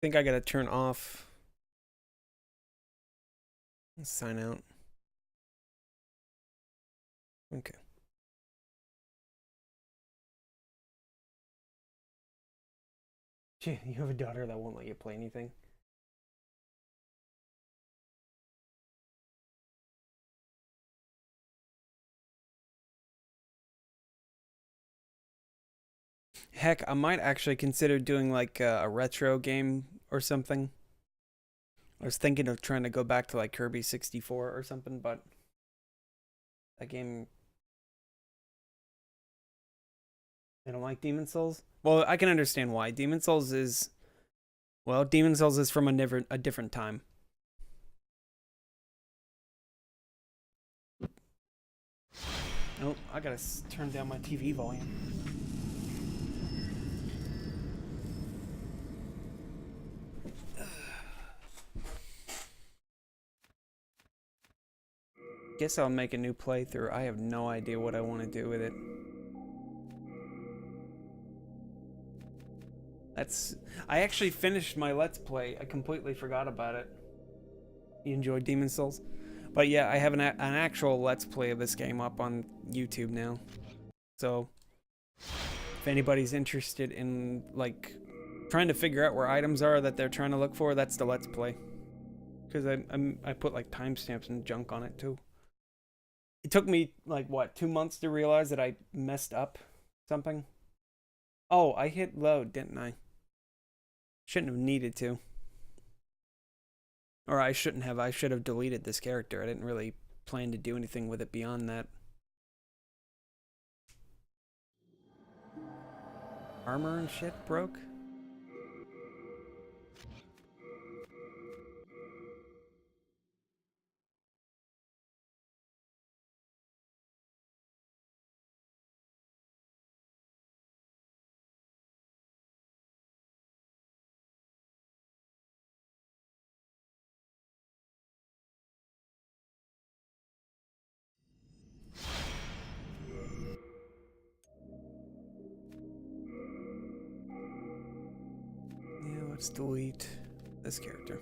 think I gotta turn off. Let's sign out. Okay. Gee, you have a daughter that won't let you play anything? Heck, I might actually consider doing like a retro game or something. I was thinking of trying to go back to like Kirby 64 or something, but that game, I don't like Demon Souls. Well, I can understand why. Demon Souls is from a different time. Oh, I gotta turn down my TV volume. Guess I'll make a new playthrough. I have no idea what I want to do with it. I actually finished my Let's Play. I completely forgot about it. You enjoyed Demon Souls? But yeah, I have an actual Let's Play of this game up on YouTube now. So, if anybody's interested in, like, trying to figure out where items are that they're trying to look for, that's the Let's Play. Because I put, like, timestamps and junk on it, too. It took me, like, what, 2 months to realize that I messed up something? Oh, I hit load, didn't I? Shouldn't have needed to. Or I shouldn't have. I should have deleted this character. I didn't really plan to do anything with it beyond that. Armor and shit broke? Yeah, let's delete this character.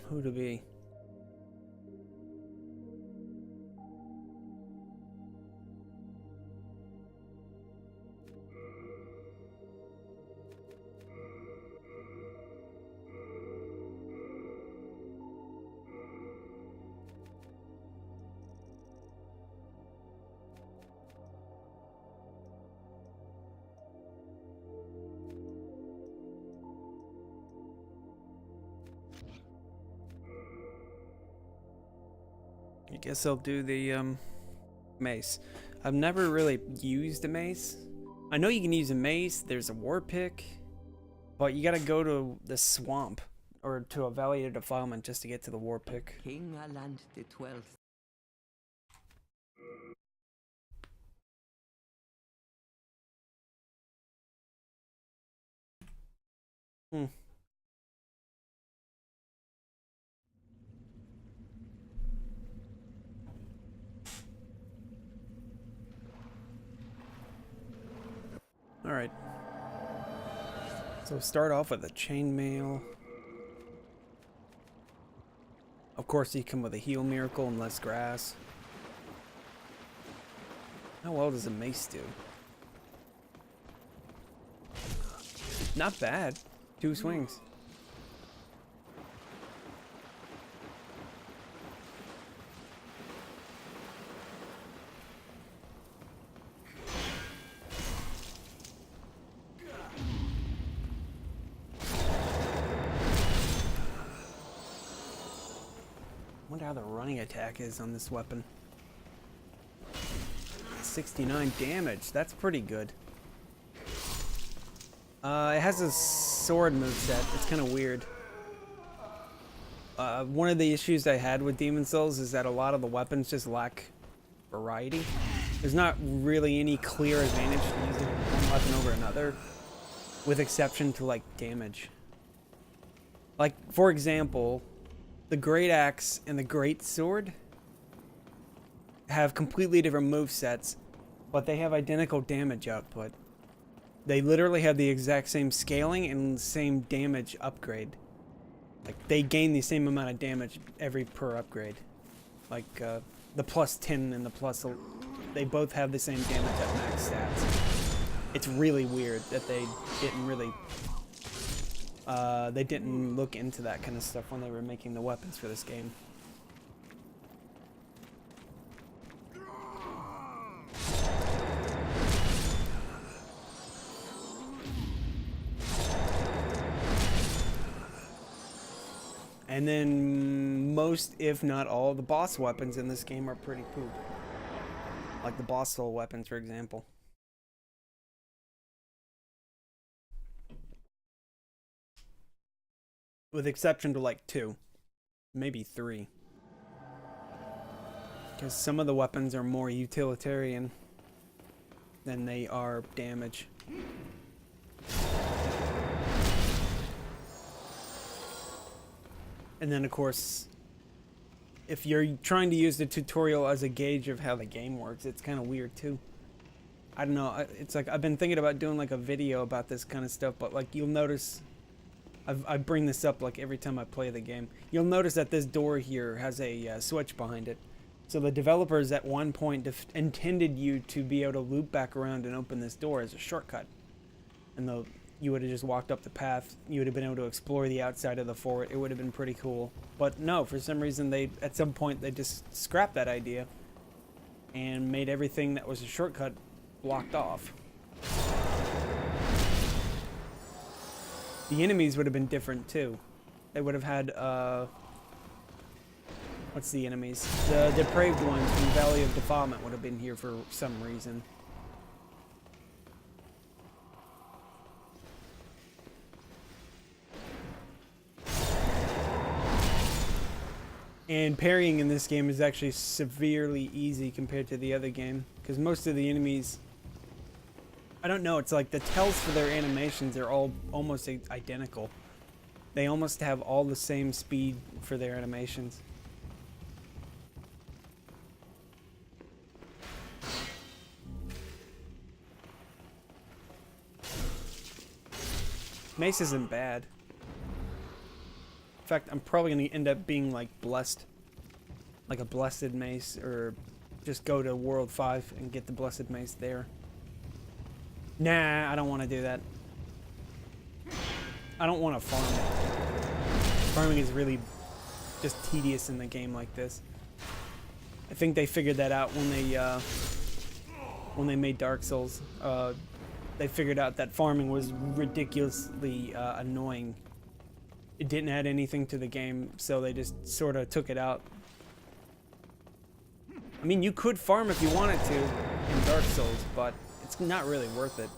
Who to be? I guess I'll do the mace. I've never really used a mace. I know you can use a mace. There's a war pick, but you gotta go to the swamp or to a valley of defilement just to get to the war pick. King Aland the 12th. Alright. So start off with a chainmail. Of course, you come with a heal miracle and less grass. How well does a mace do? Not bad. 2 swings. Wonder how the running attack is on this weapon. 69 damage. That's pretty good. It has a sword moveset. It's kind of weird. One of the issues I had with Demon Souls is that a lot of the weapons just lack variety. There's not really any clear advantage to using one weapon over another, with exception to like damage. Like, for example, the Great Axe and the Great Sword have completely different movesets, but they have identical damage output. They literally have the exact same scaling and same damage upgrade. Like, they gain the same amount of damage per upgrade. Like, the plus 10 and the plus... They both have the same damage at max stats. It's really weird that they didn't really... they didn't look into that kind of stuff when they were making the weapons for this game. And then most, if not all, the boss weapons in this game are pretty poop. Like the boss soul weapons, for example. With exception to like 2. Maybe 3. Because some of the weapons are more utilitarian than they are damage. And then, of course, if you're trying to use the tutorial as a gauge of how the game works, it's kind of weird too. I don't know. It's like I've been thinking about doing like a video about this kind of stuff, but like you'll notice, I bring this up like every time I play the game. You'll notice that this door here has a switch behind it. So the developers at one point intended you to be able to loop back around and open this door as a shortcut. And you would have just walked up the path, you would have been able to explore the outside of the fort. It would have been pretty cool. But no, for some reason at some point they just scrapped that idea and made everything that was a shortcut blocked off. The enemies would have been different too. They would have had what's the enemies? The depraved ones from Valley of Defilement would have been here for some reason. And parrying in this game is actually severely easy compared to the other game, because most of the enemies, I don't know, it's like the tells for their animations are all almost identical. They almost have all the same speed for their animations. Mace isn't bad. In fact, I'm probably going to end up being like blessed. Like a blessed mace, or just go to World 5 and get the blessed mace there. Nah, I don't want to do that. I don't want to farm. Farming is really just tedious in the game like this. I think they figured that out when they made Dark Souls. They figured out that farming was ridiculously annoying. It didn't add anything to the game, so they just sort of took it out. I mean, you could farm if you wanted to in Dark Souls, but it's not really worth it.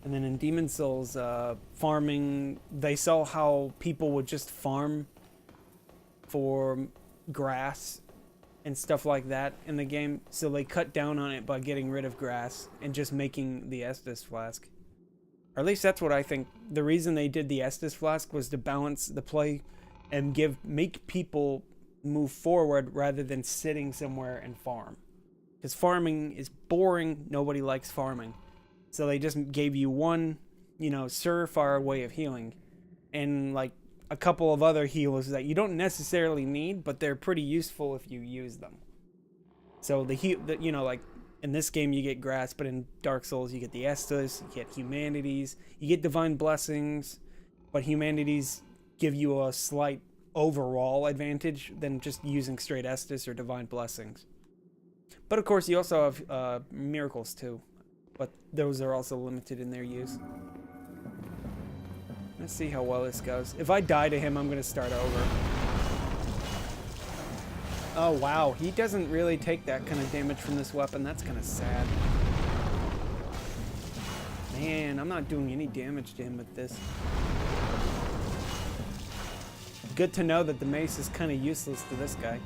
And then in Demon Souls, farming, they saw how people would just farm for grass and stuff like that in the game, so they cut down on it by getting rid of grass and just making the Estus Flask. Or at least that's what I think. The reason they did the Estus Flask was to balance the play and make people move forward rather than sitting somewhere and farm. Because farming is boring. Nobody likes farming. So they just gave you one, surefire way of healing. And like a couple of other healers that you don't necessarily need, but they're pretty useful if you use them. So like in this game you get grass, but in Dark Souls you get the Estus, you get Humanities, you get Divine Blessings, but Humanities give you a slight overall advantage than just using straight Estus or Divine Blessings. But of course you also have Miracles too, but those are also limited in their use. Let's see how well this goes. If I die to him, I'm going to start over. Oh wow, he doesn't really take that kind of damage from this weapon. That's kind of sad. Man, I'm not doing any damage to him with this. good to know that the mace is kind of useless to this guy.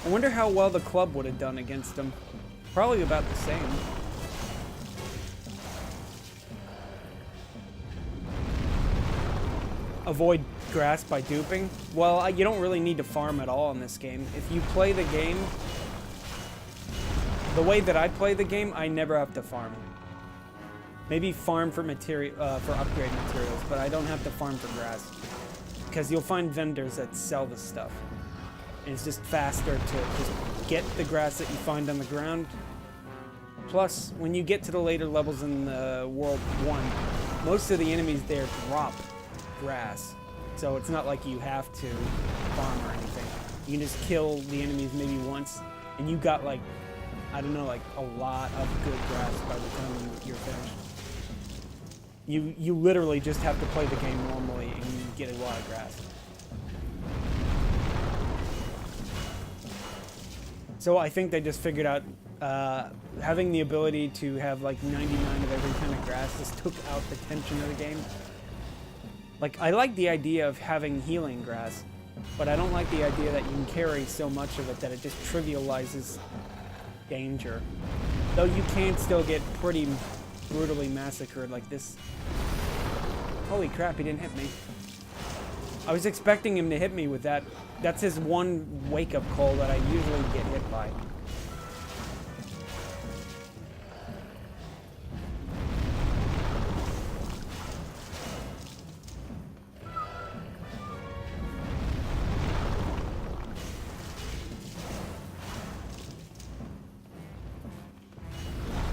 I wonder how well the club would have done against him. Probably about the same. Avoid grass by duping. Well, you don't really need to farm at all in this game. If you play the game the way that I play the game, I never have to farm. Maybe farm for material for upgrade materials, but I don't have to farm for grass because you'll find vendors that sell this stuff, and it's just faster to just get the grass that you find on the ground. Plus, when you get to the later levels in the World 1, most of the enemies there drop grass, so it's not like you have to farm or anything. You can just kill the enemies maybe once, and you got like, I don't know, like a lot of good grass by the time you're finished. You literally just have to play the game normally, and you get a lot of grass. So I think they just figured out having the ability to have like 99 of every kind of grass just took out the tension of the game. Like, I like the idea of having healing grass, but I don't like the idea that you can carry so much of it that it just trivializes danger. Though you can still get pretty brutally massacred like this. Holy crap, he didn't hit me. I was expecting him to hit me with that. That's his one wake-up call that I usually get hit by.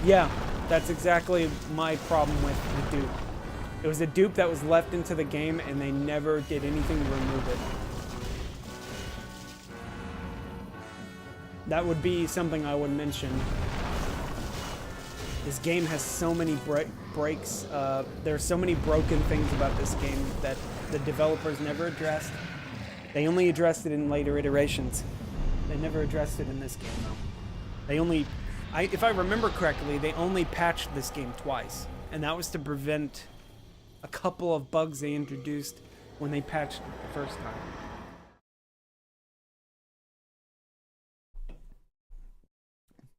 Yeah, that's exactly my problem with the dupe. It was a dupe that was left into the game and they never did anything to remove it. That would be something I would mention. This game has so many breaks. There are so many broken things about this game that the developers never addressed. They only addressed it in later iterations. They never addressed it in this game, though. They only... if I remember correctly, they only patched this game twice, and that was to prevent a couple of bugs they introduced when they patched it the first time.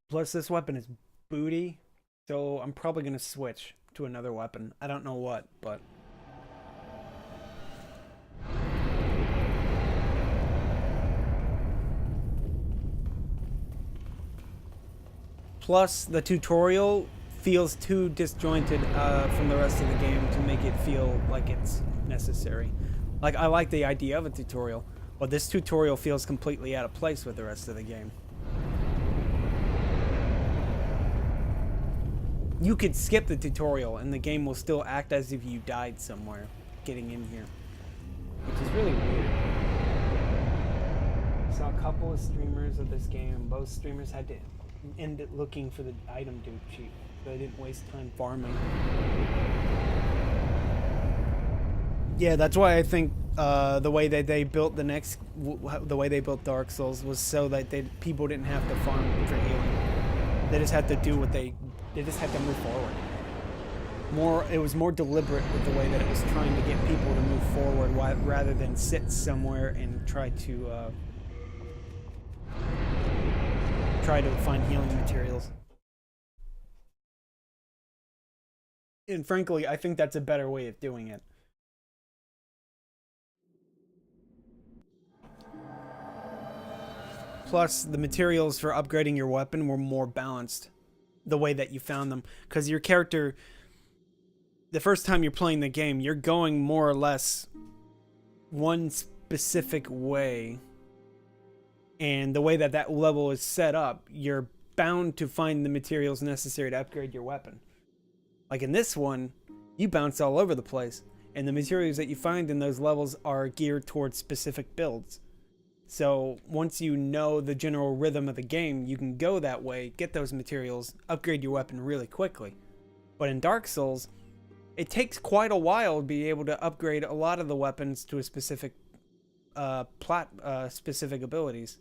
Plus, this weapon is booty, so I'm probably going to switch to another weapon. I don't know what, but... Plus, the tutorial feels too disjointed from the rest of the game to make it feel like it's necessary. Like, I like the idea of a tutorial, but this tutorial feels completely out of place with the rest of the game. You could skip the tutorial and the game will still act as if you died somewhere getting in here, which is really weird. I saw a couple of streamers of this game, and both streamers had to end up looking for the item dupe sheet, so they didn't waste time farming. Yeah, that's why I think the way that they built the way they built Dark Souls was so that people didn't have to farm for healing. They just had to do what they just had to move forward. It was more deliberate with the way that it was trying to get people to move forward rather than sit somewhere and try to find healing materials. And frankly, I think that's a better way of doing it. Plus, the materials for upgrading your weapon were more balanced the way that you found them. Because your character, the first time you're playing the game, you're going more or less one specific way. And the way that that level is set up, you're bound to find the materials necessary to upgrade your weapon. Like in this one, you bounce all over the place. And the materials that you find in those levels are geared towards specific builds. So once you know the general rhythm of the game, you can go that way, get those materials, upgrade your weapon really quickly. But in Dark Souls, it takes quite a while to be able to upgrade a lot of the weapons to a specific specific abilities.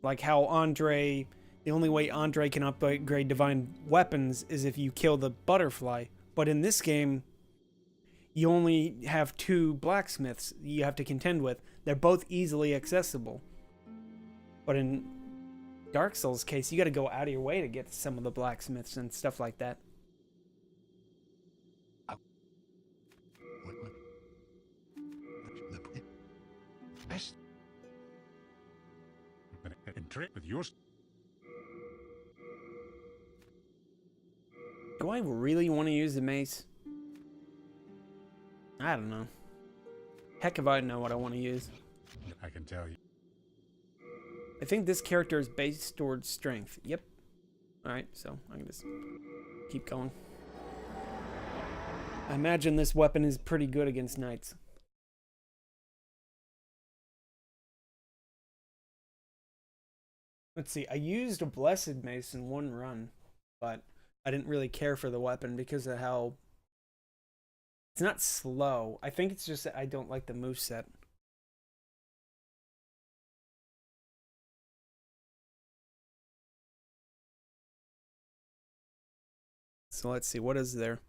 Like how Andre, the only way Andre can upgrade divine weapons is if you kill the butterfly. But in this game, you only have 2 blacksmiths you have to contend with. They're both easily accessible. But in Dark Souls case, you got to go out of your way to get some of the blacksmiths and stuff like that. With yours. Do I really want to use the mace? I don't know. Heck if I know what I want to use. I can tell you. I think this character is based towards strength. Yep. Alright, so I can just keep going. I imagine this weapon is pretty good against knights. Let's see, I used a Blessed Mace in one run, but I didn't really care for the weapon because of how... It's not slow. I think it's just that I don't like the moveset. So let's see, what is there?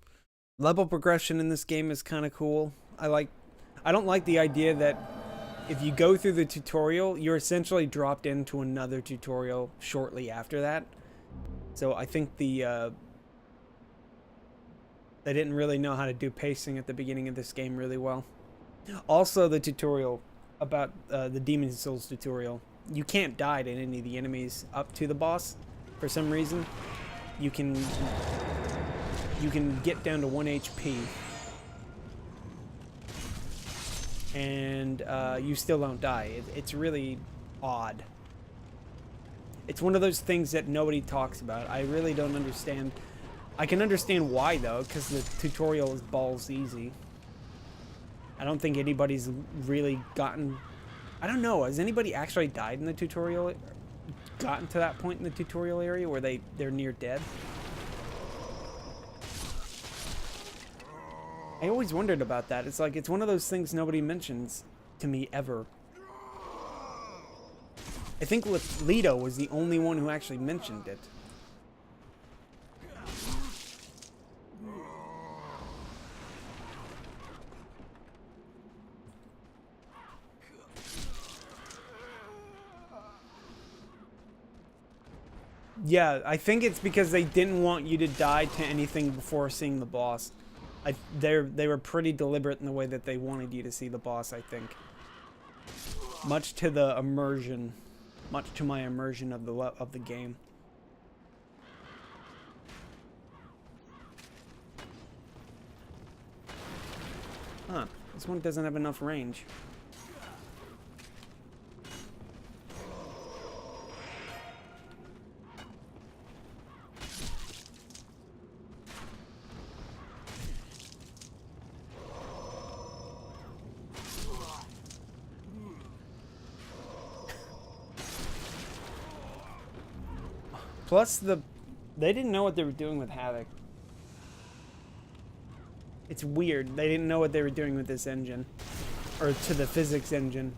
Level progression in this game is kind of cool. I don't like the idea that if you go through the tutorial, you're essentially dropped into another tutorial shortly after that. So I think they didn't really know how to do pacing at the beginning of this game really well. Also, the tutorial about the Demon Souls tutorial, you can't die to any of the enemies up to the boss for some reason. You can get down to 1 HP. And you still don't die. It's really odd. It's one of those things that nobody talks about. I really don't understand. I can understand why, though, because the tutorial is balls easy. I don't think anybody's really gotten... I don't know. Has anybody actually died in the tutorial? Gotten to that point in the tutorial area where they're near dead? I always wondered about that. It's like, it's one of those things nobody mentions to me ever. I think Leto was the only one who actually mentioned it. Yeah, I think it's because they didn't want you to die to anything before seeing the boss. They were pretty deliberate in the way that they wanted you to see the boss, I think. Much to the immersion, much to my immersion of the game. Huh, this one doesn't have enough range. Plus, they didn't know what they were doing with Havoc. It's weird. They didn't know what they were doing with this engine. Or to the physics engine.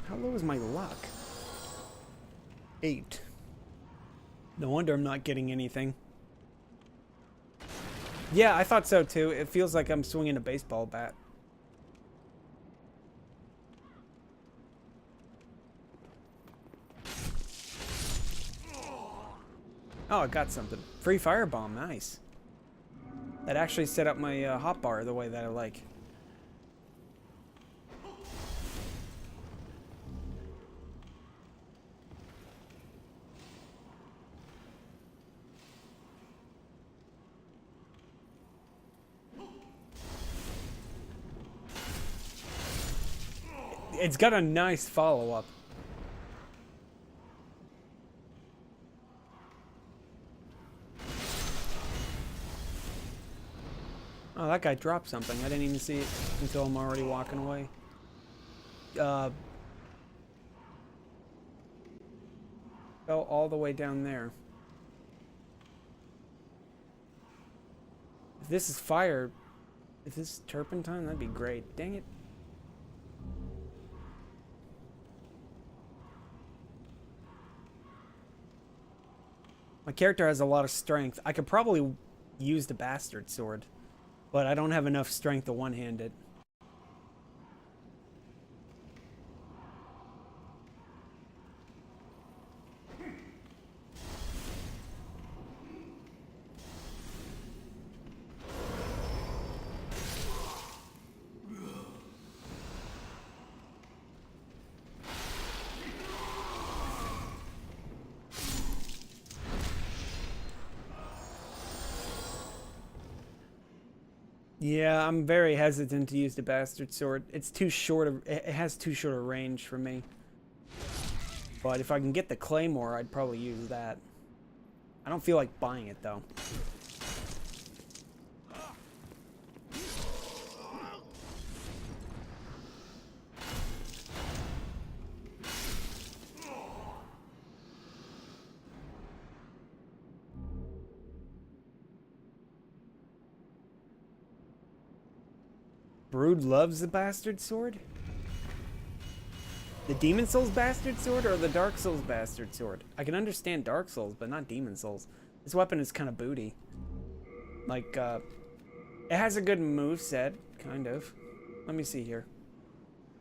How low is my luck? 8. No wonder I'm not getting anything. Yeah, I thought so too. It feels like I'm swinging a baseball bat. Oh, I got something. Free firebomb, nice. That actually set up my hotbar the way that I like. It's got a nice follow-up. Oh, that guy dropped something. I didn't even see it until I'm already walking away. Fell all the way down there. If this is fire, if this is turpentine, that'd be great. Dang it. My character has a lot of strength. I could probably use the bastard sword, but I don't have enough strength to one-hand it. Yeah, I'm very hesitant to use the bastard sword. It's too short of, it has too short a range for me. But if I can get the claymore, I'd probably use that. I don't feel like buying it though. Brood loves the bastard sword? The Demon Souls bastard sword or the Dark Souls bastard sword? I can understand Dark Souls, but not Demon Souls. This weapon is kind of booty. Like, it has a good move set, kind of. Let me see here.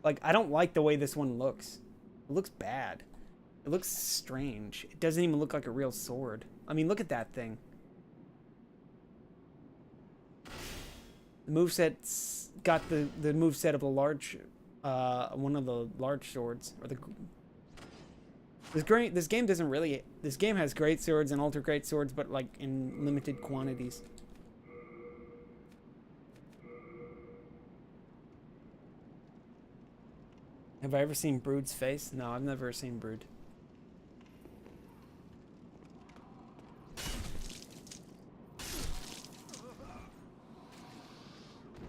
Like, I don't like the way this one looks. It looks bad. It looks strange. It doesn't even look like a real sword. I mean, look at that thing. The moveset's got the moveset of a large, one of the large swords, or the. This game doesn't really. This game has great swords and ultra great swords, but like in limited quantities. Have I ever seen Brood's face? No, I've never seen Brood.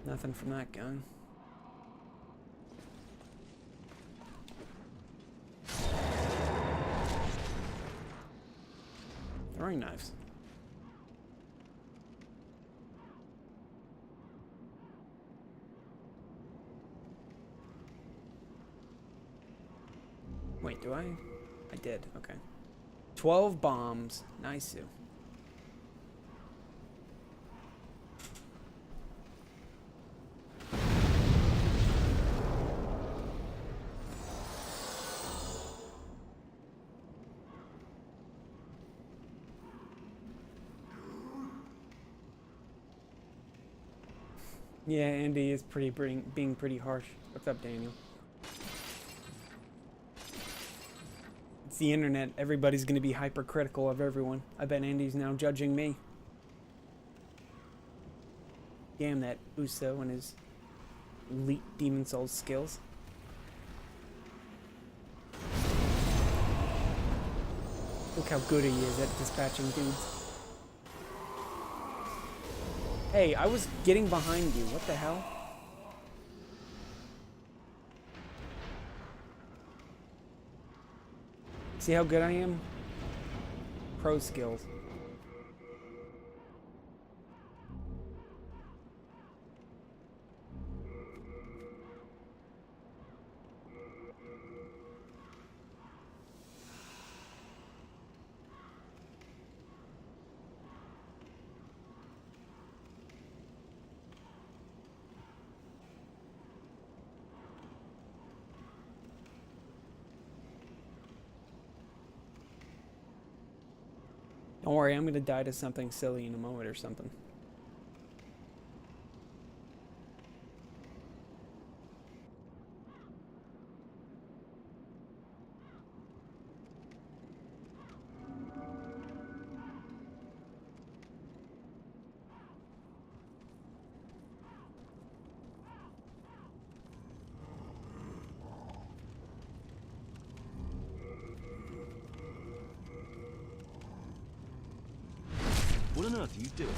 Nothing from that gun. Throwing knives. Wait, do I? I did, okay. 12 bombs. Nice. Yeah, Andy is being pretty harsh. What's up, Daniel? It's the internet. Everybody's gonna be hypercritical of everyone. I bet Andy's now judging me. Damn that Uso and his elite Demon Souls skills. Look how good he is at dispatching dudes. Hey, I was getting behind you. What the hell? See how good I am? Pro skills. Don't worry, I'm gonna die to something silly in a moment or something. What on earth are you doing?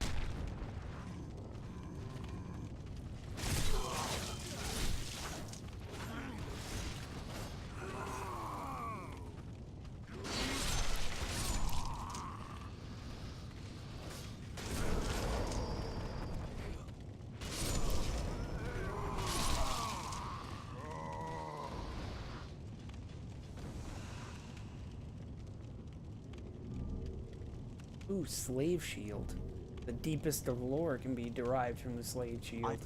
Ooh, slave shield. The deepest of lore can be derived from the slave shield.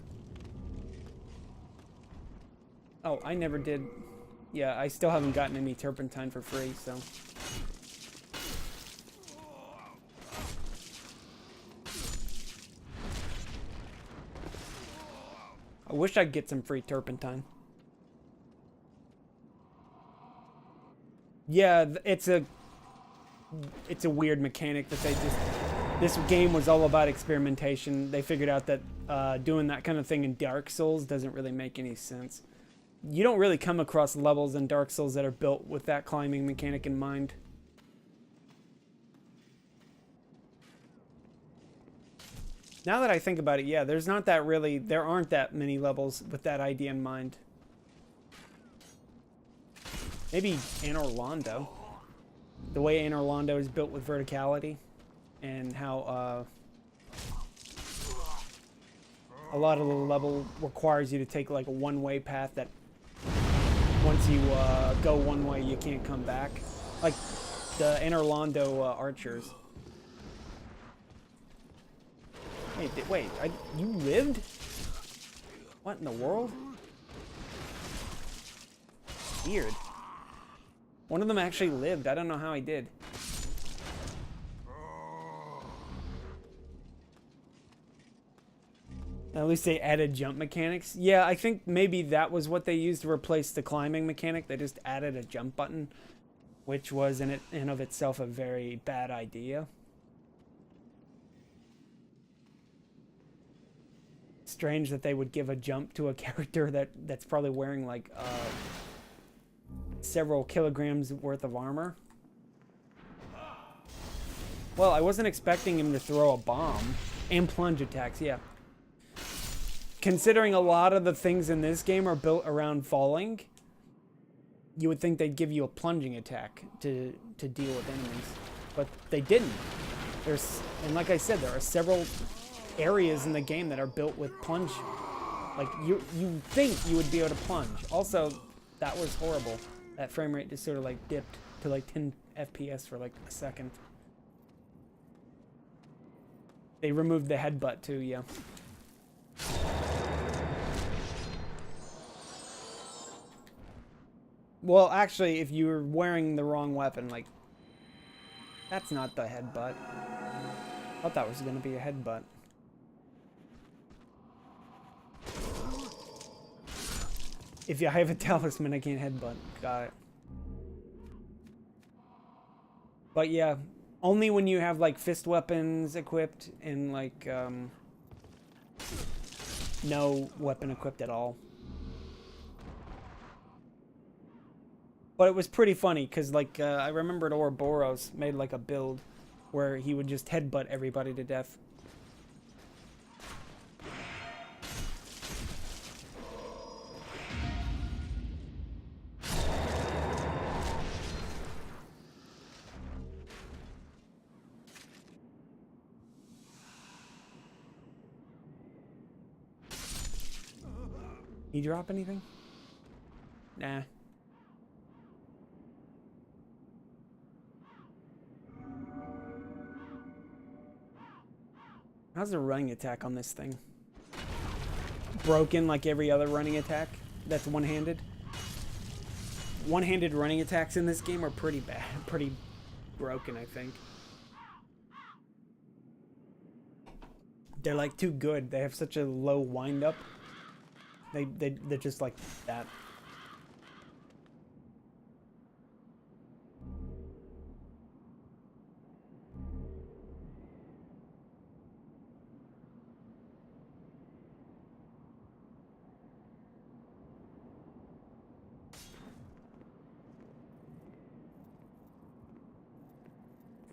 Oh, I never did. Yeah, I still haven't gotten any turpentine for free, so. I wish I'd get some free turpentine. Yeah, it's a weird mechanic that they just... This game was all about experimentation. They figured out that doing that kind of thing in Dark Souls doesn't really make any sense. You don't really come across levels in Dark Souls that are built with that climbing mechanic in mind. Now that I think about it, yeah, there aren't that many levels with that idea in mind. Maybe Anor Londo. The way Anor Londo is built with verticality, and how a lot of the level requires you to take like a one-way path that once you go one way, you can't come back. Like the Anor Londo archers. Wait, you lived? What in the world? Weird. One of them actually lived. I don't know how he did. At least they added jump mechanics. Yeah, I think maybe that was what they used to replace the climbing mechanic. They just added a jump button, which was in of itself a very bad idea. Strange that they would give a jump to a character that's probably wearing like several kilograms worth of armor. Well, I wasn't expecting him to throw a bomb and plunge attacks, yeah. Considering a lot of the things in this game are built around falling, you would think they'd give you a plunging attack to deal with enemies, but they didn't. And like I said, there are several areas in the game that are built with plunge. Like you think you would be able to plunge. Also, that was horrible. That frame rate just sort of like dipped to like 10 FPS for like a second. They removed the headbutt too, yeah. Well, actually, if you were wearing the wrong weapon, like, that's not the headbutt. I thought that was going to be a headbutt. If you have a talisman, I can't headbutt. Got it. But yeah, only when you have like fist weapons equipped and like no weapon equipped at all. But it was pretty funny because like I remembered Ouroboros made like a build where he would just headbutt everybody to death. You drop anything? Nah. How's the running attack on this thing? Broken like every other running attack that's one-handed? One-handed running attacks in this game are pretty bad. Pretty broken, I think. They're like too good. They have such a low wind-up. They're just like that.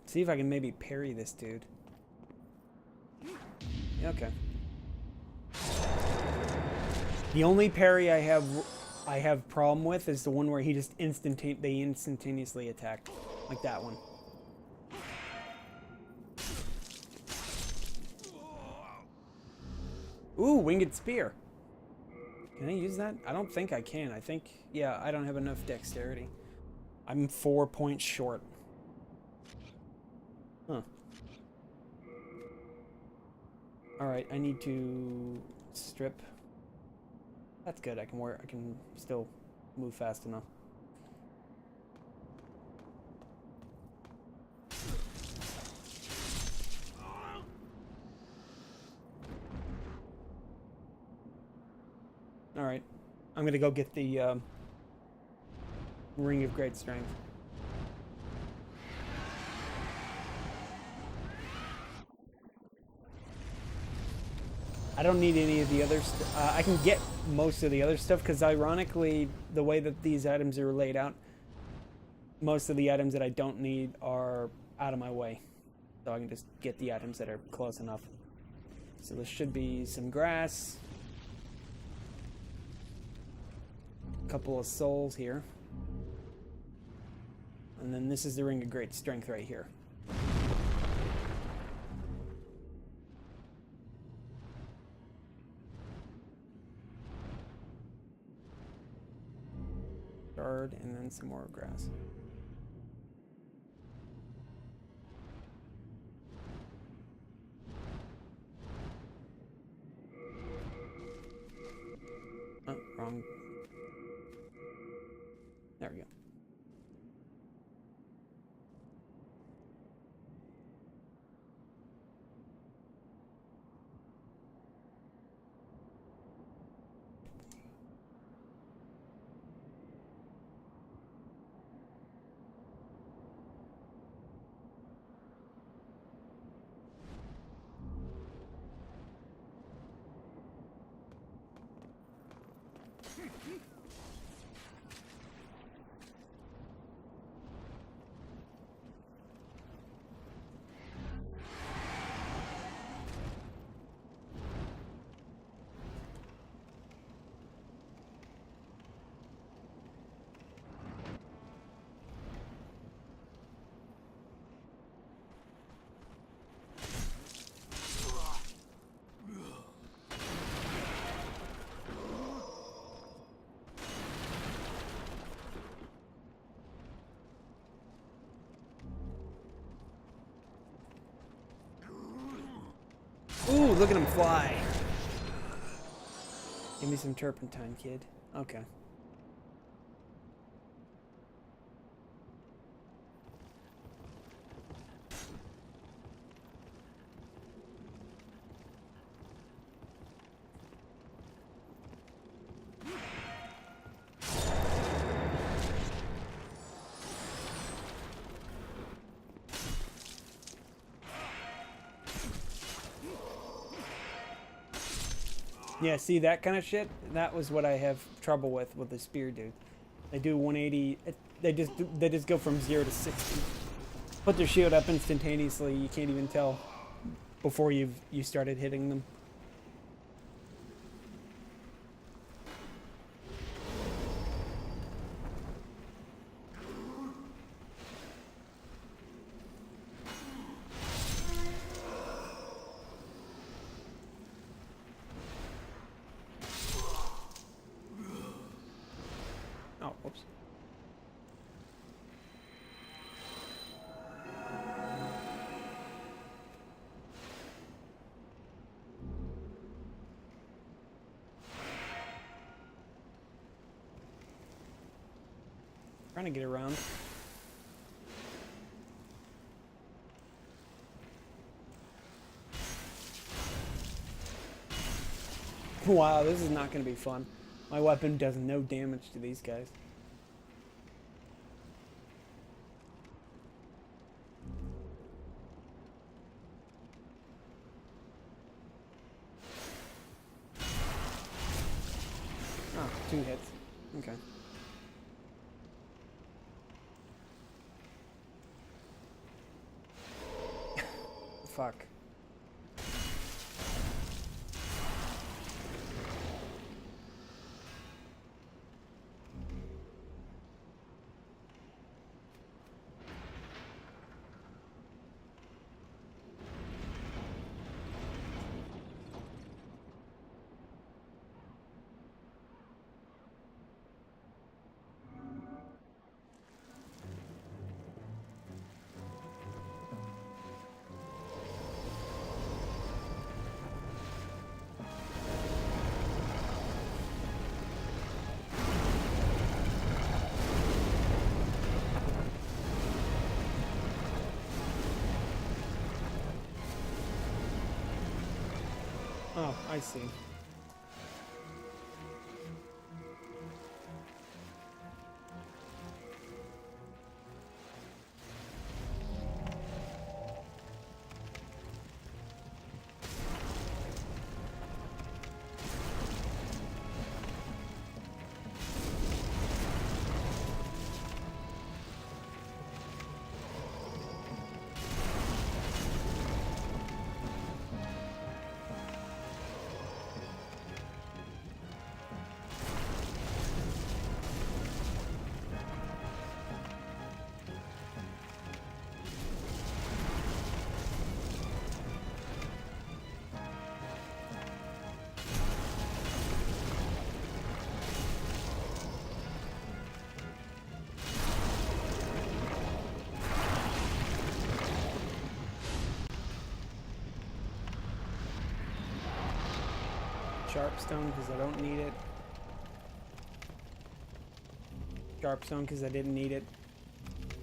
See if I can maybe parry this dude. Yeah, okay. The only parry I have problem with is the one where he just instantaneously attack, like that one. Ooh, winged spear. Can I use that? I don't think I can. I think, yeah, I don't have enough dexterity. I'm 4 points short. Huh. Alright, I need to strip. That's good, I can still move fast enough. Alright, I'm gonna go get the Ring of Great Strength. I don't need any of the other stuff. I can get most of the other stuff because ironically, the way that these items are laid out, most of the items that I don't need are out of my way. So I can just get the items that are close enough. So there should be some grass. A couple of souls here. And then this is the Ring of Great Strength right here. Guard, and then some more grass. Oh, wrong. There we go. Ooh, look at him fly. Give me some turpentine, kid. Okay. Yeah, see that kind of shit? That was what I have trouble with the spear dude. They do 180. They just go from 0 to 60. Put their shield up instantaneously. You can't even tell before you started hitting them. Oh, whoops. Trying to get around. Wow, this is not going to be fun. My weapon does no damage to these guys. Oh, 2 hits. Okay. Fuck. Oh, I see. Sharpstone because I don't need it. Sharpstone because I didn't need it.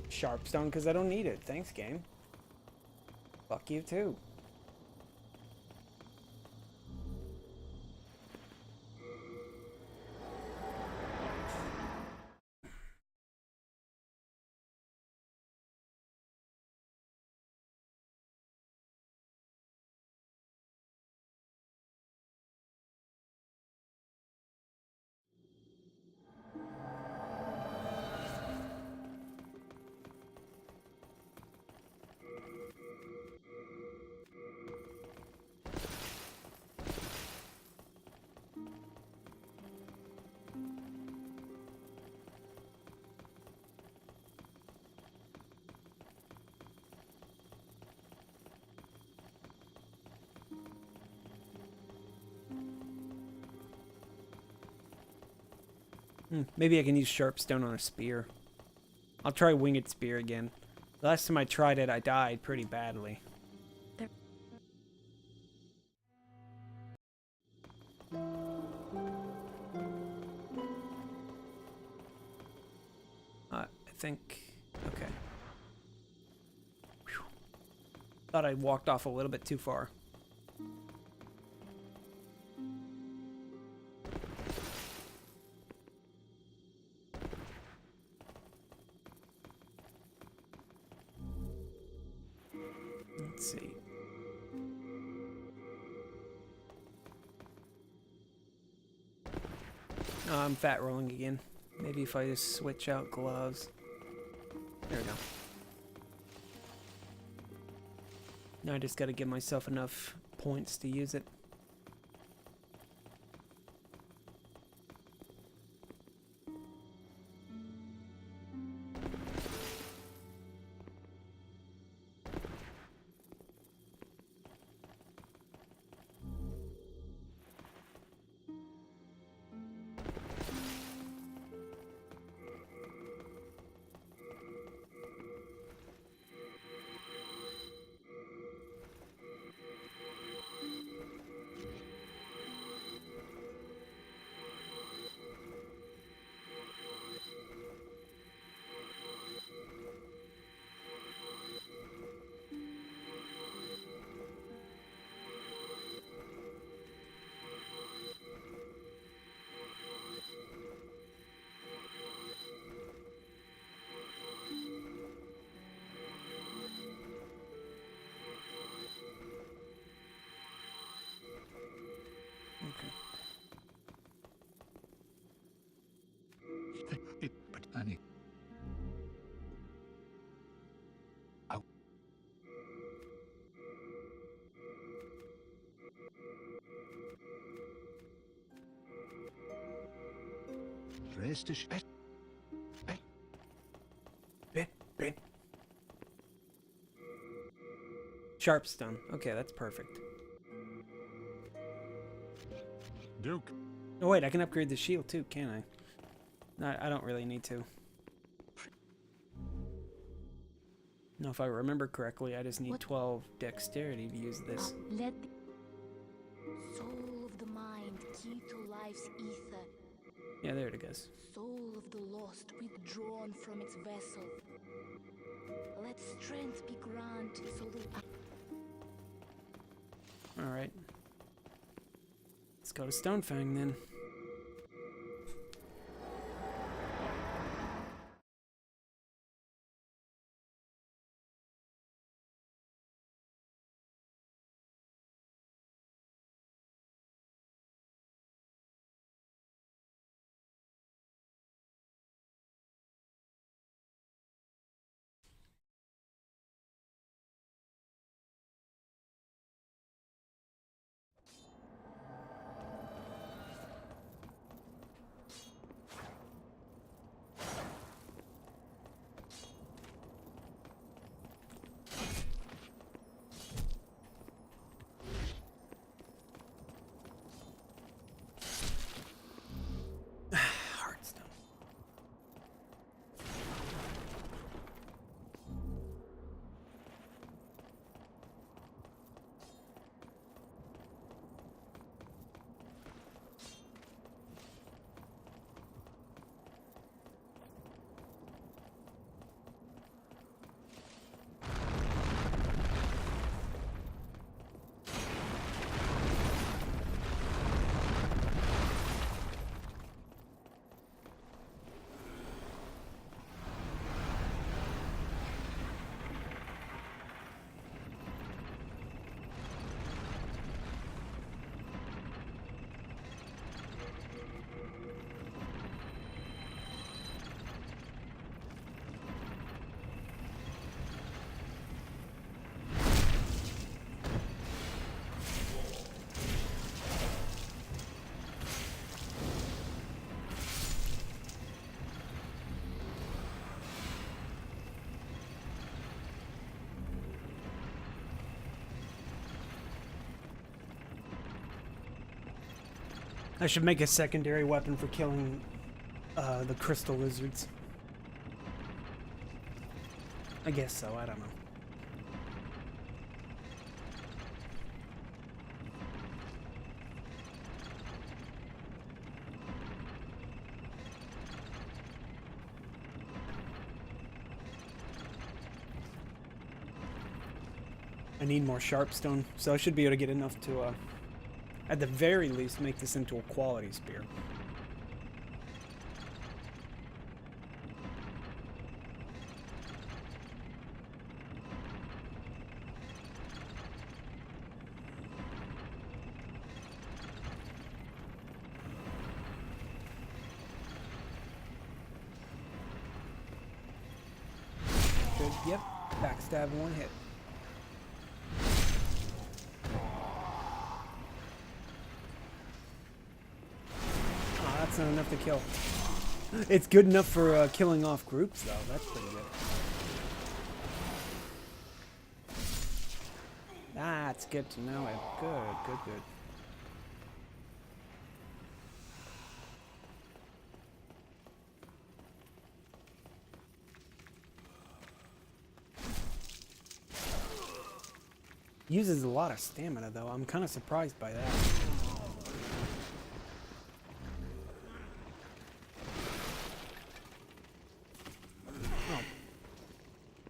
Sharpstone because I don't need it. Thanks, game. Fuck you too. Maybe I can use Sharpstone on a spear. I'll try Winged Spear again. The last time I tried it, I died pretty badly. I think... Okay. Whew. Thought I walked off a little bit too far. Let's see. Oh, I'm fat rolling again. Maybe if I just switch out gloves. There we go. Now I just gotta give myself enough points to use it. But Annie. Out. Rest is Bit. Sharpstone. Okay, that's perfect. Duke. Oh wait, I can upgrade the shield too, can I? No, I don't really need to. No, if I remember correctly, I just need 12 dexterity to use this. Let the soul of the mind, key to life's ether. Yeah, there it goes. Soul of the lost, withdrawn from its vessel. Let strength be granted so that Alright. go to Stonefang then. Heartstone. I should make a secondary weapon for killing the crystal lizards. I guess so, I don't know. I need more sharpstone, so I should be able to get enough to, at the very least, make this into a quality spear. Good, yep, backstab one hit. That's not enough to kill. It's good enough for killing off groups, though. That's pretty good. That's good to know. Good, good, good. Uses a lot of stamina, though. I'm kind of surprised by that.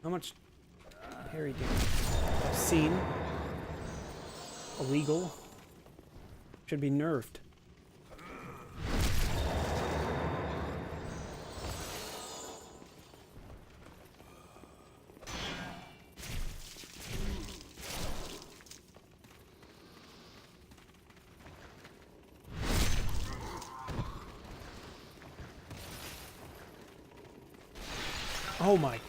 How much parry damage? Obscene. Illegal. Should be nerfed. Oh my.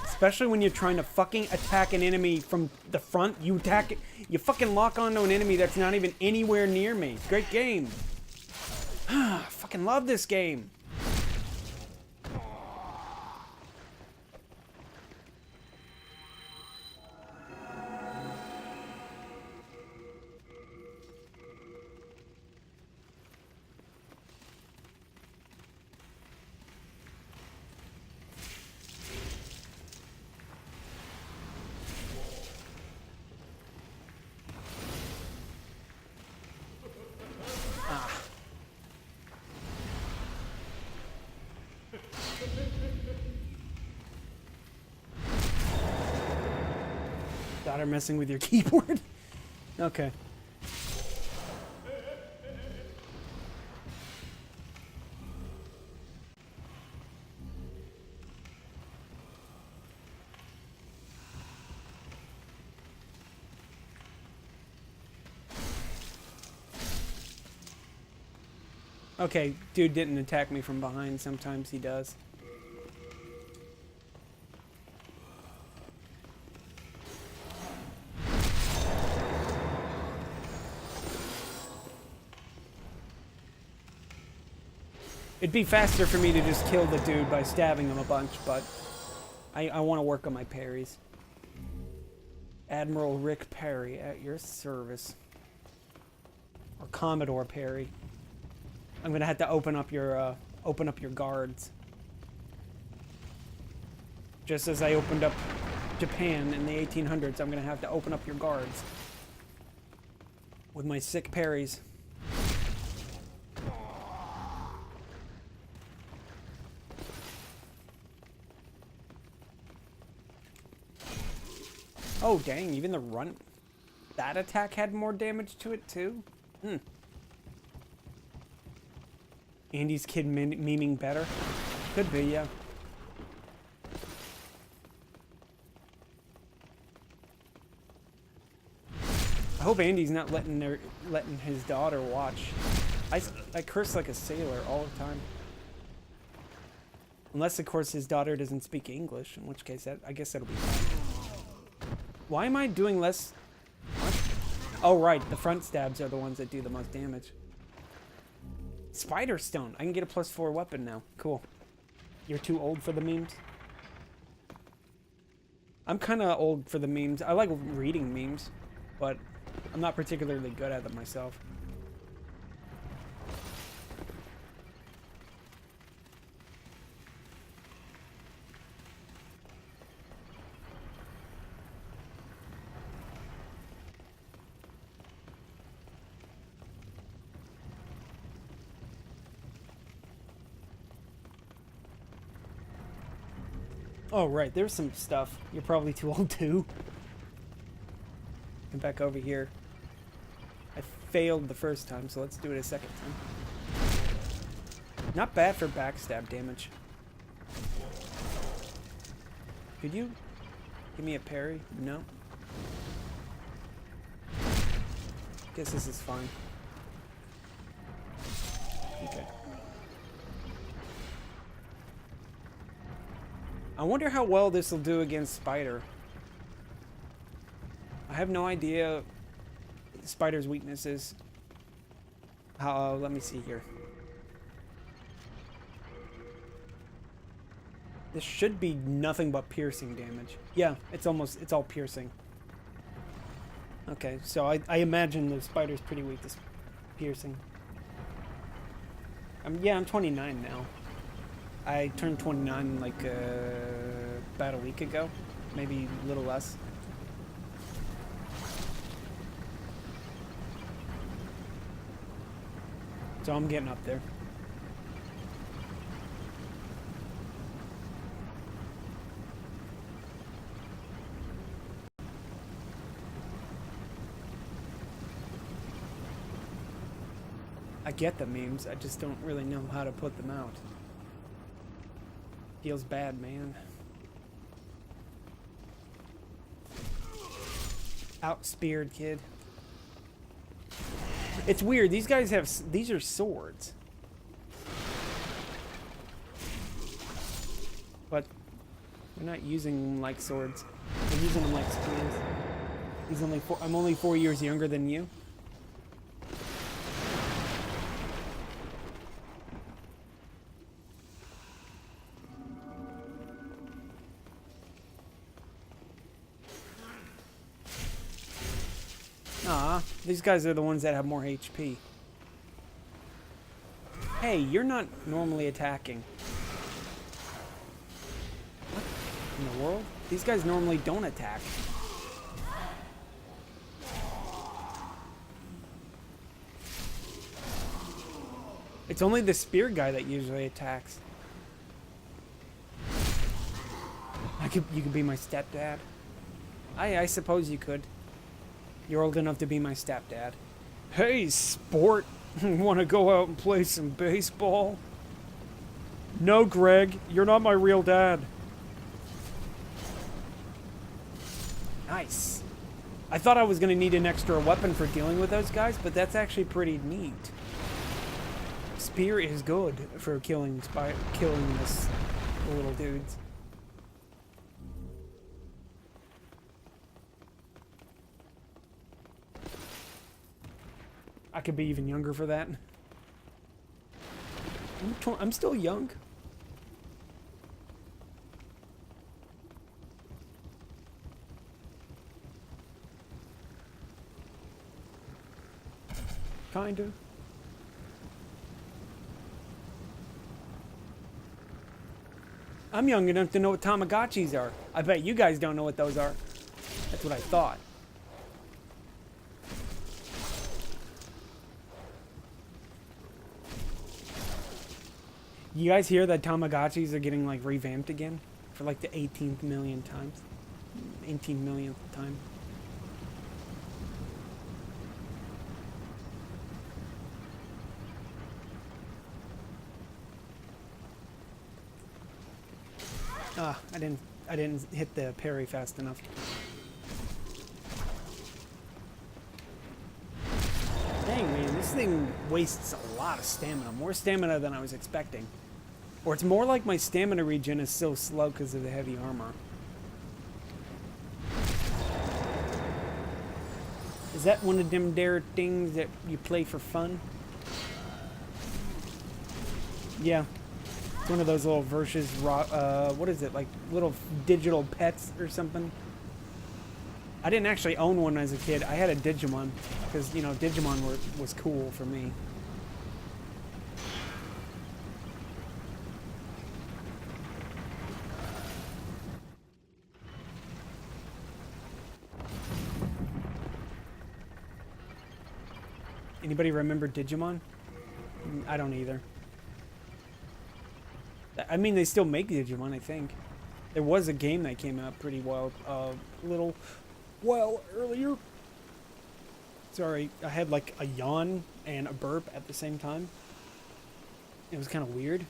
Especially when you're trying to fucking attack an enemy from the front, you fucking lock onto an enemy that's not even anywhere near me. Great game. I fucking love this game. Daughter messing with your keyboard? Okay. Okay, dude didn't attack me from behind. Sometimes he does. It'd be faster for me to just kill the dude by stabbing him a bunch, but I want to work on my parries. Admiral Rick Perry at your service. Or Commodore Perry. I'm gonna have to open up your guards. Just as I opened up Japan in the 1800s, I'm gonna have to open up your guards with my sick parries. Oh dang! Even the run, that attack had more damage to it too. Hmm. Andy's kid memeing better. Could be, yeah. I hope Andy's not letting his daughter watch. I curse like a sailor all the time. Unless, of course, his daughter doesn't speak English, in which case I guess that'll be fine. Why am I doing less? What? Oh, right. The front stabs are the ones that do the most damage. Spider Stone. I can get a +4 weapon now. Cool. You're too old for the memes? I'm kind of old for the memes. I like reading memes, but I'm not particularly good at them myself. Oh, right, there's some stuff. You're probably too old, too. Get back over here. I failed the first time, so let's do it a second time. Not bad for backstab damage. Could you give me a parry? No. Guess this is fine. Okay. I wonder how well this will do against Spider. I have no idea Spider's weaknesses. How? Let me see here. This should be nothing but piercing damage. Yeah, it's all piercing. Okay, so I imagine the Spider's pretty weak to piercing. Yeah, I'm 29 now. I turned 29 like about a week ago, maybe a little less. So I'm getting up there. I get the memes, I just don't really know how to put them out. Feels bad, man. Outspeared, kid. It's weird. These guys have... These are swords. But they're not using them like swords. They're using them like spears. I'm only 4 years younger than you. These guys are the ones that have more HP. Hey, you're not normally attacking. What in the world? These guys normally don't attack. It's only the spear guy that usually attacks. You could be my stepdad. I suppose you could. You're old enough to be my stepdad. Hey, sport. Want to go out and play some baseball? No, Greg. You're not my real dad. Nice. I thought I was going to need an extra weapon for dealing with those guys, but that's actually pretty neat. spear is good for killing this little dudes. I could be even younger for that. I'm still young. Kinda. I'm young enough to know what Tamagotchis are. I bet you guys don't know what those are. That's what I thought. You guys hear that Tamagotchis are getting like revamped again? For like the 18th million times. 18 millionth time. Ah, I didn't hit the parry fast enough. Dang, man, this thing wastes a lot of stamina. More stamina than I was expecting. Or it's more like my stamina regen is so slow because of the heavy armor. Is that one of them dare things that you play for fun? Yeah. It's one of those little versus, what is it, like little digital pets or something? I didn't actually own one as a kid. I had a Digimon, because, you know, Digimon was cool for me. Anybody remember Digimon? I don't either. I mean, they still make Digimon, I think. There was a game that came out pretty little while earlier. Sorry, I had like a yawn and a burp at the same time. It was kind of weird.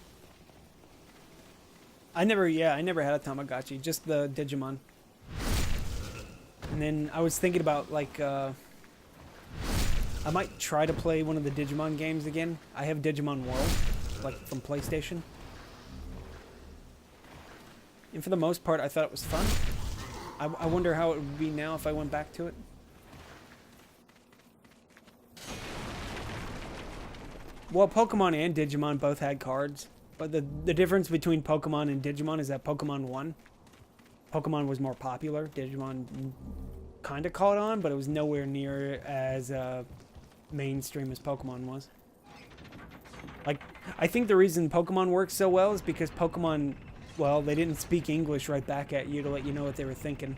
I never had a Tamagotchi, just the Digimon. And then I was thinking about like, I might try to play one of the Digimon games again. I have Digimon World, like from PlayStation. And for the most part, I thought it was fun. I wonder how it would be now if I went back to it. Well, Pokemon and Digimon both had cards. But the difference between Pokemon and Digimon is that Pokemon won. Pokemon was more popular. Digimon kind of caught on, but it was nowhere near as mainstream as Pokemon was. Like, I think the reason Pokemon works so well is because Pokemon... Well, they didn't speak English right back at you to let you know what they were thinking.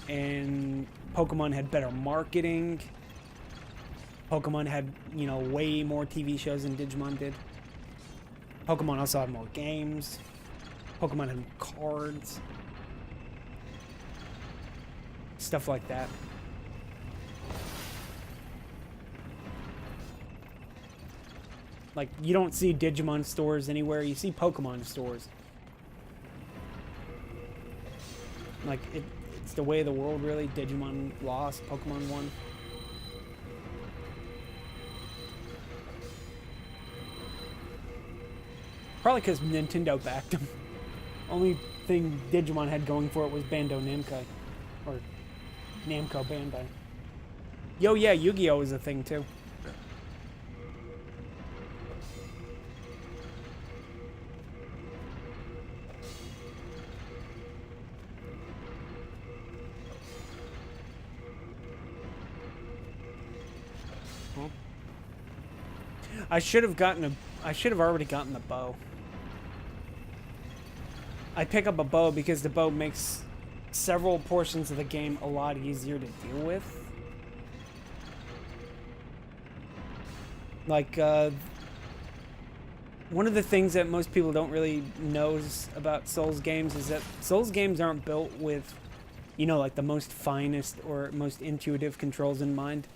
And Pokemon had better marketing. Pokemon had, you know, way more TV shows than Digimon did. Pokemon also had more games. Pokemon had cards. Stuff like that. Like, you don't see Digimon stores anywhere. You see Pokemon stores. Like, it's the way of the world, really. Digimon lost, Pokemon won. Probably because Nintendo backed them. Only thing Digimon had going for it was Bandai Namco. Or Namco Bandai. Yo, yeah, Yu-Gi-Oh! Was a thing, too. I should have already gotten the bow. I pick up a bow because the bow makes several portions of the game a lot easier to deal with. Like, one of the things that most people don't really know about Souls games is that Souls games aren't built with, you know, like the most finest or most intuitive controls in mind.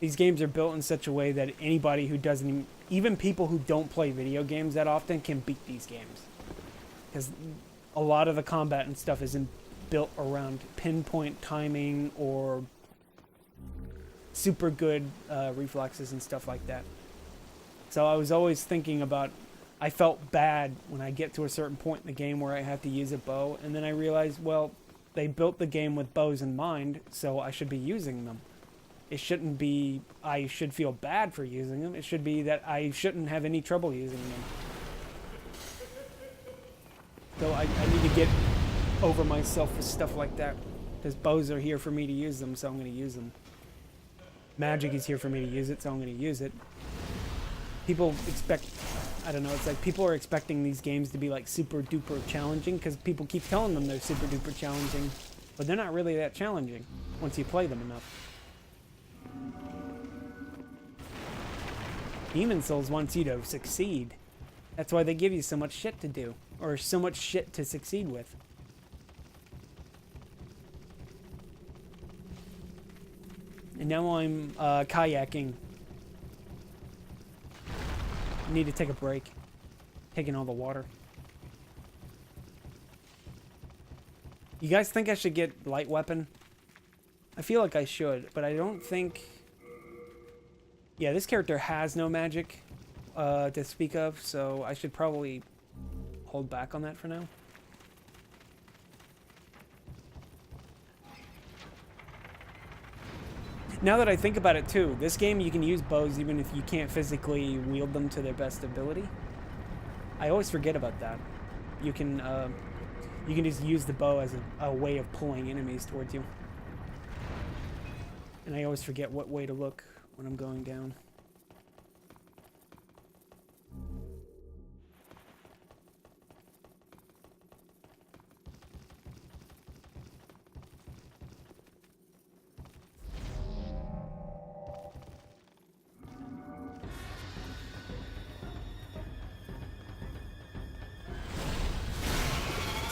These games are built in such a way that anybody who doesn't, even people who don't play video games that often, can beat these games. Because a lot of the combat and stuff isn't built around pinpoint timing or super good reflexes and stuff like that. So I was always thinking about, I felt bad when I get to a certain point in the game where I have to use a bow, and then I realized, well, they built the game with bows in mind, so I should be using them. It shouldn't be, I should feel bad for using them. It should be that I shouldn't have any trouble using them. So I need to get over myself with stuff like that. Because bows are here for me to use them, so I'm going to use them. Magic is here for me to use it, so I'm going to use it. People expect, I don't know, it's like people are expecting these games to be like super duper challenging because people keep telling them they're super duper challenging. But they're not really that challenging once you play them enough. Demon Souls wants you to succeed. That's why they give you so much shit to do. Or so much shit to succeed with. And now I'm kayaking. I need to take a break. Taking all the water. You guys think I should get light weapon? I feel like I should, but I don't think... Yeah, this character has no magic to speak of, so I should probably hold back on that for now. Now that I think about it too, this game you can use bows even if you can't physically wield them to their best ability. I always forget about that. You can just use the bow as a way of pulling enemies towards you. And I always forget what way to look when I'm going down.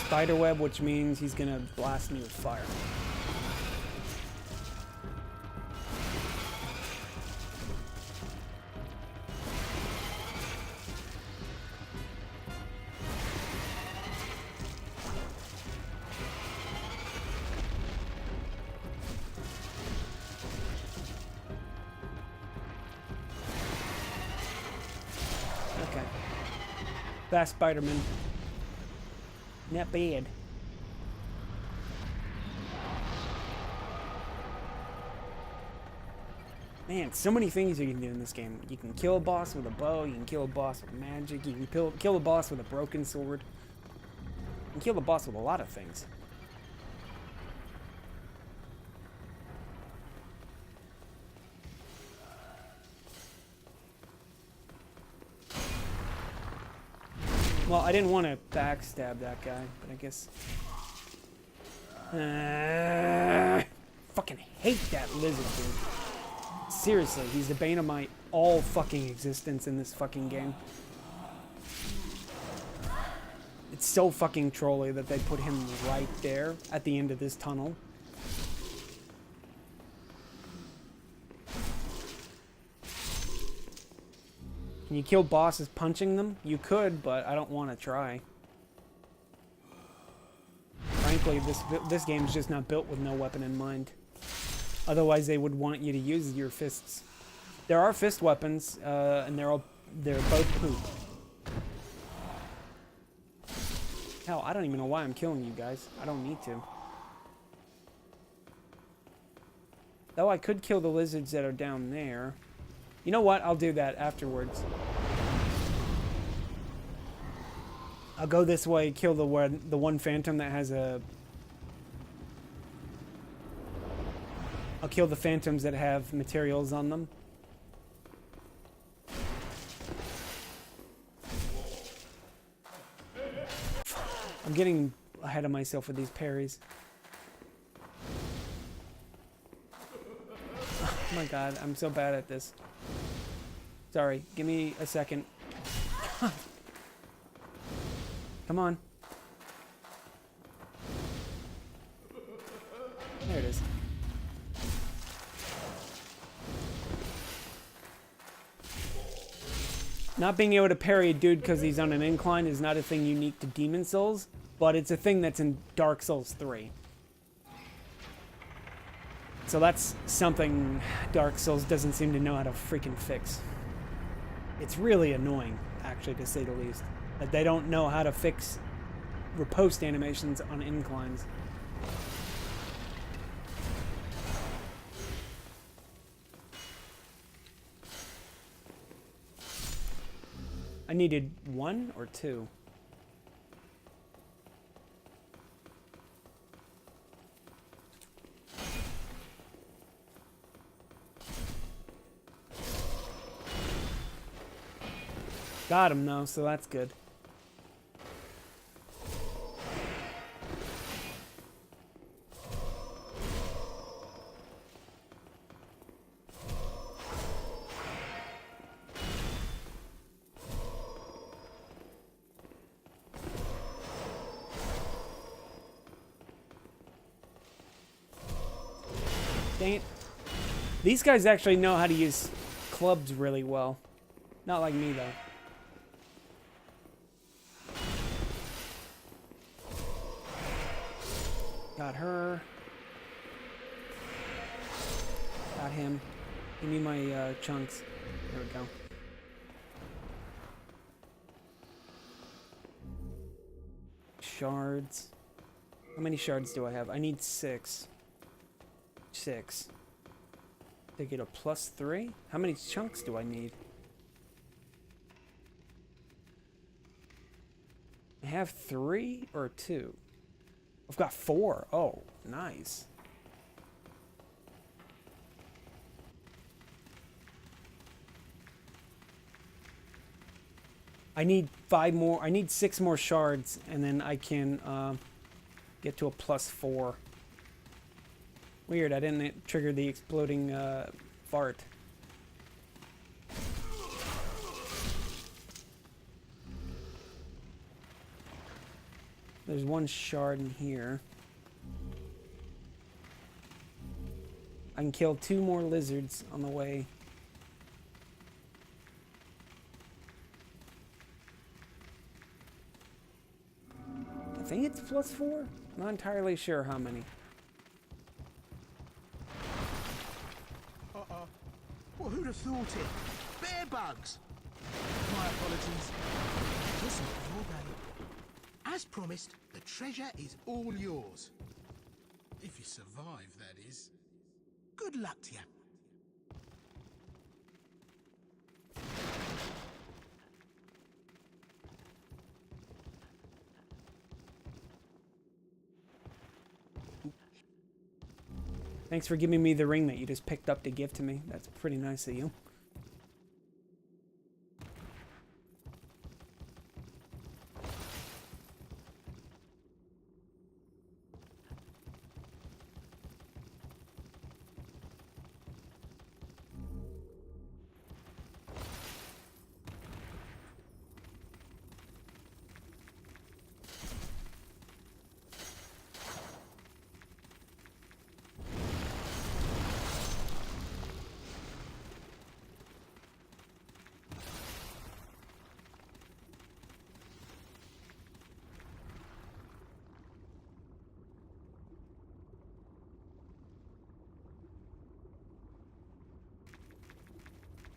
Spiderweb, which means he's gonna blast me with fire. Okay. Fast Spider-Man. Not bad. Man, so many things you can do in this game. You can kill a boss with a bow, you can kill a boss with magic, you can kill a boss with a broken sword. You can kill a boss with a lot of things. Well, I didn't want to backstab that guy, but I guess... fucking hate that lizard, dude. Seriously, he's the bane of my all fucking existence in this fucking game. It's so fucking trolly that they put him right there at the end of this tunnel. Can you kill bosses punching them? You could, but I don't want to try. Frankly, this game's just not built with no weapon in mind. Otherwise, they would want you to use your fists. There are fist weapons, and they're both poop. Hell, I don't even know why I'm killing you guys. I don't need to. Though I could kill the lizards that are down there. You know what? I'll do that afterwards. I'll go this way, kill the one phantom that has a... I'll kill the phantoms that have materials on them. I'm getting ahead of myself with these parries. Oh my god, I'm so bad at this. Sorry, give me a second. Come on. There it is. Not being able to parry a dude because he's on an incline is not a thing unique to Demon Souls, but it's a thing that's in Dark Souls 3. So that's something Dark Souls doesn't seem to know how to freaking fix. It's really annoying, actually, to say the least, that they don't know how to fix riposte animations on inclines. I needed 1 or 2. Got him though, so that's good. Dang it. These guys actually know how to use clubs really well. Not like me though. Got her. Got him. Give me my chunks. There we go. Shards. How many shards do I have? I need 6. 6. They get a +3? How many chunks do I need? I have 3 or 2? I've got 4. Oh, nice. I need 5 more. I need 6 more shards, and then I can get to a +4. Weird, I didn't trigger the exploding fart. There's 1 shard in here. I can kill 2 more lizards on the way. I think it's +4. I'm not entirely sure how many. Well, who'd have thought it? Bear bugs! My apologies. Listen, your day. As promised, the treasure is all yours. If you survive, that is. Good luck to you. Thanks for giving me the ring that you just picked up to give to me. That's pretty nice of you.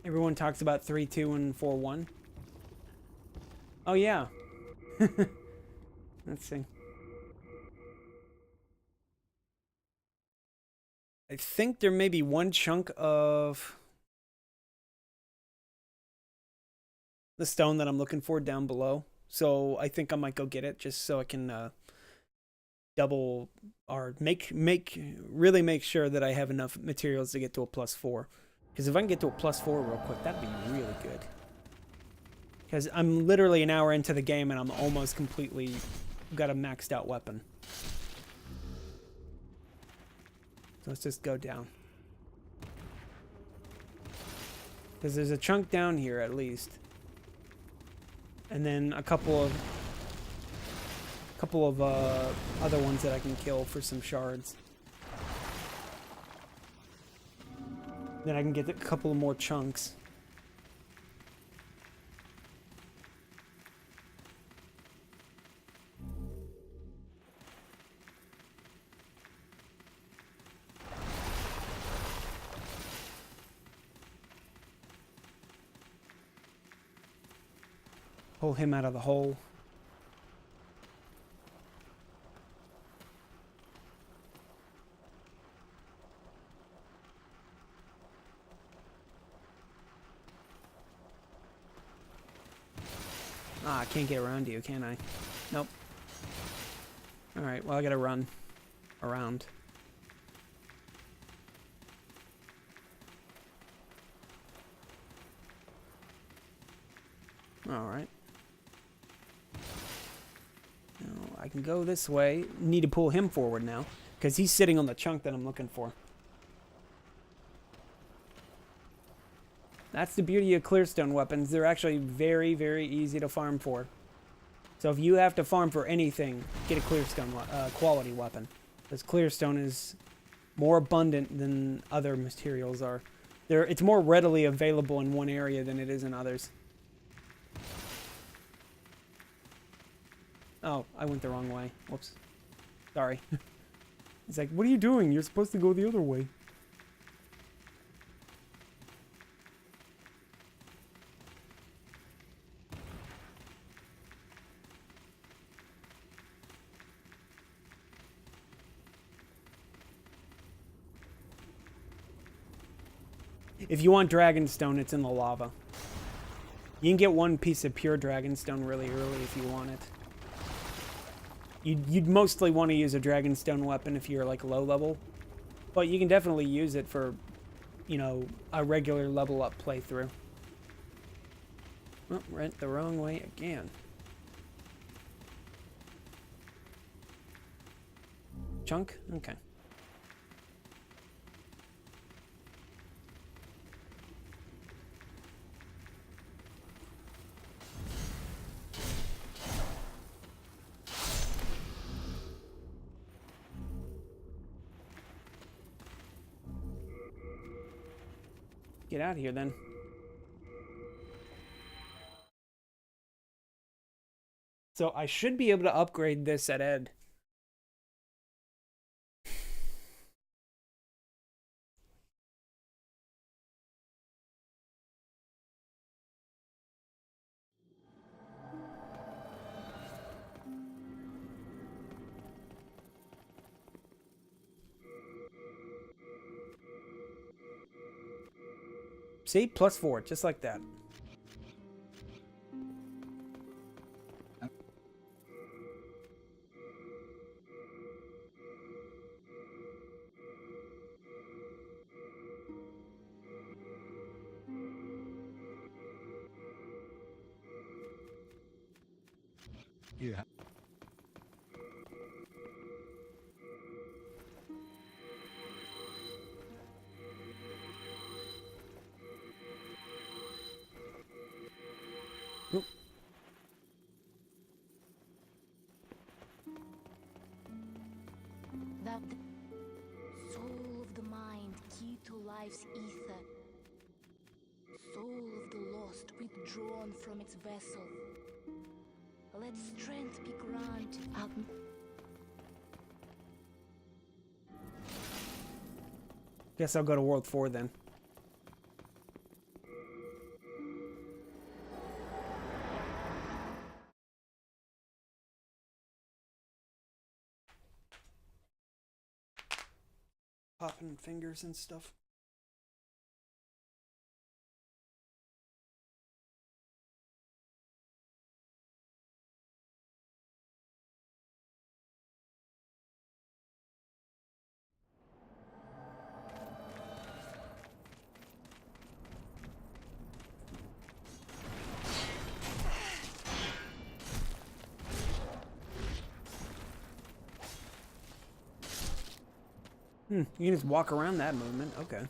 Everyone talks about 3-2 and 4-1. Oh yeah. Let's see. I think there may be 1 chunk of the stone that I'm looking for down below. So I think I might go get it just so I can double or really make sure that I have enough materials to get to a +4. Because if I can get to a +4 real quick, that'd be really good. Because I'm literally an hour into the game and I'm almost completely got a maxed out weapon. So let's just go down. Because there's a chunk down here at least. And then a couple of other ones that I can kill for some shards. Then I can get a couple of more chunks. Pull him out of the hole. Ah, I can't get around you, can I? Nope. Alright, well I gotta run around. Alright. Now I can go this way. Need to pull him forward now, because he's sitting on the chunk that I'm looking for. That's the beauty of clearstone weapons. They're actually very, very easy to farm for. So if you have to farm for anything, get a clearstone quality weapon. Because clearstone is more abundant than other materials are. It's more readily available in one area than it is in others. Oh, I went the wrong way. Whoops. Sorry. It's like, what are you doing? You're supposed to go the other way. If you want dragonstone, it's in the lava. You can get one piece of pure dragonstone really early if you want it. You'd mostly want to use a dragonstone weapon if you're like low level, but you can definitely use it for, you know, a regular level up playthrough. Oh, went the wrong way again. Chunk? Okay. Get out of here, then. So I should be able to upgrade this at Ed. See? +4, just like that. Yeah. Oop. That soul of the mind, key to life's ether. Soul of the lost, withdrawn from its vessel. Let strength be granted. Guess I'll go to World 4 then. Popping fingers and stuff. You can just walk around that movement. Okay.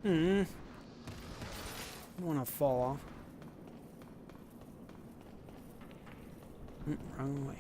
I don't want to fall off. Wrong way.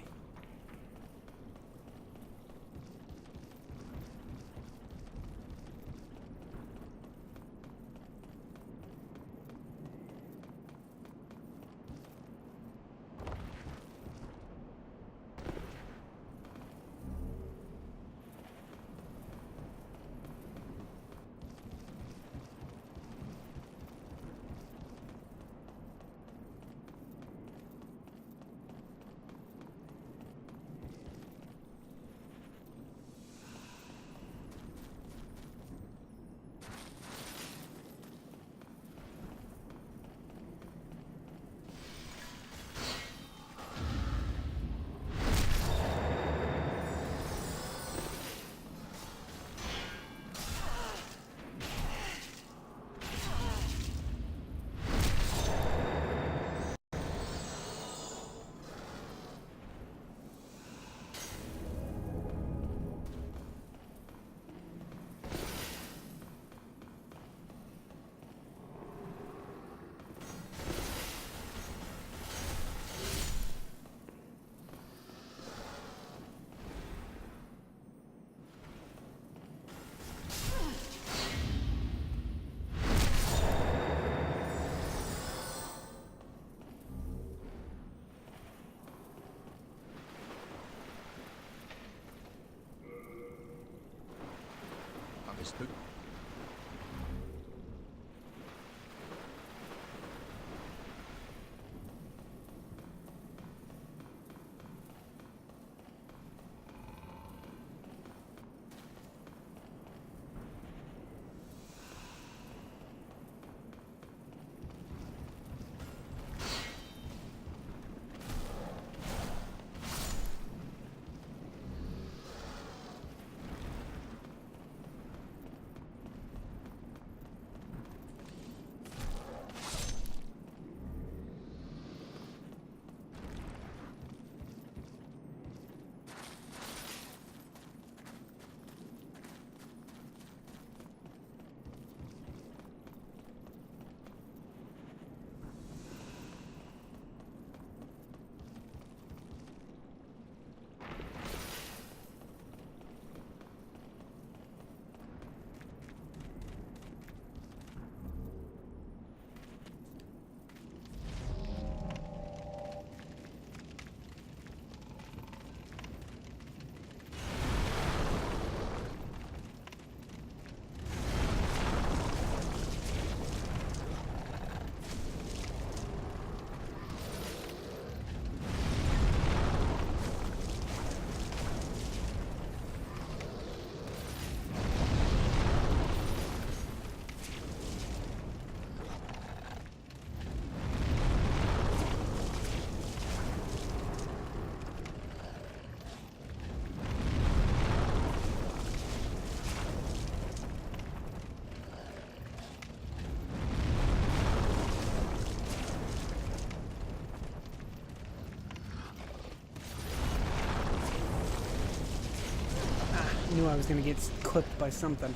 Understood. Knew I was gonna get clipped by something.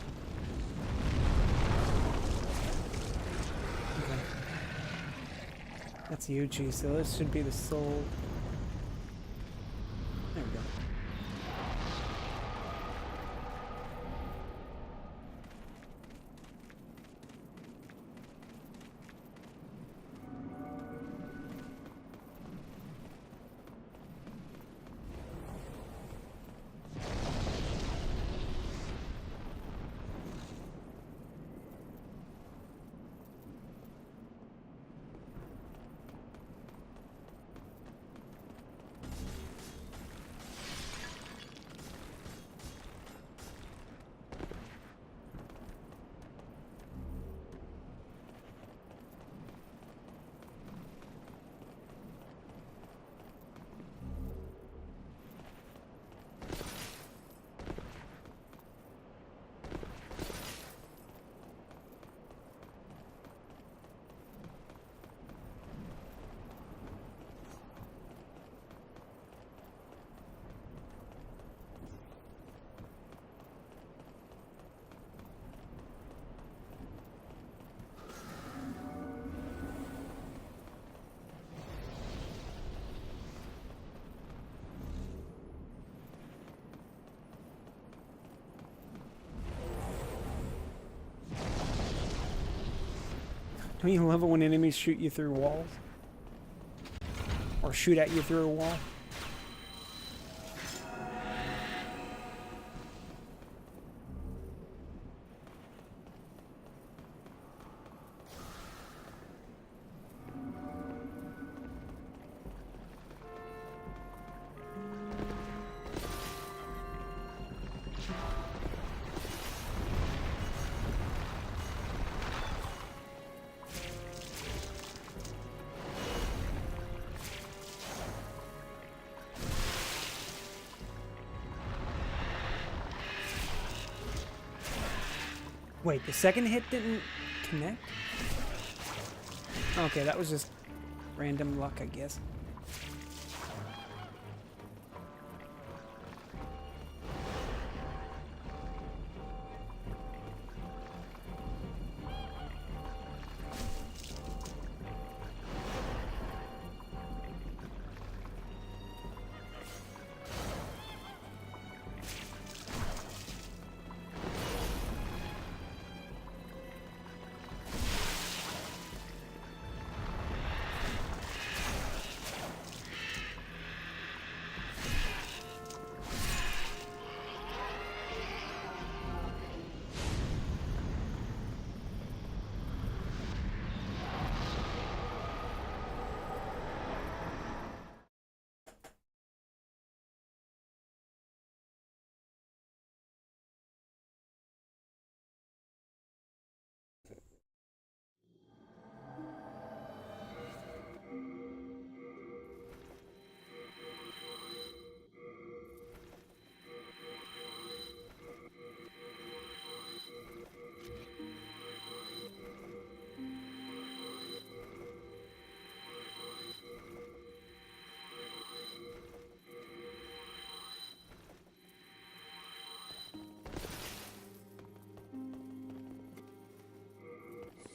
Okay. That's Yuchi, so this should be the soul. There we go. Don't you love it when enemies shoot you through walls? Or shoot at you through a wall? Wait, the second hit didn't connect? Okay, that was just random luck, I guess.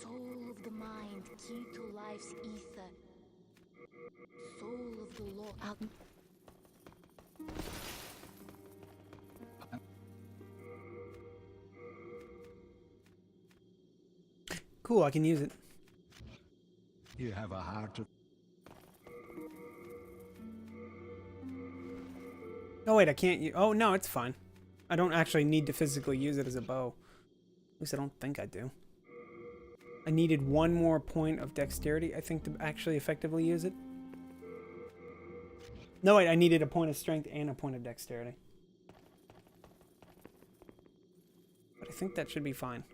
Soul of the mind, key to life's ether. Soul of the law. Cool, I can use it. You have a heart of... Oh wait, I can't use... Oh no, it's fine. I don't actually need to physically use it as a bow. At least I don't think I do. I needed one more point of dexterity, I think, to actually effectively use it. No, wait, I needed a point of strength and a point of dexterity. But I think that should be fine.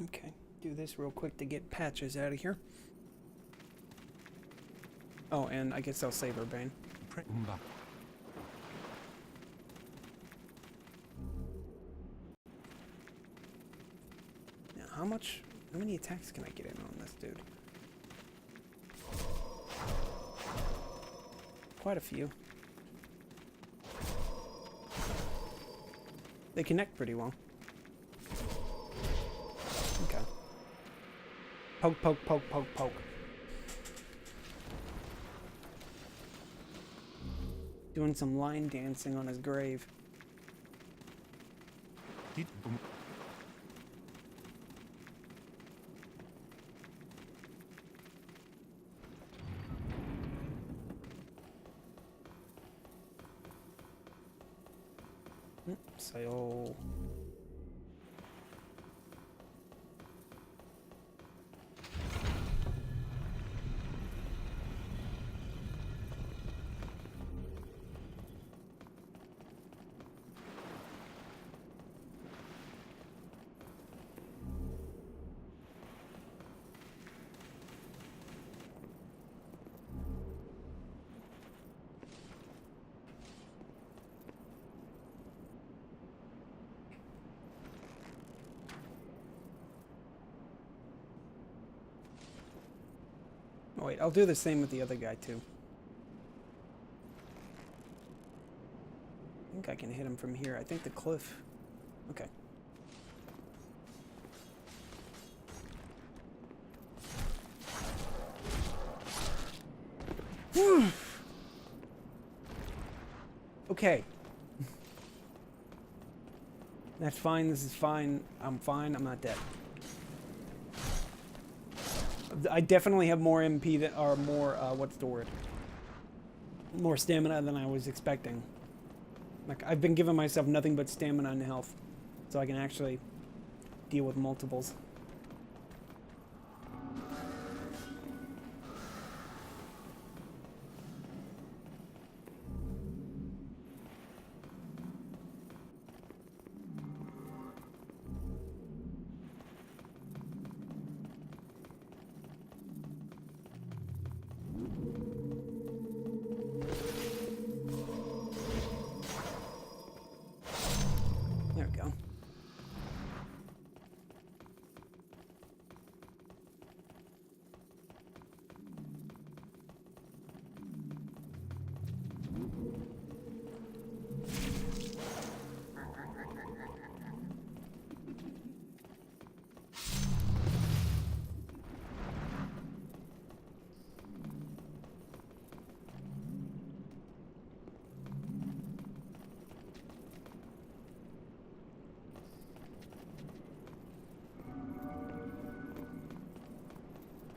Okay, do this real quick to get Patches out of here. Oh, and I guess I'll save her Bane. Now, how many attacks can I get in on this dude? Quite a few. They connect pretty well. Poke, poke, poke, poke, poke. Doing some line dancing on his grave. Sail. Oh, wait, I'll do the same with the other guy, too. I think I can hit him from here. I think the cliff... Okay. Okay. That's fine. This is fine. I'm fine. I'm not dead. I definitely have more MP that are more, what's the word? More stamina than I was expecting. Like, I've been giving myself nothing but stamina and health, so I can actually deal with multiples. There we go.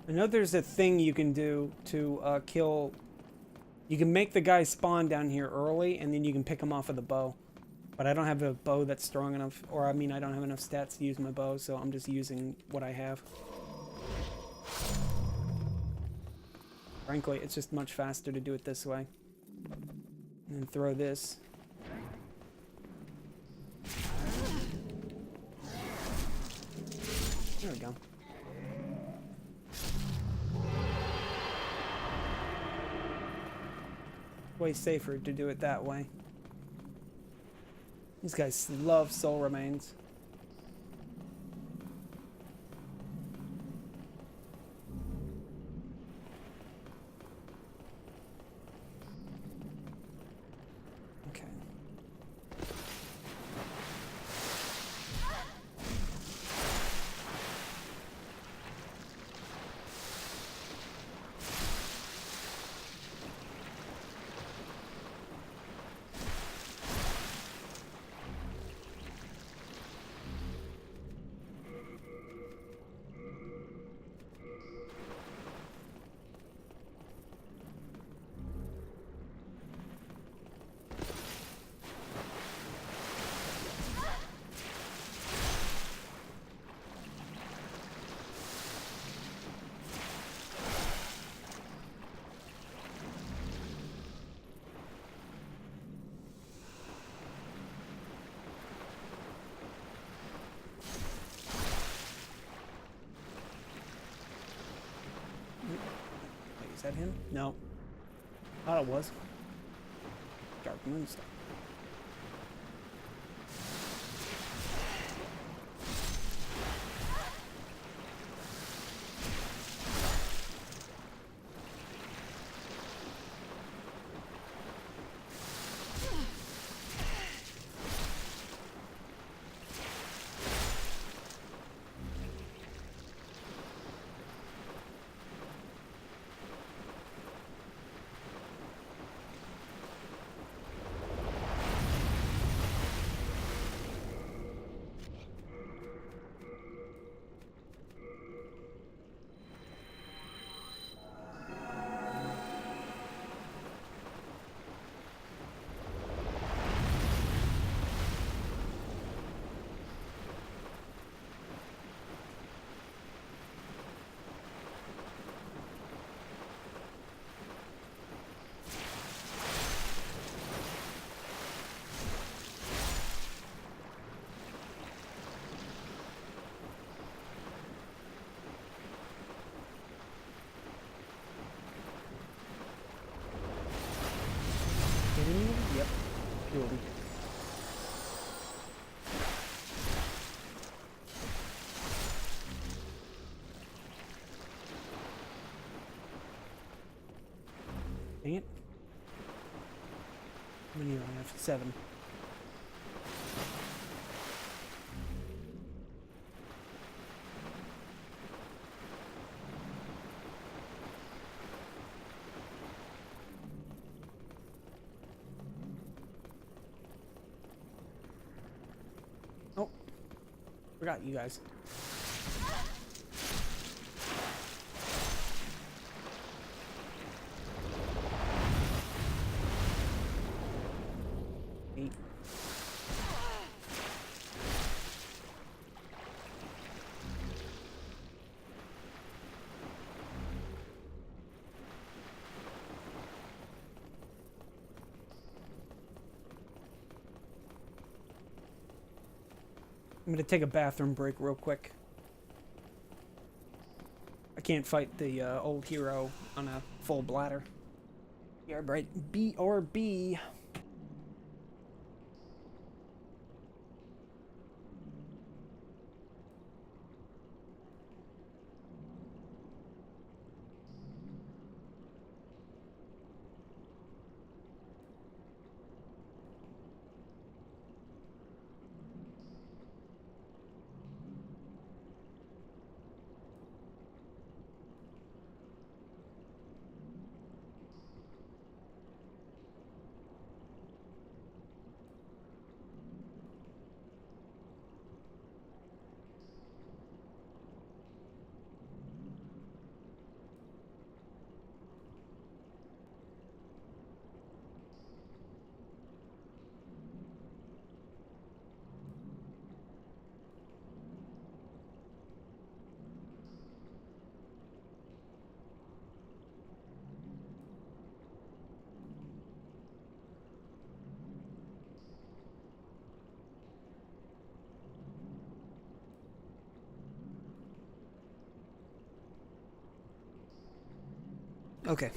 I know there's a thing you can do to kill... You can make the guy spawn down here early, and then you can pick him off with a bow. But I don't have a bow that's strong enough, or I mean I don't have enough stats to use my bow, so I'm just using what I have. Frankly, it's just much faster to do it this way. And then throw this. There we go. Way safer to do it that way. These guys love soul remains. Okay. Wait, is that him? No. Thought it was. Dark Moonstone. 7. Oh, forgot you guys. Eight. I'm gonna take a bathroom break real quick. I can't fight the old hero on a full bladder. Yeah, right. B or B. Okay.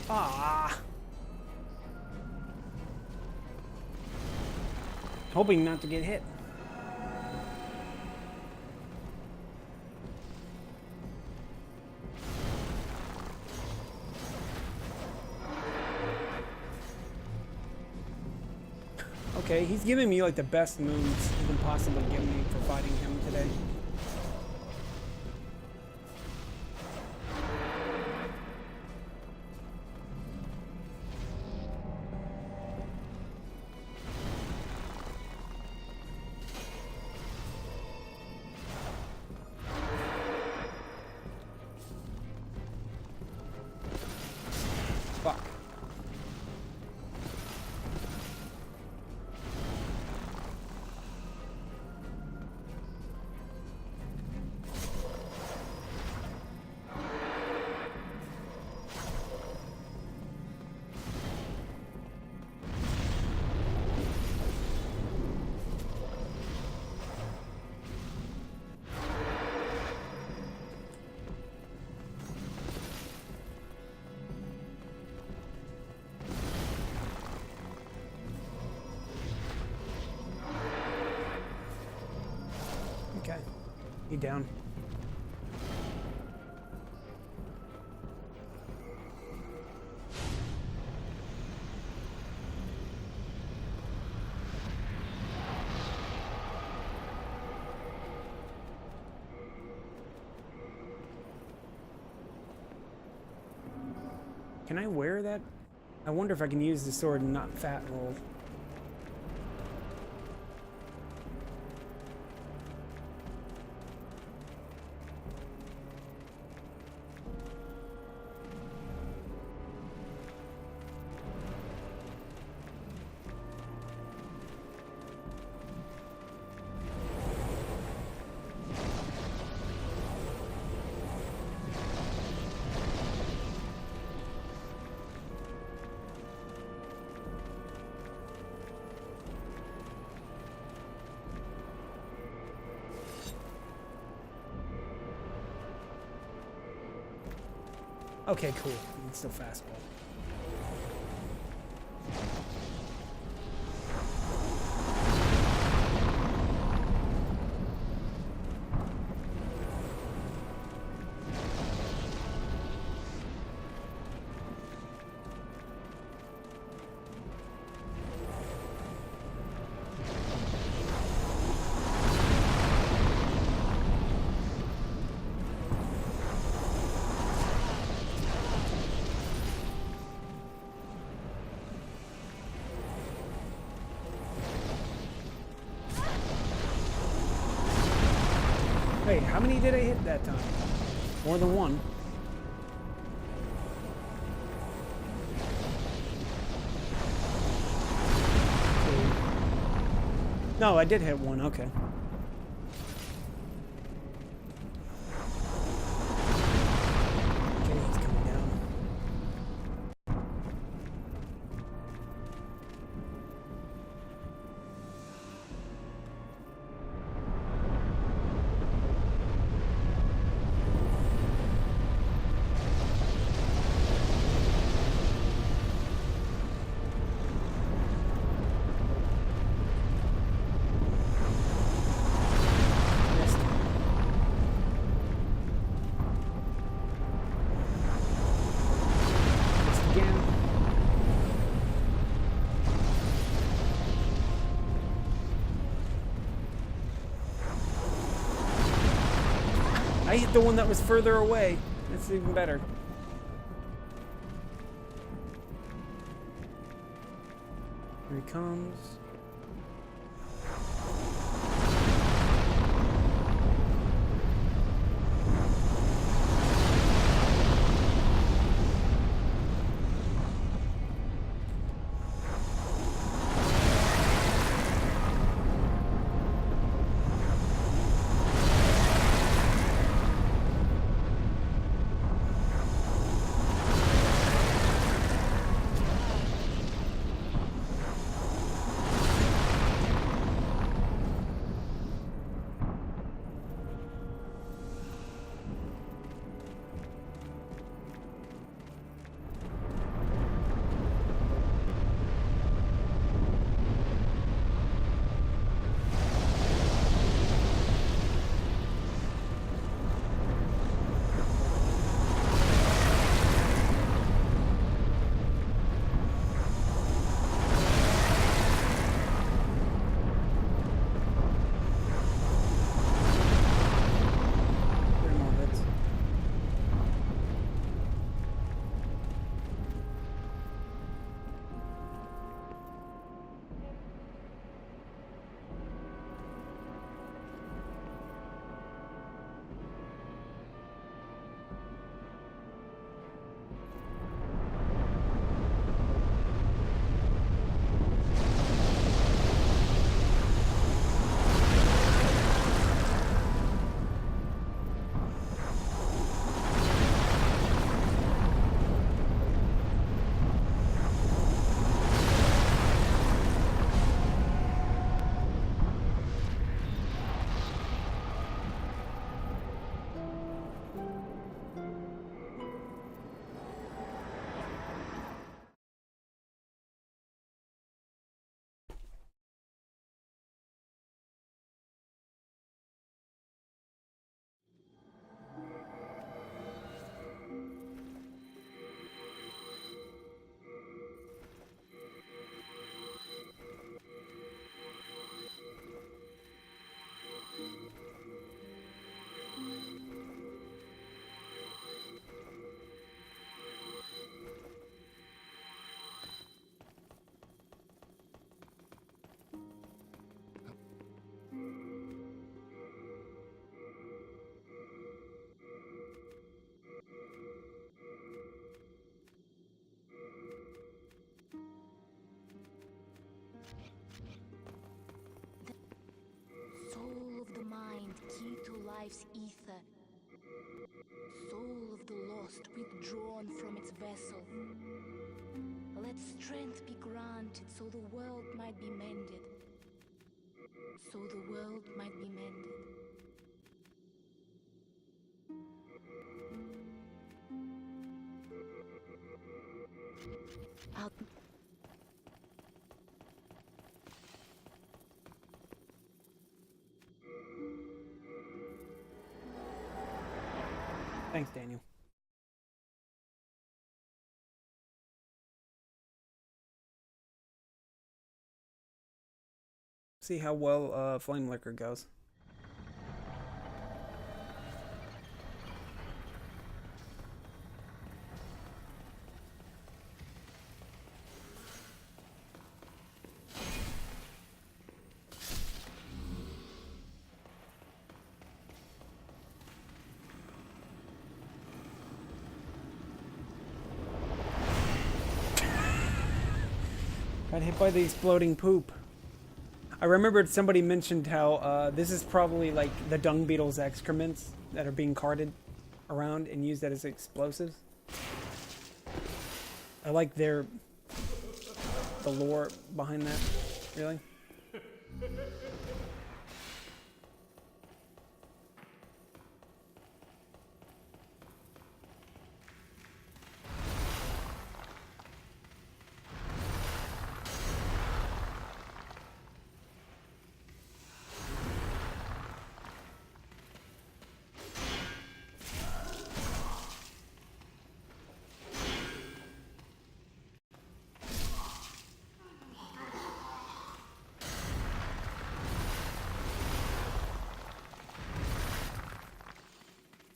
Ah. Hoping not to get hit. Okay, he's giving me like the best moves he can possibly give me for fighting him today. Fuck. Okay. He down. Can I wear that? I wonder if I can use the sword and not fat roll. Okay, cool. You can still fastball. Wait, how many did I hit that time? More than one. Okay. No, I did hit one, okay. Okay, he's coming down. Missed. Missed again. I hit the one that was further away. That's even better. Here he comes. Three more hits. Soul of the mind, key to life's ether. Soul of the lost, withdrawn from its vessel. Let strength be granted so the world might be mended. So the world might be mended. Thanks, Daniel. See how well Flame Liquor goes. Got hit by the exploding poop. I remembered somebody mentioned how this is probably like the dung beetle's excrements that are being carted around and used as explosives. I like the lore behind that, really.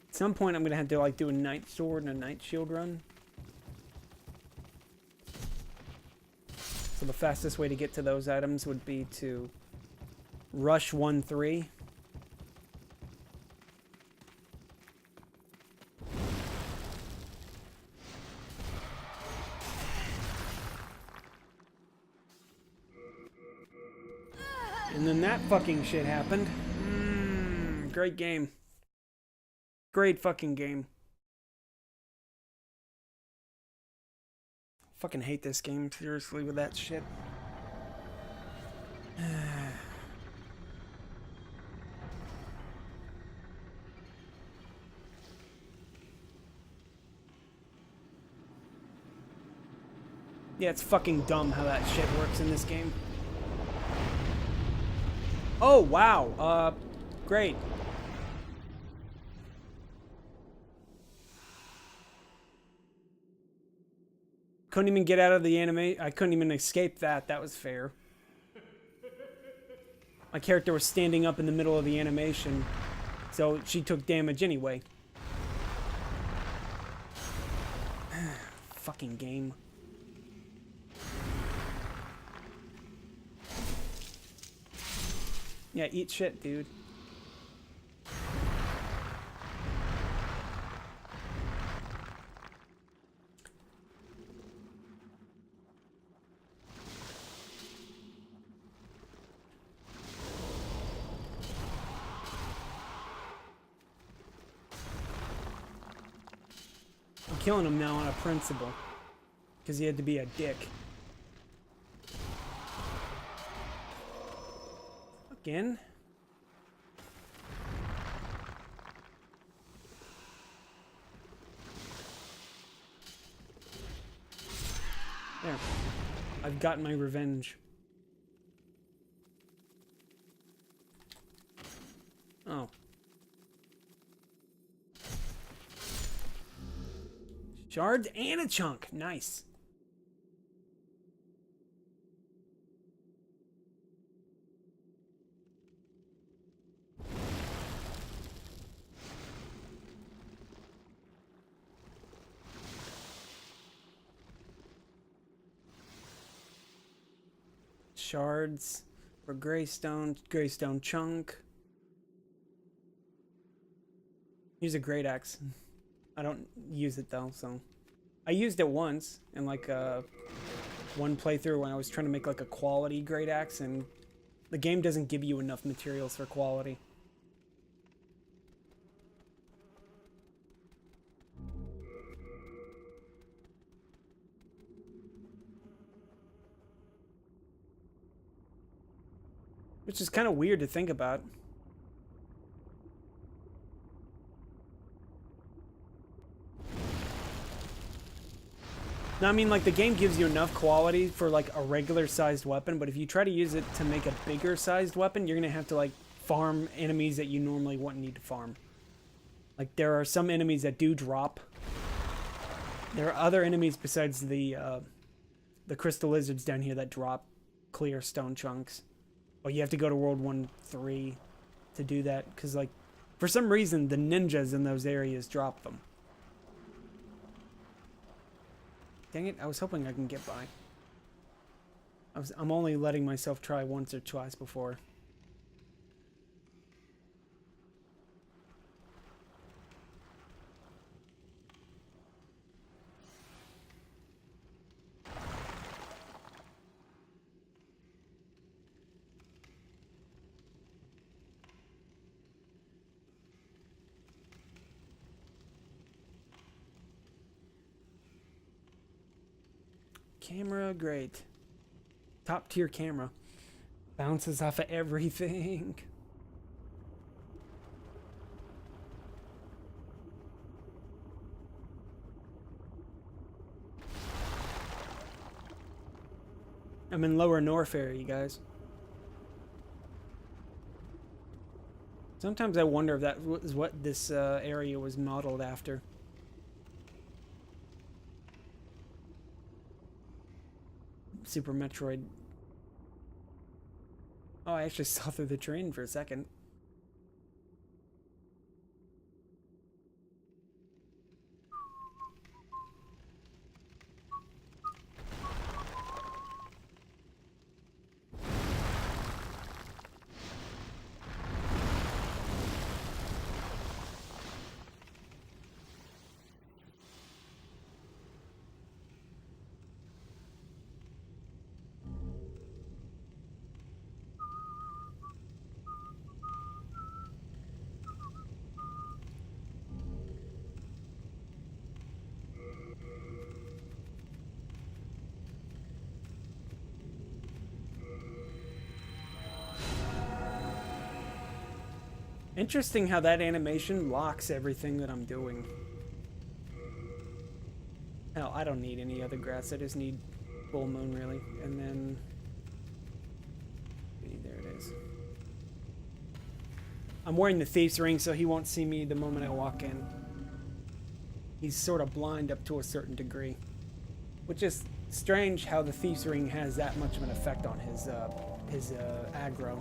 At some point, I'm gonna have to like do a Night Sword and a Night Shield run. So the fastest way to get to those items would be to rush 1-3. And then that fucking shit happened. Great game. Great fucking game. Fucking hate this game, seriously, with that shit. Yeah, it's fucking dumb how that shit works in this game. Oh, wow. Great. Couldn't even get out of the anime. I couldn't even escape that. That was fair. My character was standing up in the middle of the animation, so she took damage anyway. Fucking game. Yeah, eat shit, dude. I'm killing him now on a principle, because he had to be a dick. Again? There. I've gotten my revenge. Oh. Shards and a chunk. Nice. Shards for Greystone chunk. Use a great axe. I don't use it though, so I used it once in like one playthrough when I was trying to make like a quality great axe, and the game doesn't give you enough materials for quality. Which is kind of weird to think about. Now, I mean, like, the game gives you enough quality for, like, a regular-sized weapon, but if you try to use it to make a bigger-sized weapon, you're gonna have to, like, farm enemies that you normally wouldn't need to farm. Like, there are some enemies that do drop. There are other enemies besides the crystal lizards down here that drop clear stone chunks. But you have to go to World 1-3 to do that, because, like, for some reason, the ninjas in those areas drop them. Dang it, I was hoping I can get by. I'm only letting myself try once or twice before. Camera, great. Top tier camera. Bounces off of everything. I'm in Lower North area, you guys. Sometimes I wonder if that was what this area was modeled after. Super Metroid. Oh, I actually saw through the train for a second. Interesting how that animation locks everything that I'm doing. Hell, I don't need any other grass. I just need full moon, really. And then... there it is. I'm wearing the thief's ring, so he won't see me the moment I walk in. He's sort of blind up to a certain degree. Which is strange how the thief's ring has that much of an effect on his aggro.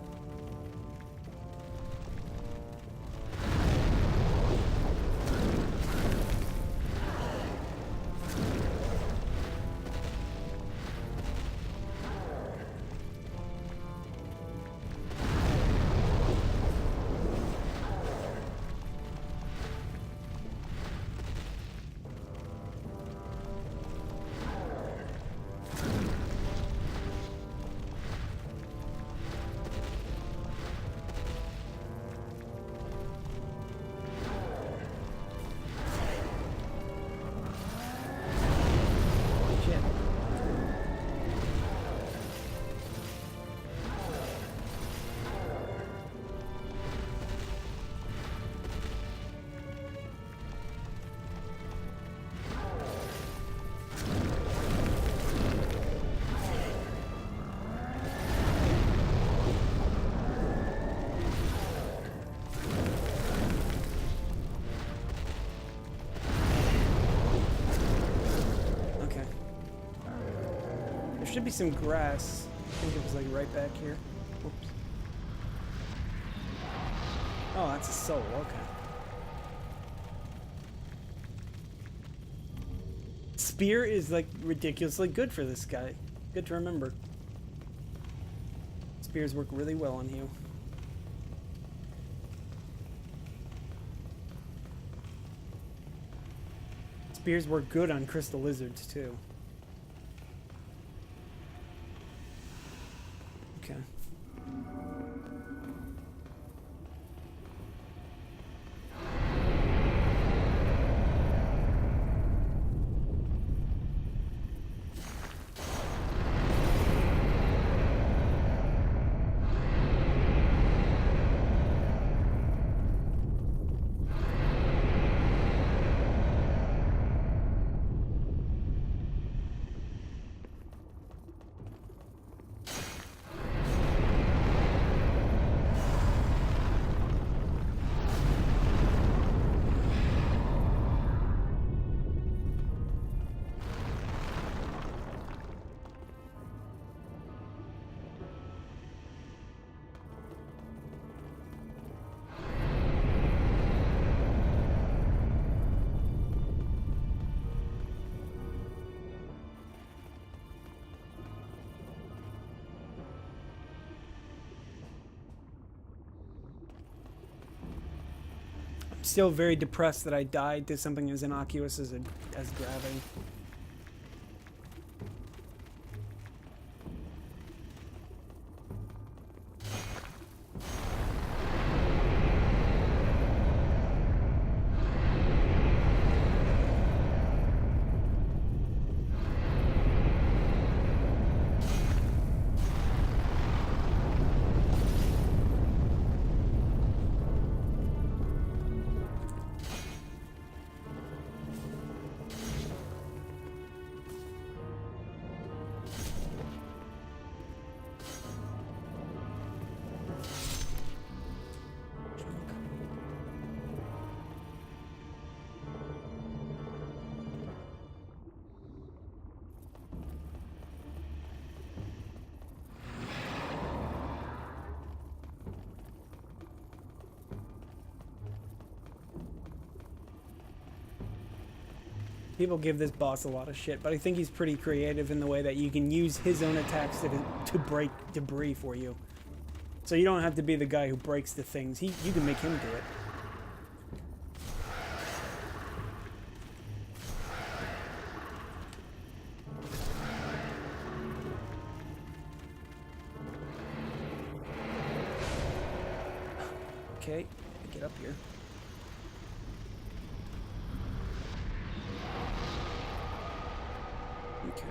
Should be some grass. I think it was like right back here. Oops. Oh, that's a soul. Okay. Spear is like ridiculously good for this guy. Good to remember. Spears work really well on you. Spears work good on crystal lizards too. Okay. still very depressed that I died to something as innocuous as gravity. People give this boss a lot of shit, but I think he's pretty creative in the way that you can use his own attacks to break debris for you. So you don't have to be the guy who breaks the things. You can make him do it. Okay, get up here. Okay.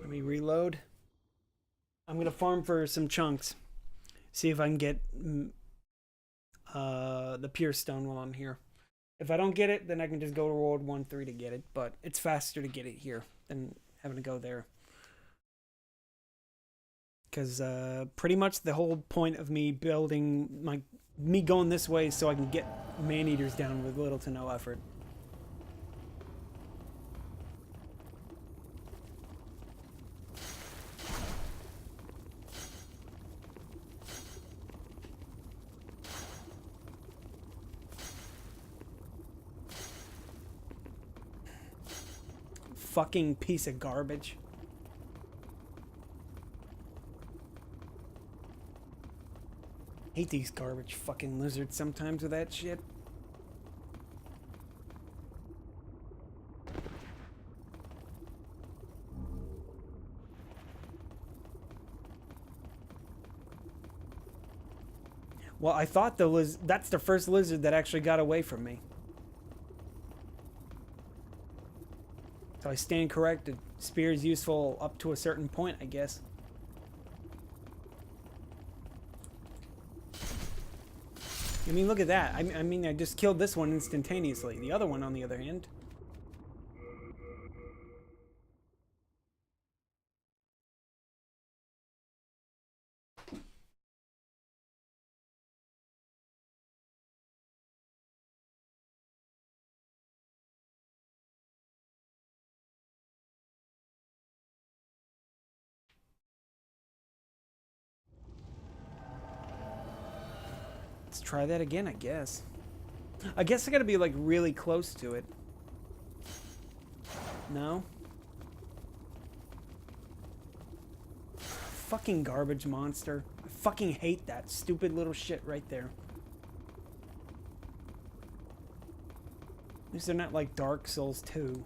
Let me reload. I'm gonna farm for some chunks. See if I can get the pure stone while I'm here. If I don't get it, then I can just go to World 1-3 to get it. But it's faster to get it here than having to go there. Because pretty much the whole point of me building me going this way is so I can get man-eaters down with little to no effort. Fucking piece of garbage. Hate these garbage fucking lizards sometimes with that shit. Well, I thought that's the first lizard that actually got away from me. So I stand corrected. Spear is useful up to a certain point, I guess. I mean, look at that. I mean, I just killed this one instantaneously. The other one, on the other hand. Let's try that again, I guess. I guess I gotta be, like, really close to it. No? Fucking garbage monster. I fucking hate that stupid little shit right there. At least they're not like Dark Souls 2.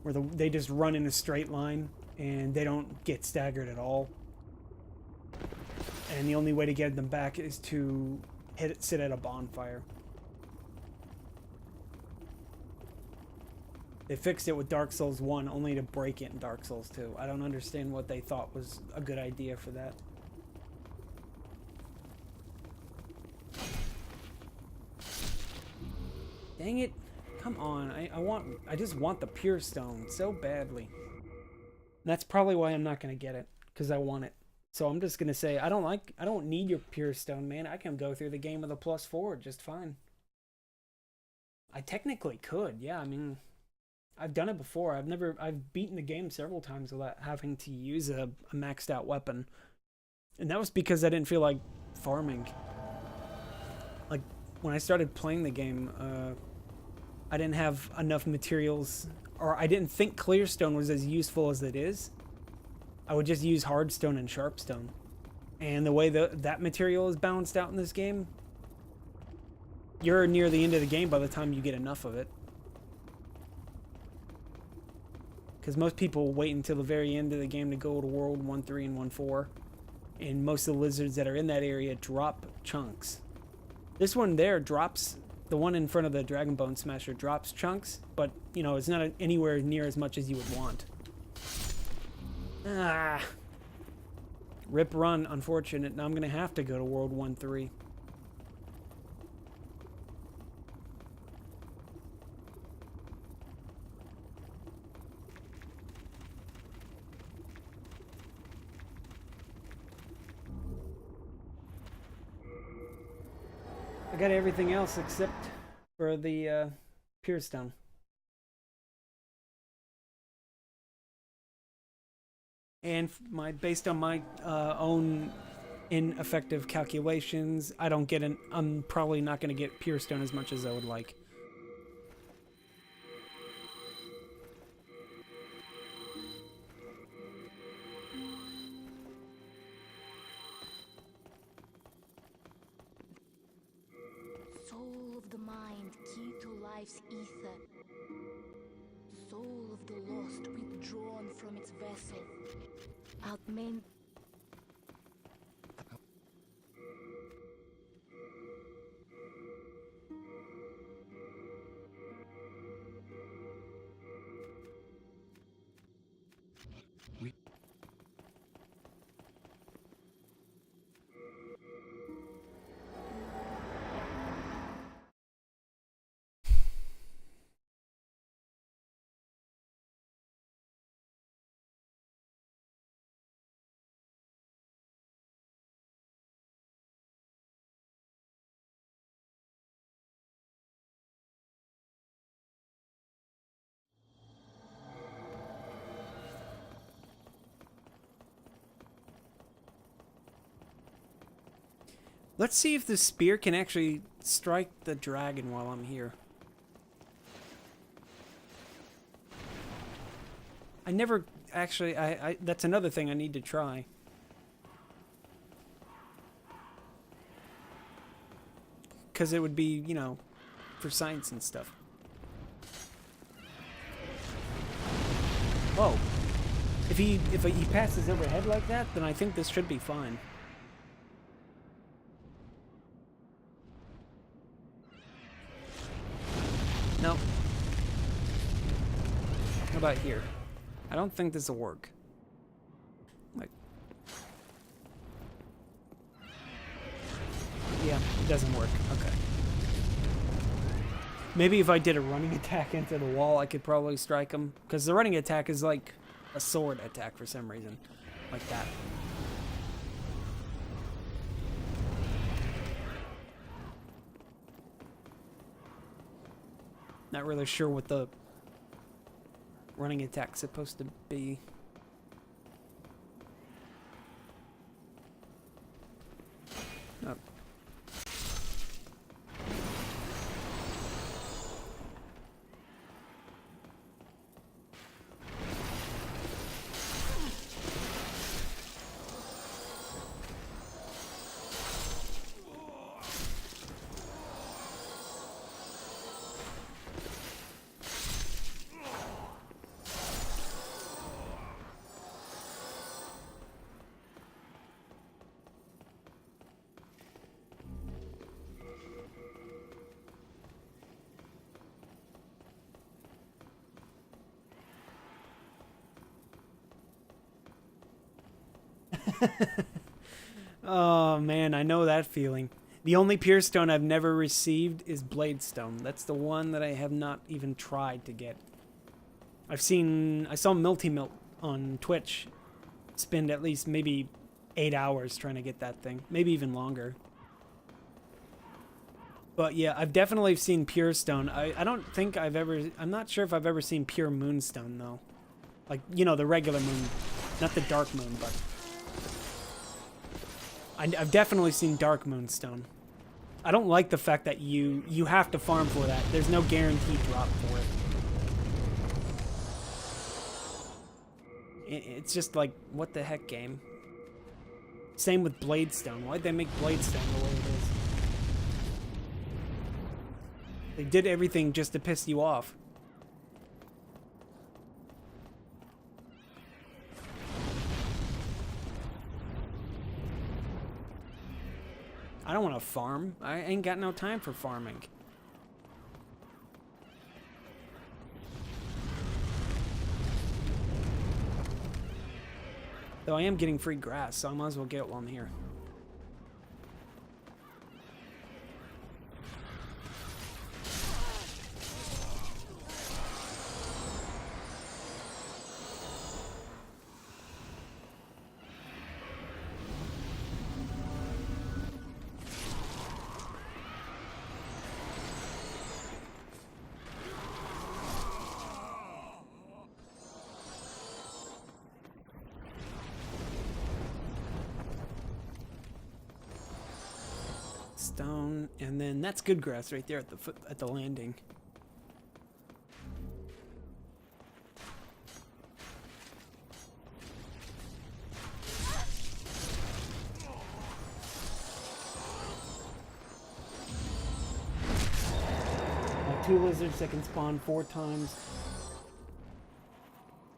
Where they just run in a straight line and they don't get staggered at all. And the only way to get them back is to sit at a bonfire. They fixed it with Dark Souls 1 only to break it in Dark Souls 2. I don't understand what they thought was a good idea for that. Dang it. Come on. I just want the pure stone so badly. And that's probably why I'm not going to get it, because I want it. So I'm just going to say, I don't need your pure stone, man. I can go through the game with a +4 just fine. I technically could, yeah. I mean, I've done it before. I've beaten the game several times without having to use a maxed out weapon. And that was because I didn't feel like farming. Like, when I started playing the game, I didn't have enough materials, or I didn't think clearstone was as useful as it is. I would just use hardstone and sharpstone. And the way that material is balanced out in this game, you're near the end of the game by the time you get enough of it. Because most people wait until the very end of the game to go to World 1.3 and 1.4. And most of the lizards that are in that area drop chunks. This one there drops, the one in front of the Dragon Bone Smasher drops chunks, but, you know, it's not anywhere near as much as you would want. Ah. Rip run, unfortunate. Now I'm going to have to go to World 1.3. I got everything else except for the Pure Stone. And based on my own ineffective calculations, I'm probably not going to get Pure Stone as much as I would like. Soul of the mind, key to life's ether. Soul of the lost, withdrawn from its vessel. Outmain. Let's see if the spear can actually strike the dragon while I'm here. I never actually, that's another thing I need to try. Because it would be, you know, for science and stuff. Whoa. If he passes overhead like that, then I think this should be fine. No. How about here? I don't think this will work. Like, yeah, it doesn't work. Okay. Maybe if I did a running attack into the wall, I could probably strike him. Because the running attack is like a sword attack for some reason. Like that. Not really sure what the running attack's supposed to be. Oh. Oh man, I know that feeling. The only Pure Stone I've never received is Blade Stone. That's the one that I have not even tried to get. I saw Milty on Twitch spend at least maybe 8 hours trying to get that thing. Maybe even longer. But yeah, I've definitely seen Pure Stone. I don't think I'm not sure if I've ever seen Pure Moonstone though. Like, you know, the regular moon. Not the Dark Moon, but I've definitely seen Dark Moonstone. I don't like the fact that you have to farm for that. There's no guaranteed drop for it. It's just like, what the heck, game? Same with Blade Stone. Why'd they make Blade Stone the way it is? They did everything just to piss you off. I don't want to farm. I ain't got no time for farming. Though I am getting free grass, so I might as well get it while I'm here. Stone, and then that's good grass right there at the foot at the landing. Two lizards that can spawn 4 times,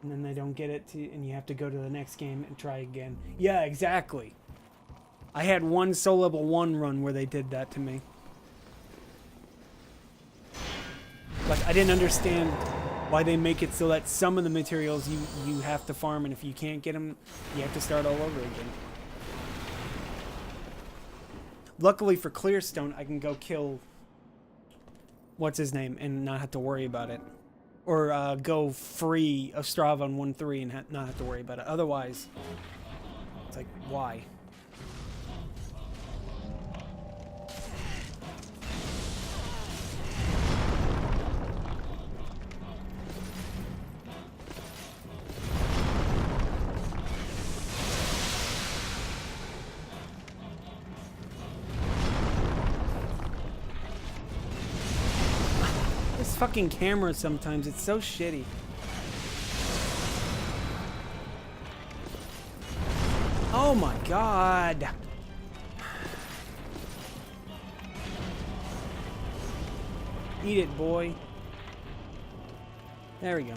and then they don't get it, and you have to go to the next game and try again. Yeah, exactly. I had one Soul Level 1 run where they did that to me. Like, I didn't understand why they make it so that some of the materials you have to farm, and if you can't get them, you have to start all over again. Luckily for Clearstone, I can go kill... what's his name, and not have to worry about it. Or go free of Strava on 1.3 and not have to worry about it. Otherwise, it's like, why? This fucking camera sometimes, it's so shitty. Oh my god. Eat it, boy. There we go.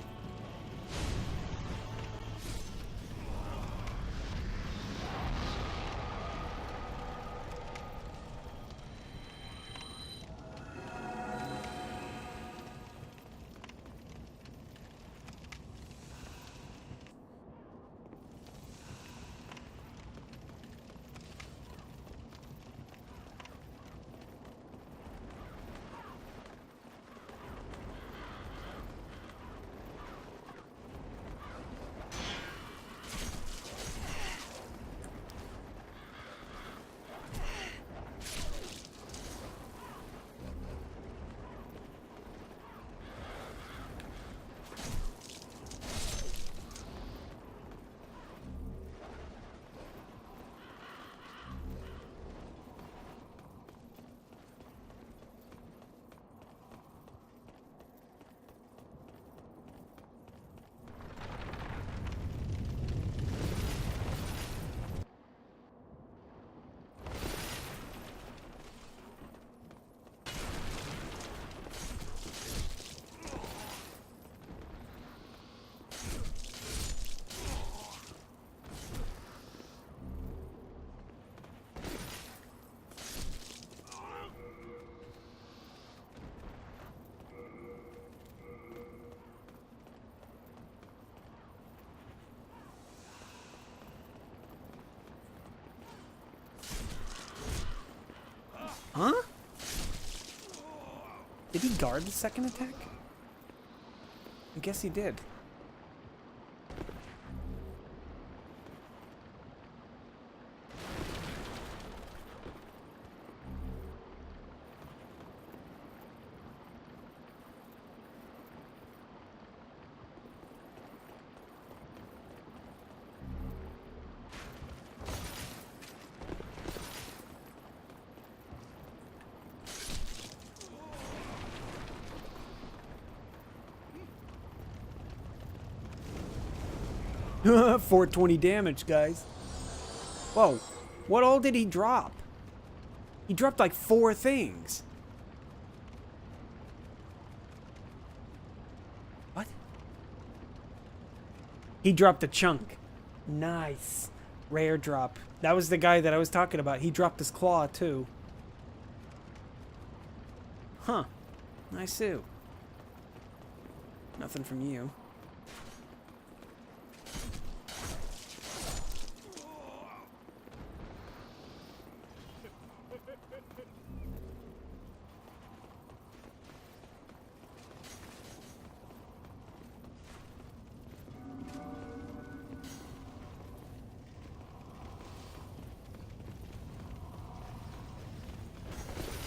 Huh? Did he guard the second attack? I guess he did. $420 damage, guys. Whoa. What all did he drop? He dropped like 4 things. He dropped a chunk. Nice. Rare drop. That was the guy that I was talking about. He dropped his claw, too. Huh. Nice too. Nothing from you.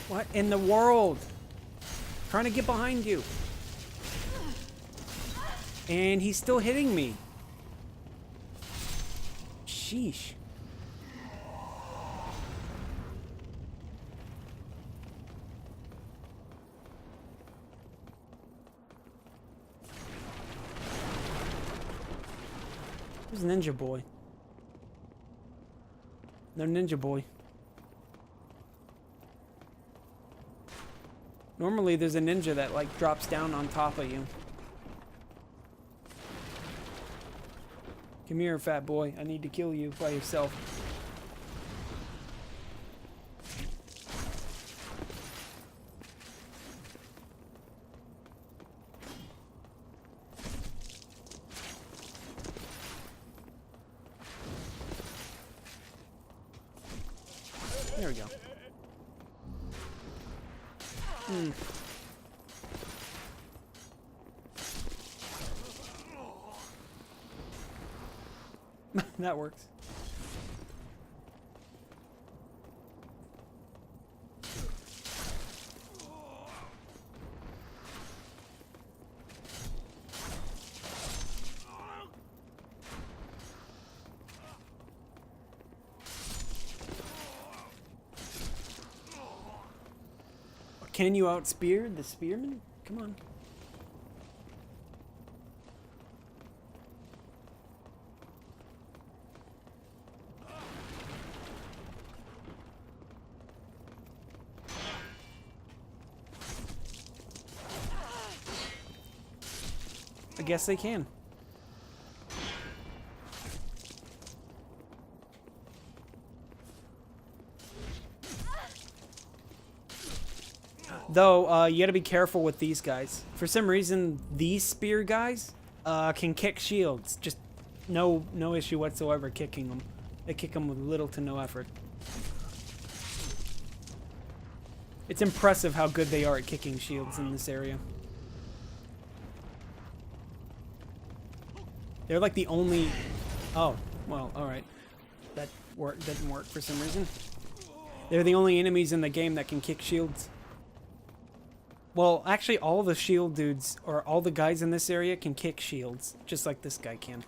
What in the world? Trying to get behind you. And he's still hitting me. Sheesh. Where's Ninja Boy? No Ninja Boy. Normally there's a ninja that like drops down on top of you. Come here, fat boy. I need to kill you by yourself. There we go. That works. Can you outspear the spearman? Come on. I guess they can. Though, you gotta be careful with these guys. For some reason, these spear guys can kick shields. Just no issue whatsoever kicking them. They kick them with little to no effort. It's impressive how good they are at kicking shields in this area. They're like the only... Oh, well, alright. That didn't work for some reason. They're the only enemies in the game that can kick shields. Well, actually, all the shield dudes, or all the guys in this area can kick shields, just like this guy can.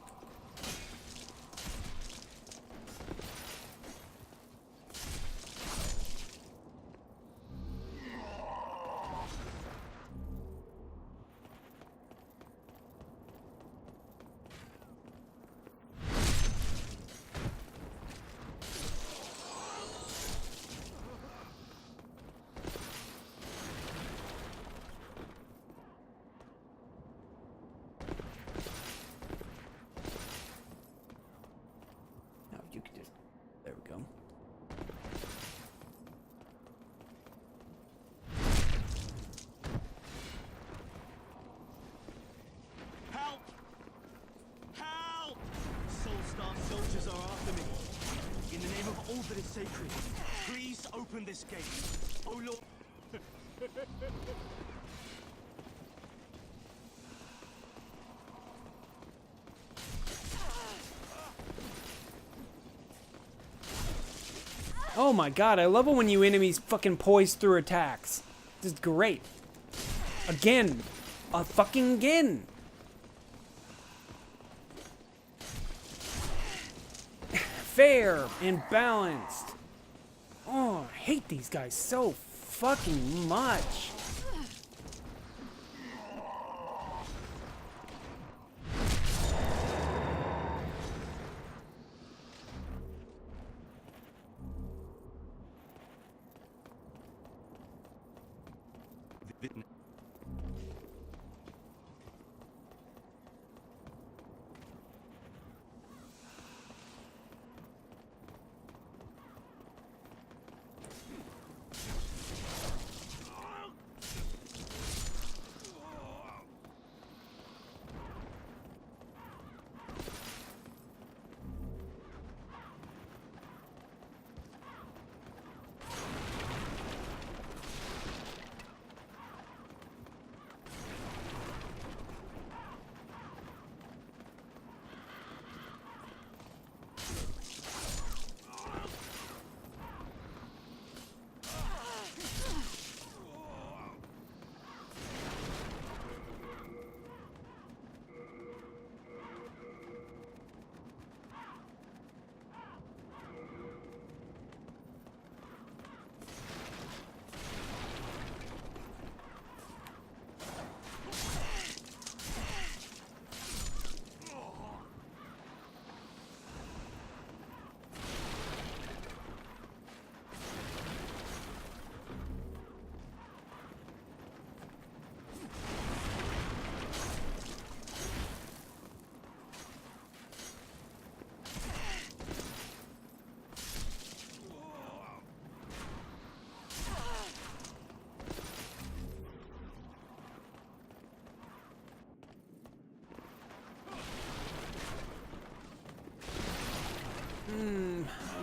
That is sacred. Please open this gate. Oh Lord. Oh my god, I love it when you enemies fucking poise through attacks. This is great. Again. Fucking again. Fair and balanced. Oh, I hate these guys so fucking much.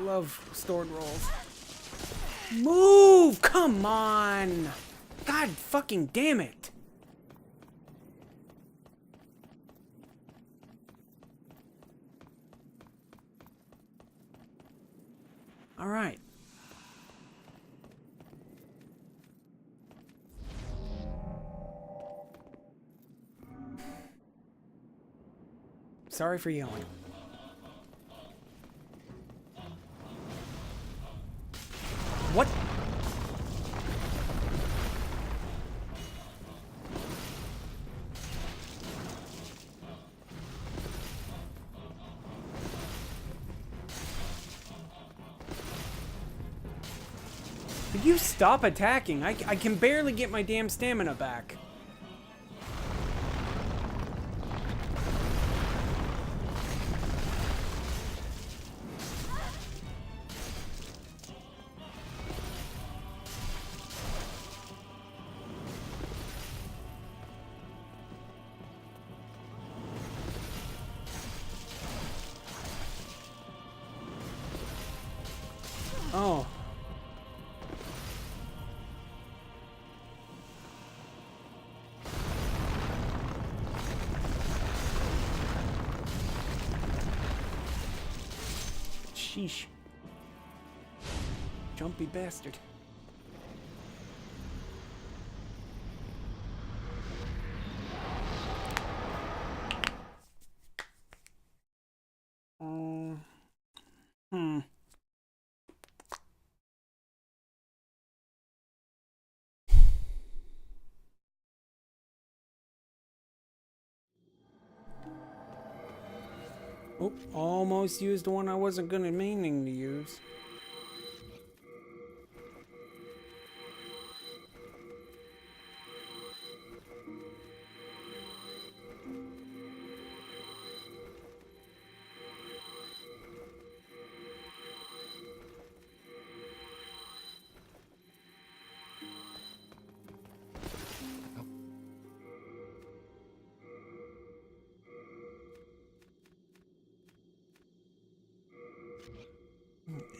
love stored rolls. Move! Come on! God fucking damn it! Alright. Sorry for yelling. What? Could you stop attacking? I can barely get my damn stamina back. Oh. Sheesh. Jumpy bastard. Hmm. Oh, almost used one I wasn't gonna meaning to use.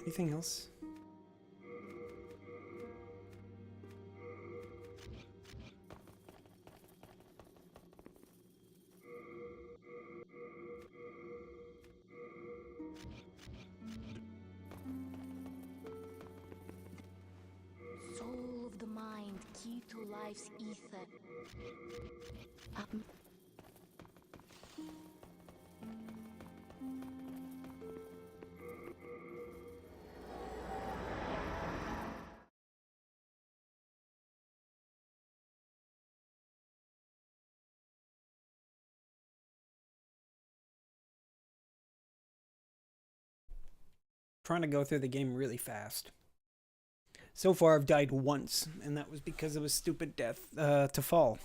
Anything else? Soul of the mind, key to life's ether. Trying to go through the game really fast. So far I've died once, and that was because of a stupid death to fall.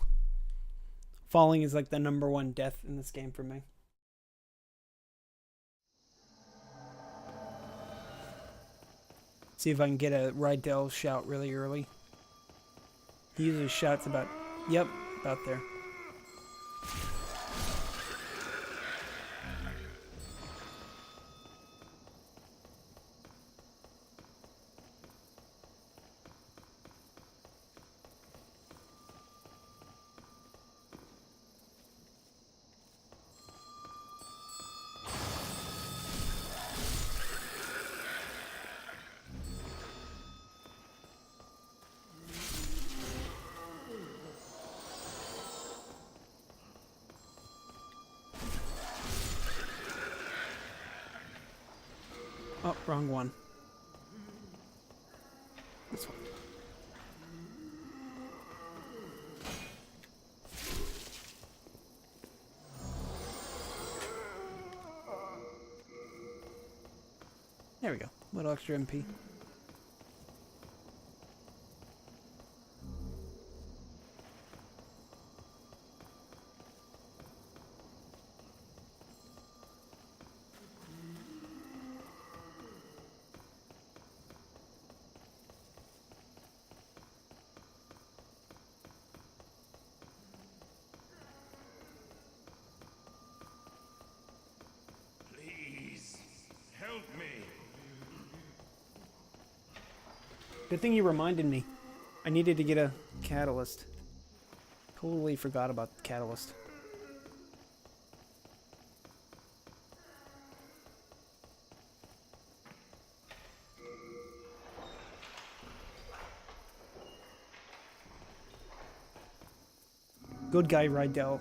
Falling is like the #1 death in this game for me. See if I can get a Rydell shout really early. He usually shouts about, yep, about there. Oh, wrong one. This one. There we go. A little extra MP. Please, help me. Good thing you reminded me. I needed to get a catalyst. Totally forgot about the catalyst. Good guy, Rydell.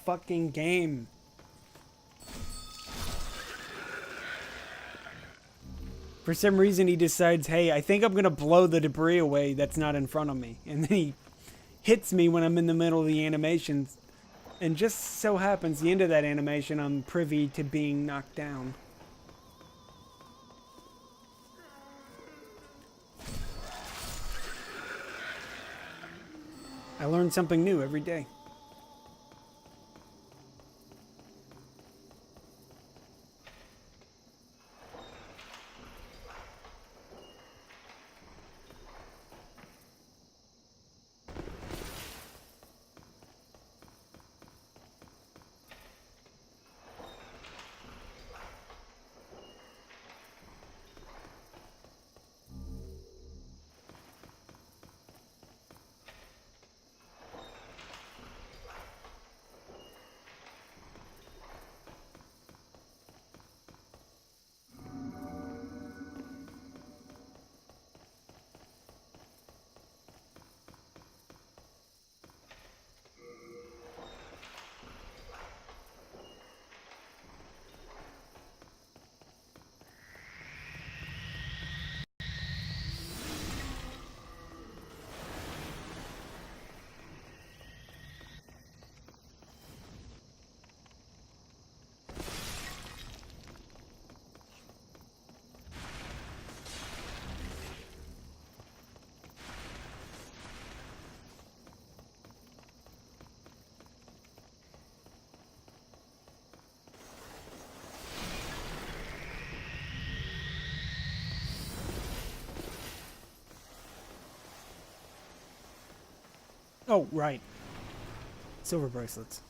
Fucking game. For some reason he decides, hey, I think I'm gonna blow the debris away that's not in front of me. And then he hits me when I'm in the middle of the animations. And just so happens the end of that animation I'm privy to being knocked down. I learn something new every day. Oh, right. Silver bracelets.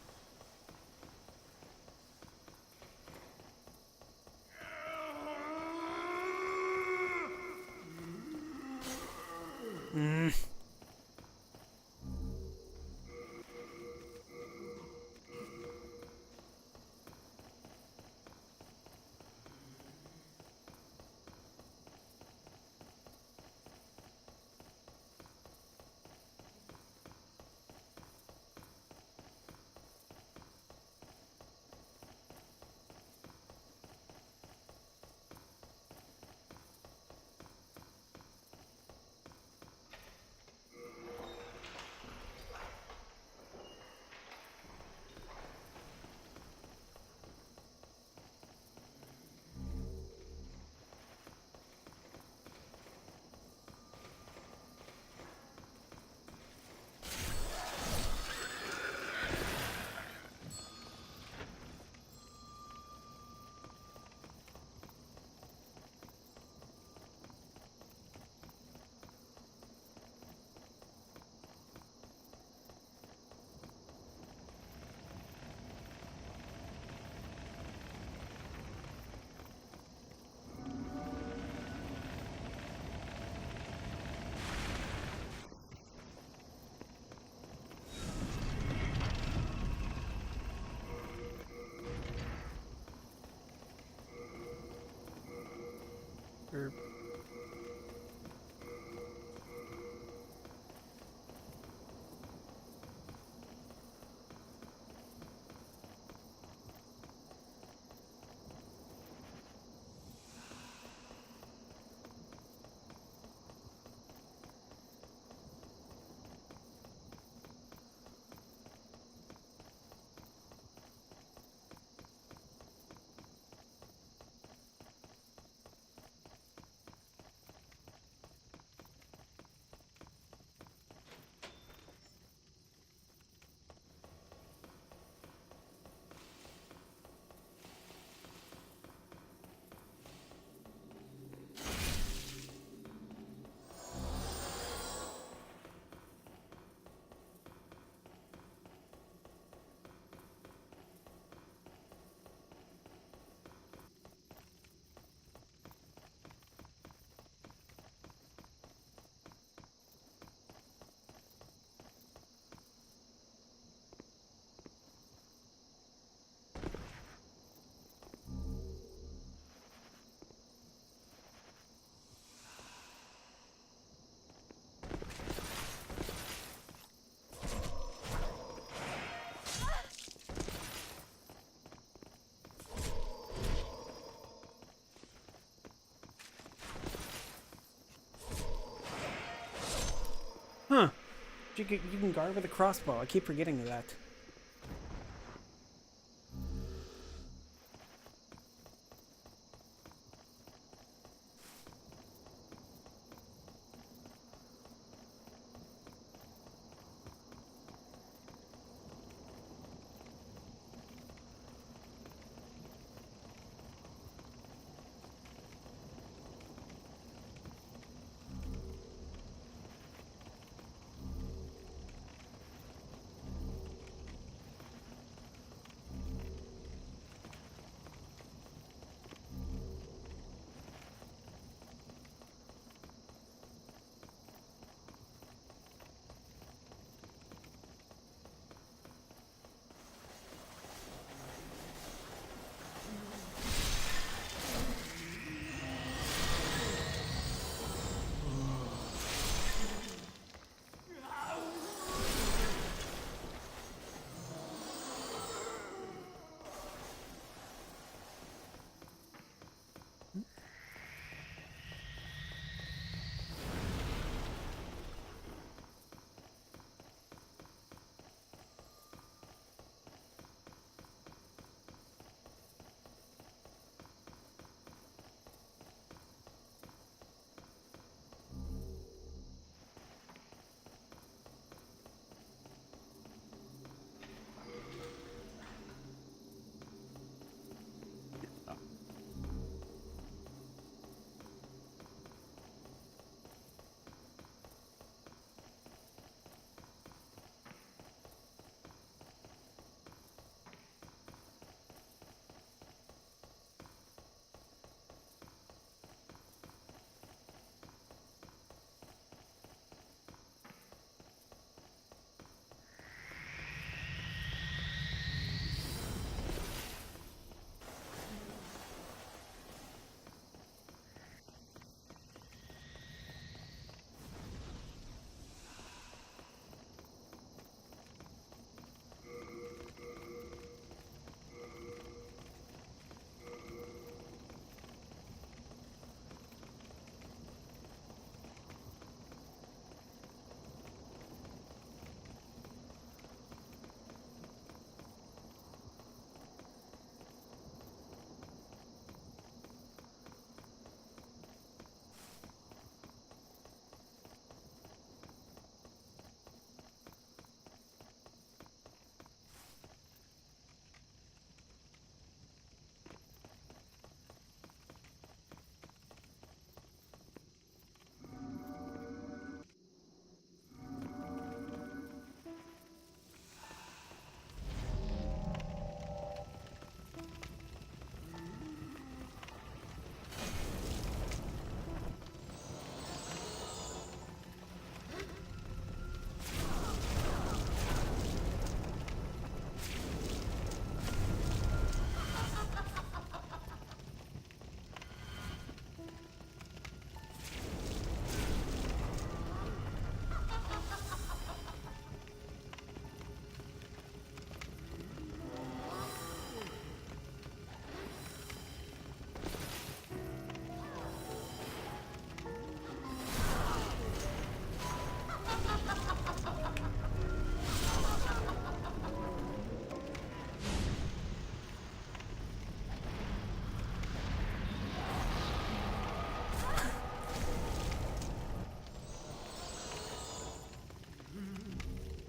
Or huh. You can guard with a crossbow. I keep forgetting of that.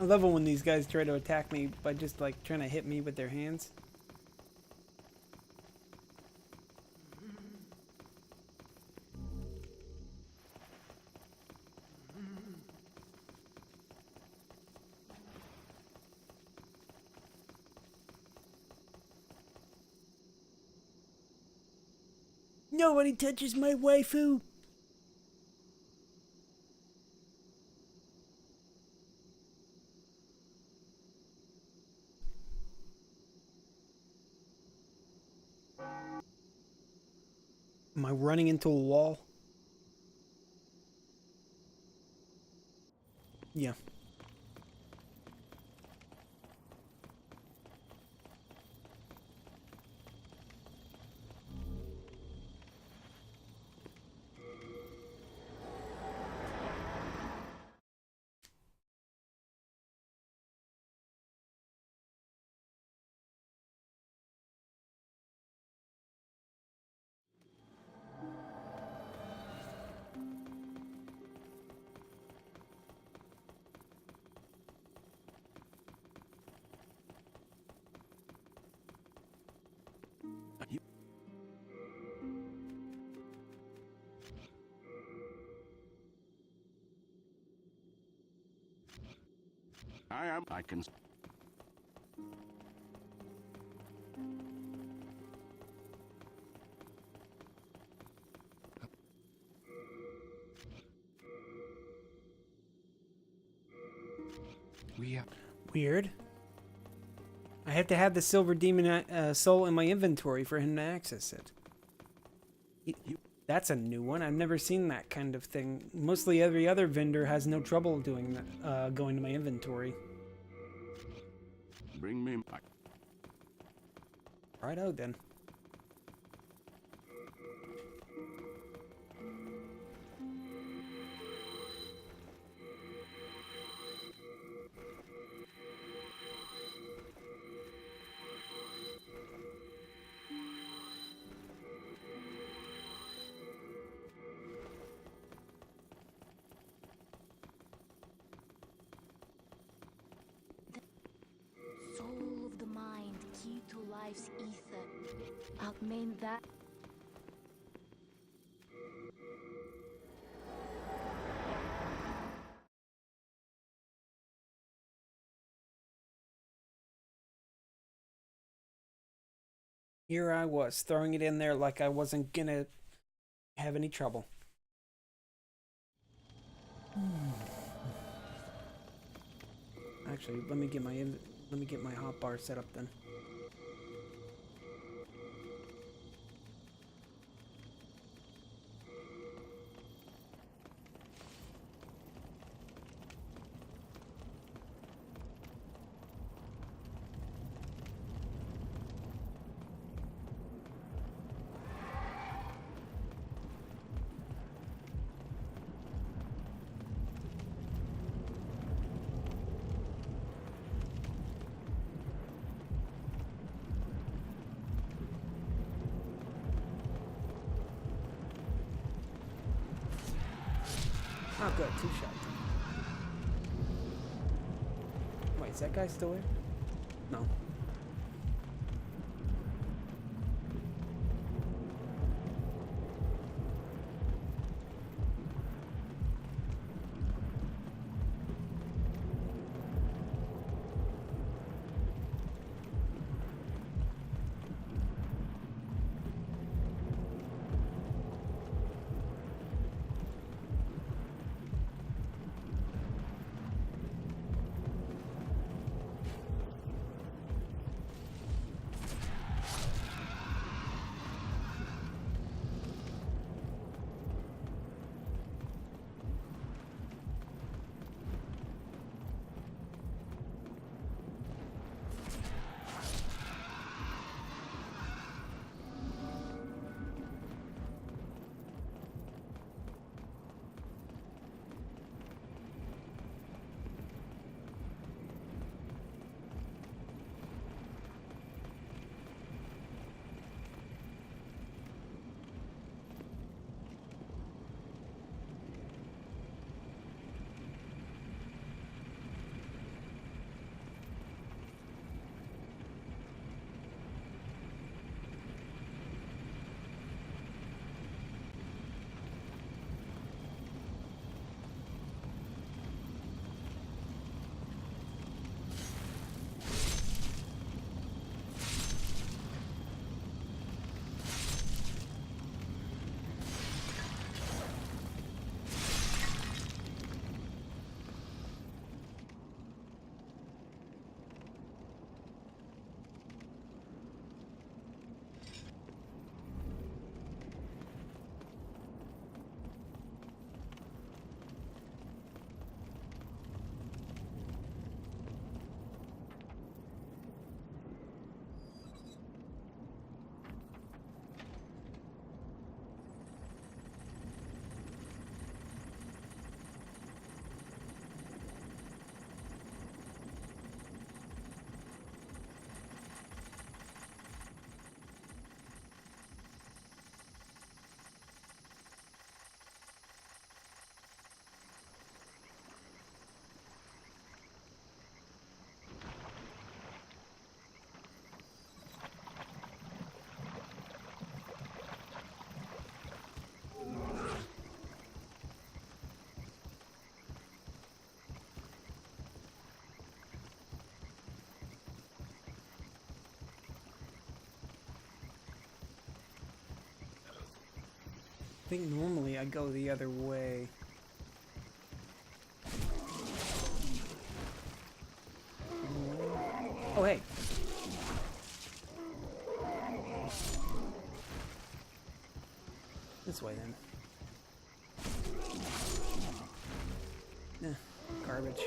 I love it when these guys try to attack me by just like trying to hit me with their hands. Nobody touches my waifu. Am I running into a wall? Yeah. I can. Weird. I have to have the silver demon soul in my inventory for him to access it. That's a new one. I've never seen that kind of thing. Mostly every other vendor has no trouble doing that, going to my inventory. Bring me back. Righto then. Soul of the mind, key to life's ether. I'll name that. Here I was, throwing it in there like I wasn't gonna have any trouble. Actually, let me get my hotbar set up then. Oh, good. 2 shots. Wait, is that guy still there? No. I think normally I go the other way. Oh, hey. This way, then. Garbage.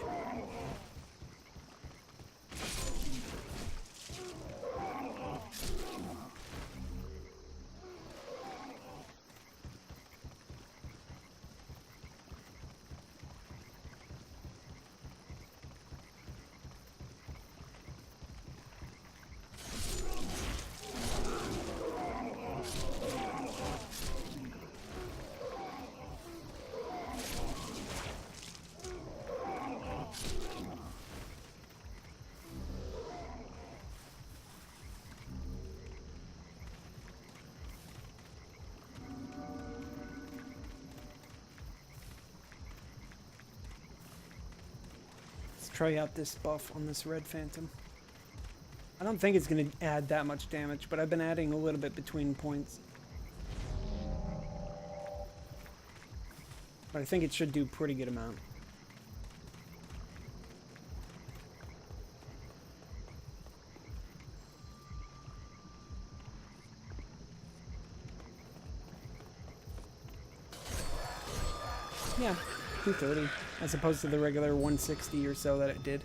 Try out this buff on this red phantom. I don't think it's going to add that much damage, but I've been adding a little bit between points. But I think it should do a pretty good amount. Yeah, 230, as opposed to the regular 160 or so that it did.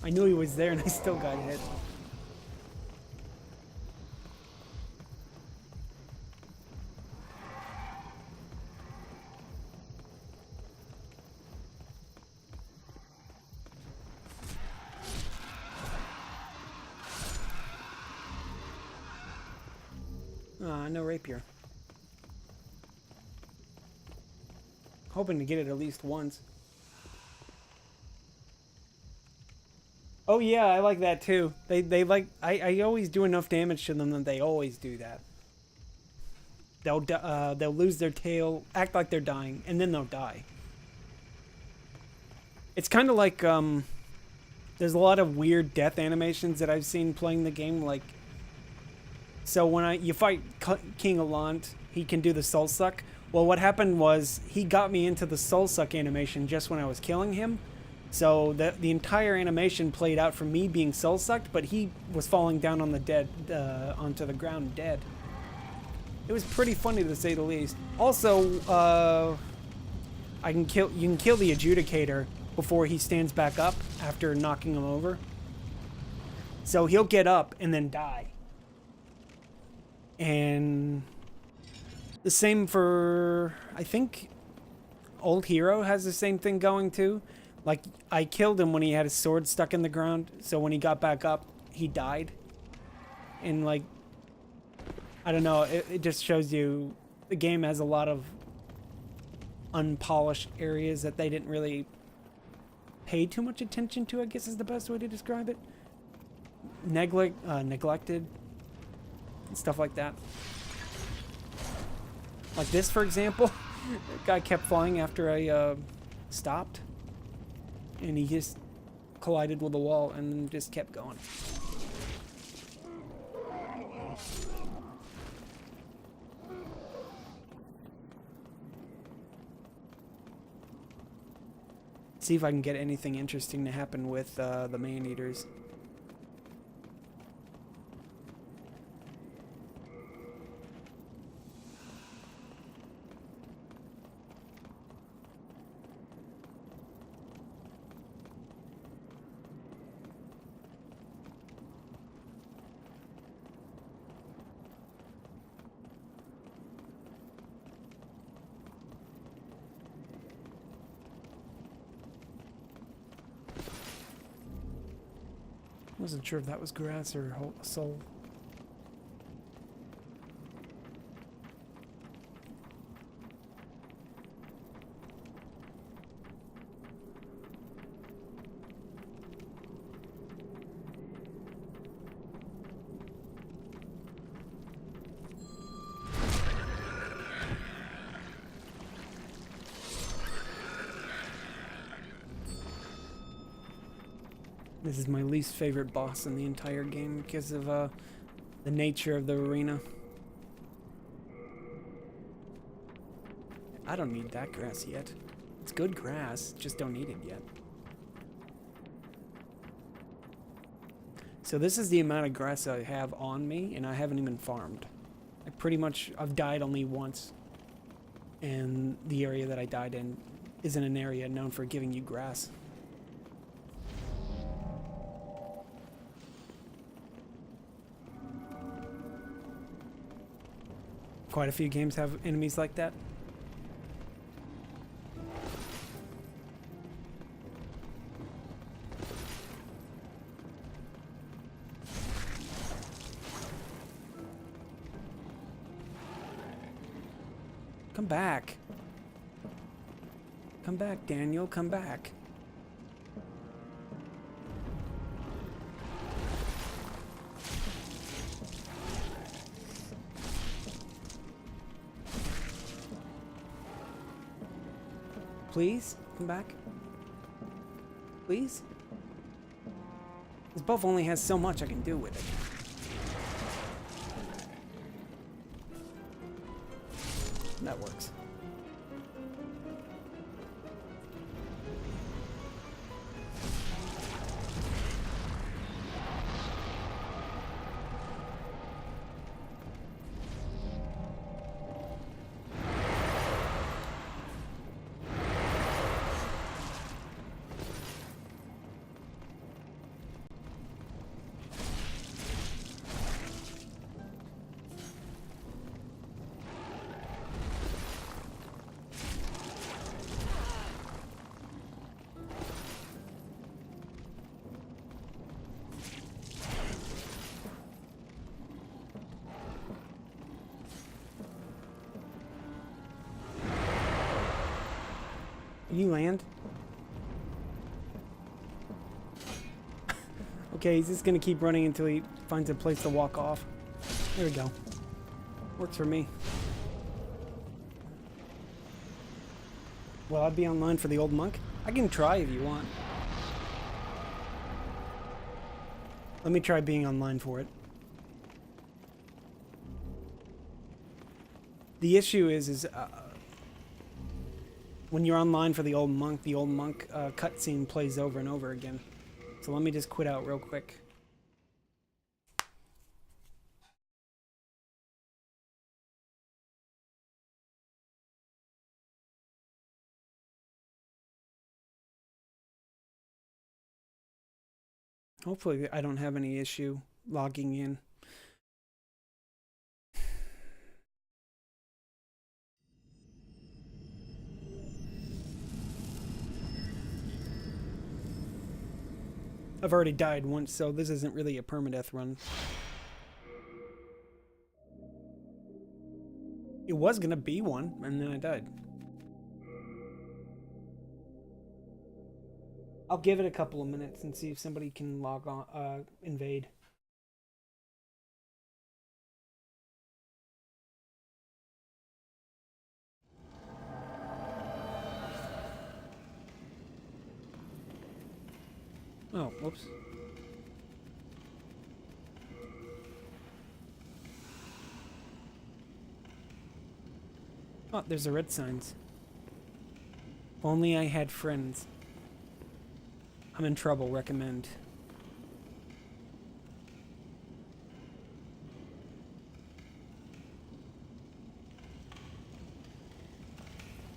I knew he was there and I still got hit. No rapier. Hoping to get it at least once. Oh yeah, I like that too. They like I always do enough damage to them that they always do that. They'll lose their tail, act like they're dying, and then they'll die. It's kind of like there's a lot of weird death animations that I've seen playing the game. Like, so when you fight King Alant, he can do the soul suck. Well, what happened was he got me into the soul suck animation just when I was killing him. So the entire animation played out from me being soul sucked, but he was falling down on the onto the ground dead. It was pretty funny to say the least. Also, you can kill the adjudicator before he stands back up after knocking him over. So he'll get up and then die. And the same for, I think Old Hero has the same thing going too. Like, I killed him when he had his sword stuck in the ground, so when he got back up, he died. And, like, I don't know, it just shows you the game has a lot of unpolished areas that they didn't really pay too much attention to, I guess is the best way to describe it. Neglected, and stuff like that. Like this, for example, the guy kept flying after I stopped. And he just collided with the wall and then just kept going. See if I can get anything interesting to happen with the man-eaters. Wasn't sure if that was grass or soul. This is my least favorite boss in the entire game because of the nature of the arena. I don't need that grass yet. It's good grass, just don't need it yet. So this is the amount of grass I have on me, and I haven't even farmed. I've died only once. And the area that I died in isn't an area known for giving you grass. Quite a few games have enemies like that. Come back. Come back, Daniel. Come back. Please, come back. Please? This buff only has so much I can do with it. That works. You land? Okay, he's just gonna keep running until he finds a place to walk off. There we go. Works for me. Will I be online for the old monk? I can try if you want. Let me try being online for it. The issue is when you're online for the old monk cutscene plays over and over again. So let me just quit out real quick. Hopefully I don't have any issue logging in. I've already died once, so this isn't really a permadeath run. It was gonna be one, and then I died. I'll give it a couple of minutes and see if somebody can log on, invade. Oh, whoops. Oh, there's the red signs. If only I had friends. I'm in trouble, recommend.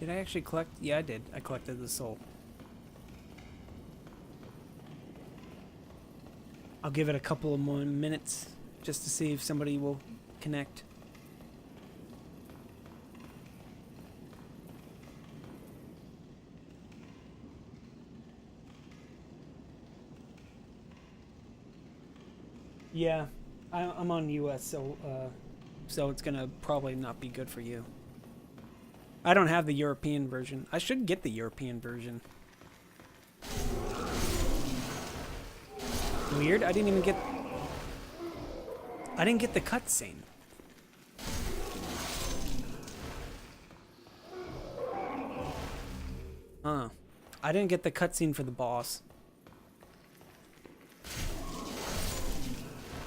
Did I actually collect? Yeah, I did. I collected the soul. I'll give it a couple of more minutes just to see if somebody will connect. Yeah, I'm on US, so it's gonna probably not be good for you. I don't have the European version. I should get the European version. Weird, I didn't get the cutscene. I didn't get the cutscene for the boss.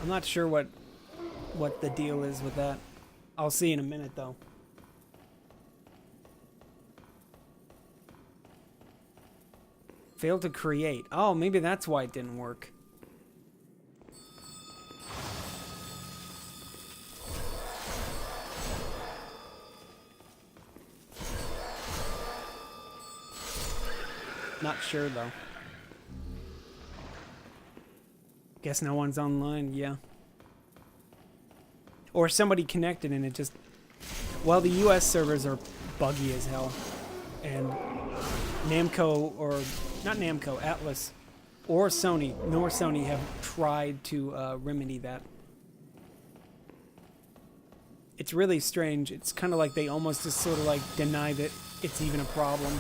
I'm not sure what the deal is with that. I'll see in a minute though. Failed to create. Oh, maybe that's why it didn't work. Not sure though. Guess no one's online, yeah. Or somebody connected and it just... Well, the US servers are buggy as hell. And Namco, or not Namco, Atlas, or Sony, nor Sony have tried to remedy that. It's really strange. It's kind of like they almost just sort of like deny that it's even a problem.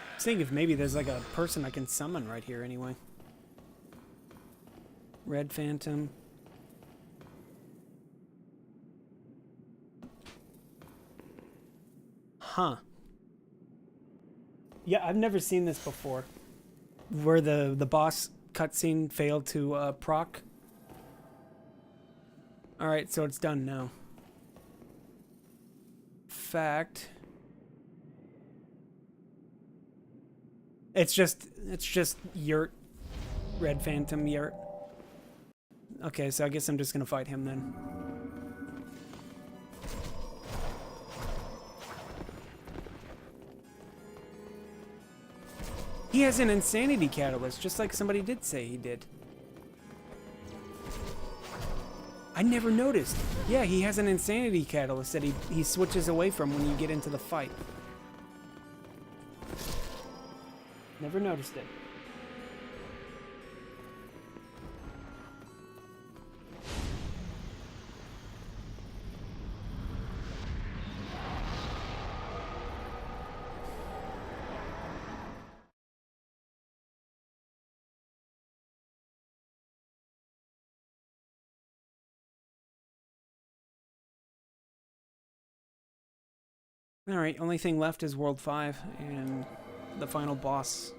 I was thinking if maybe there's like a person I can summon right here anyway. Red Phantom. Huh. Yeah, I've never seen this before. Where the boss cutscene failed to proc. Alright, so it's done now. Fact. It's just Yurt. Red Phantom Yurt. Okay, so I guess I'm just gonna fight him then. He has an insanity catalyst, just like somebody did say he did. I never noticed. Yeah, he has an insanity catalyst that he switches away from when you get into the fight. Never noticed it. Alright, only thing left is World 5 and the final boss.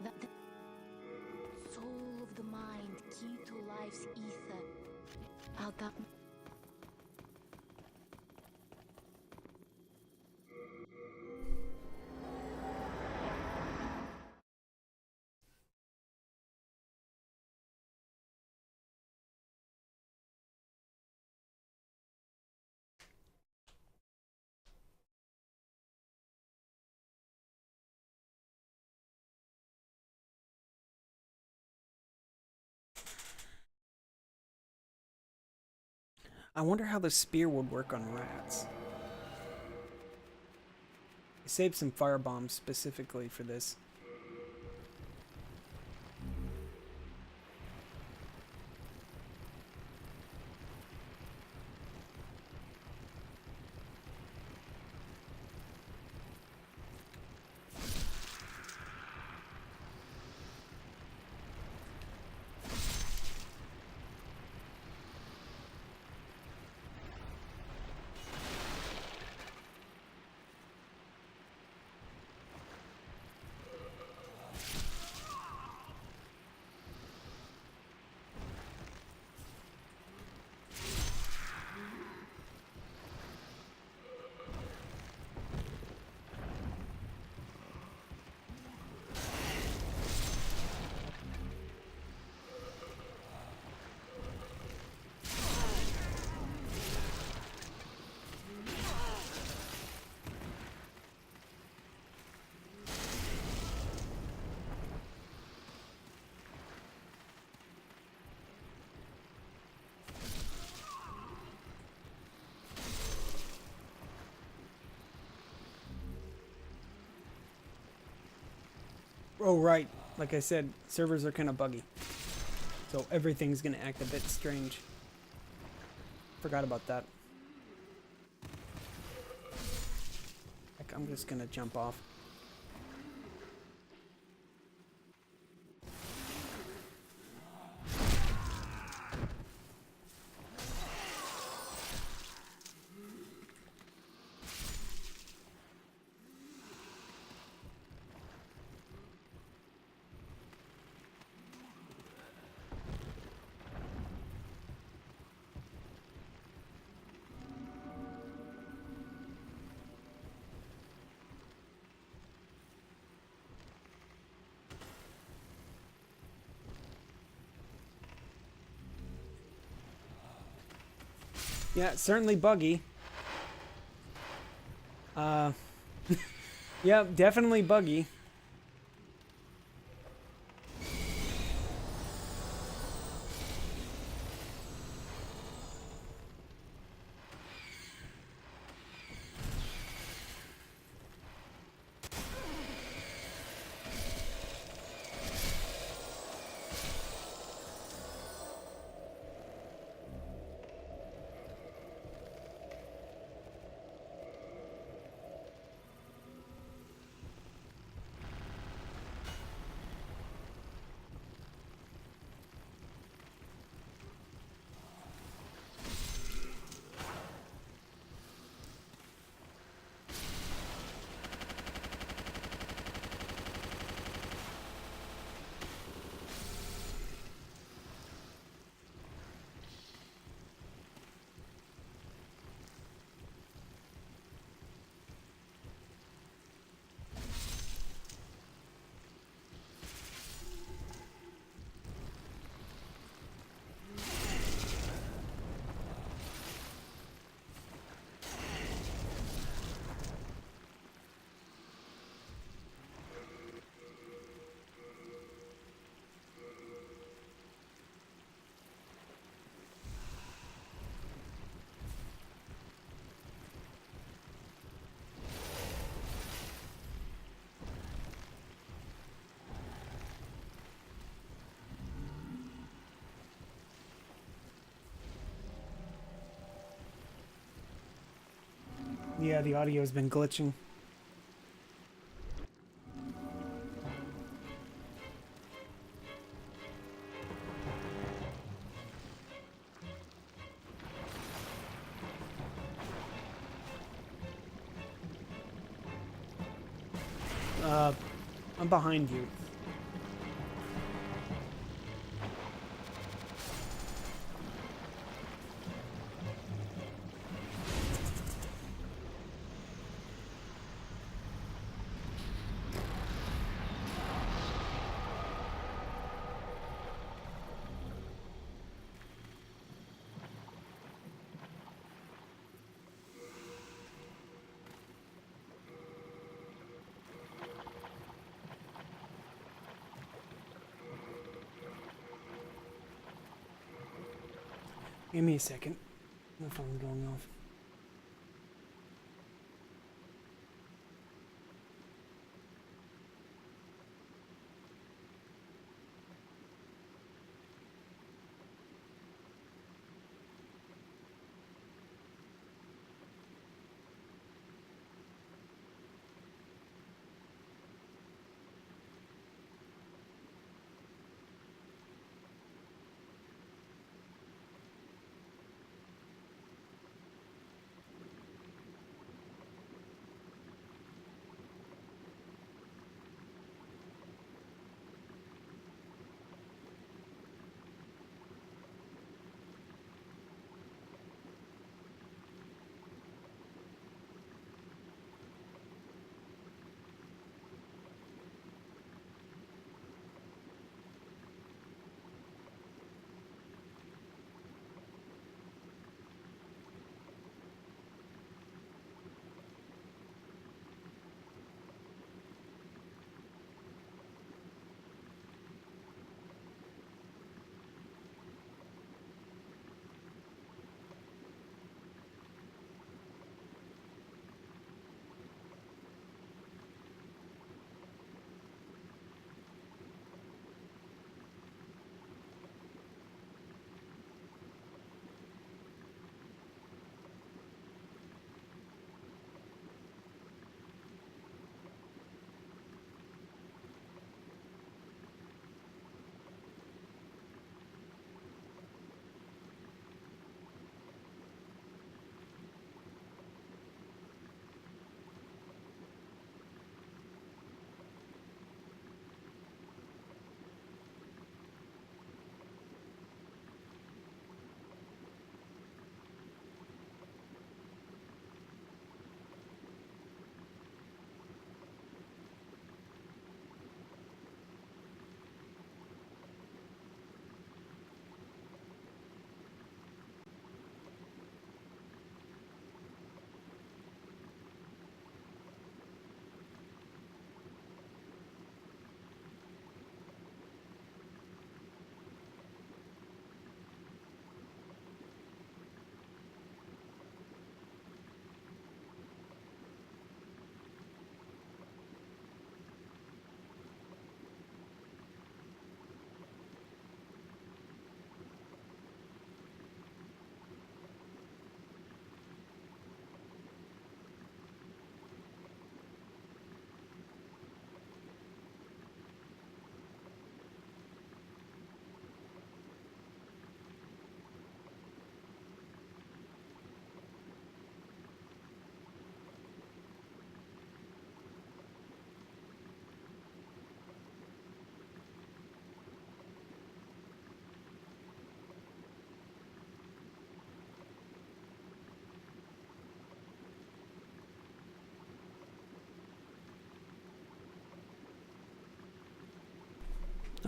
The soul of the mind, key to life's ether. Alta. I wonder how the spear would work on rats. I saved some fire bombs specifically for this. Oh, right. Like I said, servers are kind of buggy. So everything's going to act a bit strange. Forgot about that. Heck, I'm just going to jump off. Yeah, it's certainly buggy. Yeah, definitely buggy. Yeah, the audio's been glitching. I'm behind you. Give me a second. My phone's going off.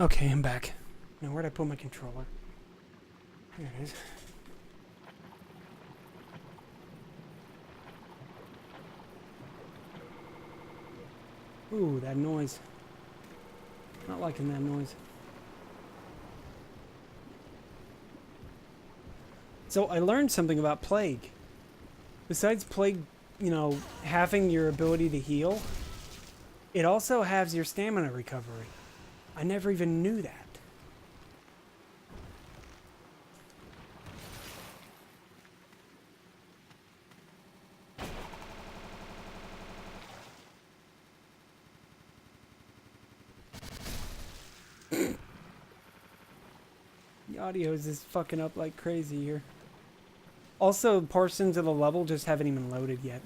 Okay, I'm back. Now, where'd I put my controller? Here it is. Ooh, that noise. Not liking that noise. So I learned something about Plague. Besides Plague, you know, having your ability to heal, it also has your stamina recovery. I never even knew that. The audio is just fucking up like crazy here. Also, portions of the level just haven't even loaded yet.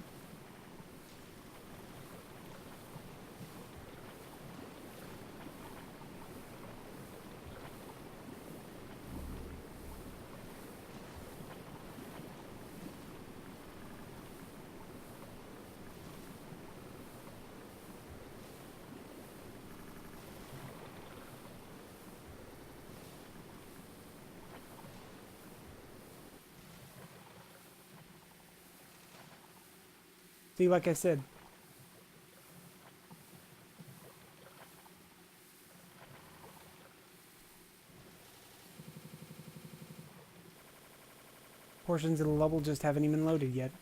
See, like I said, portions of the level just haven't even loaded yet.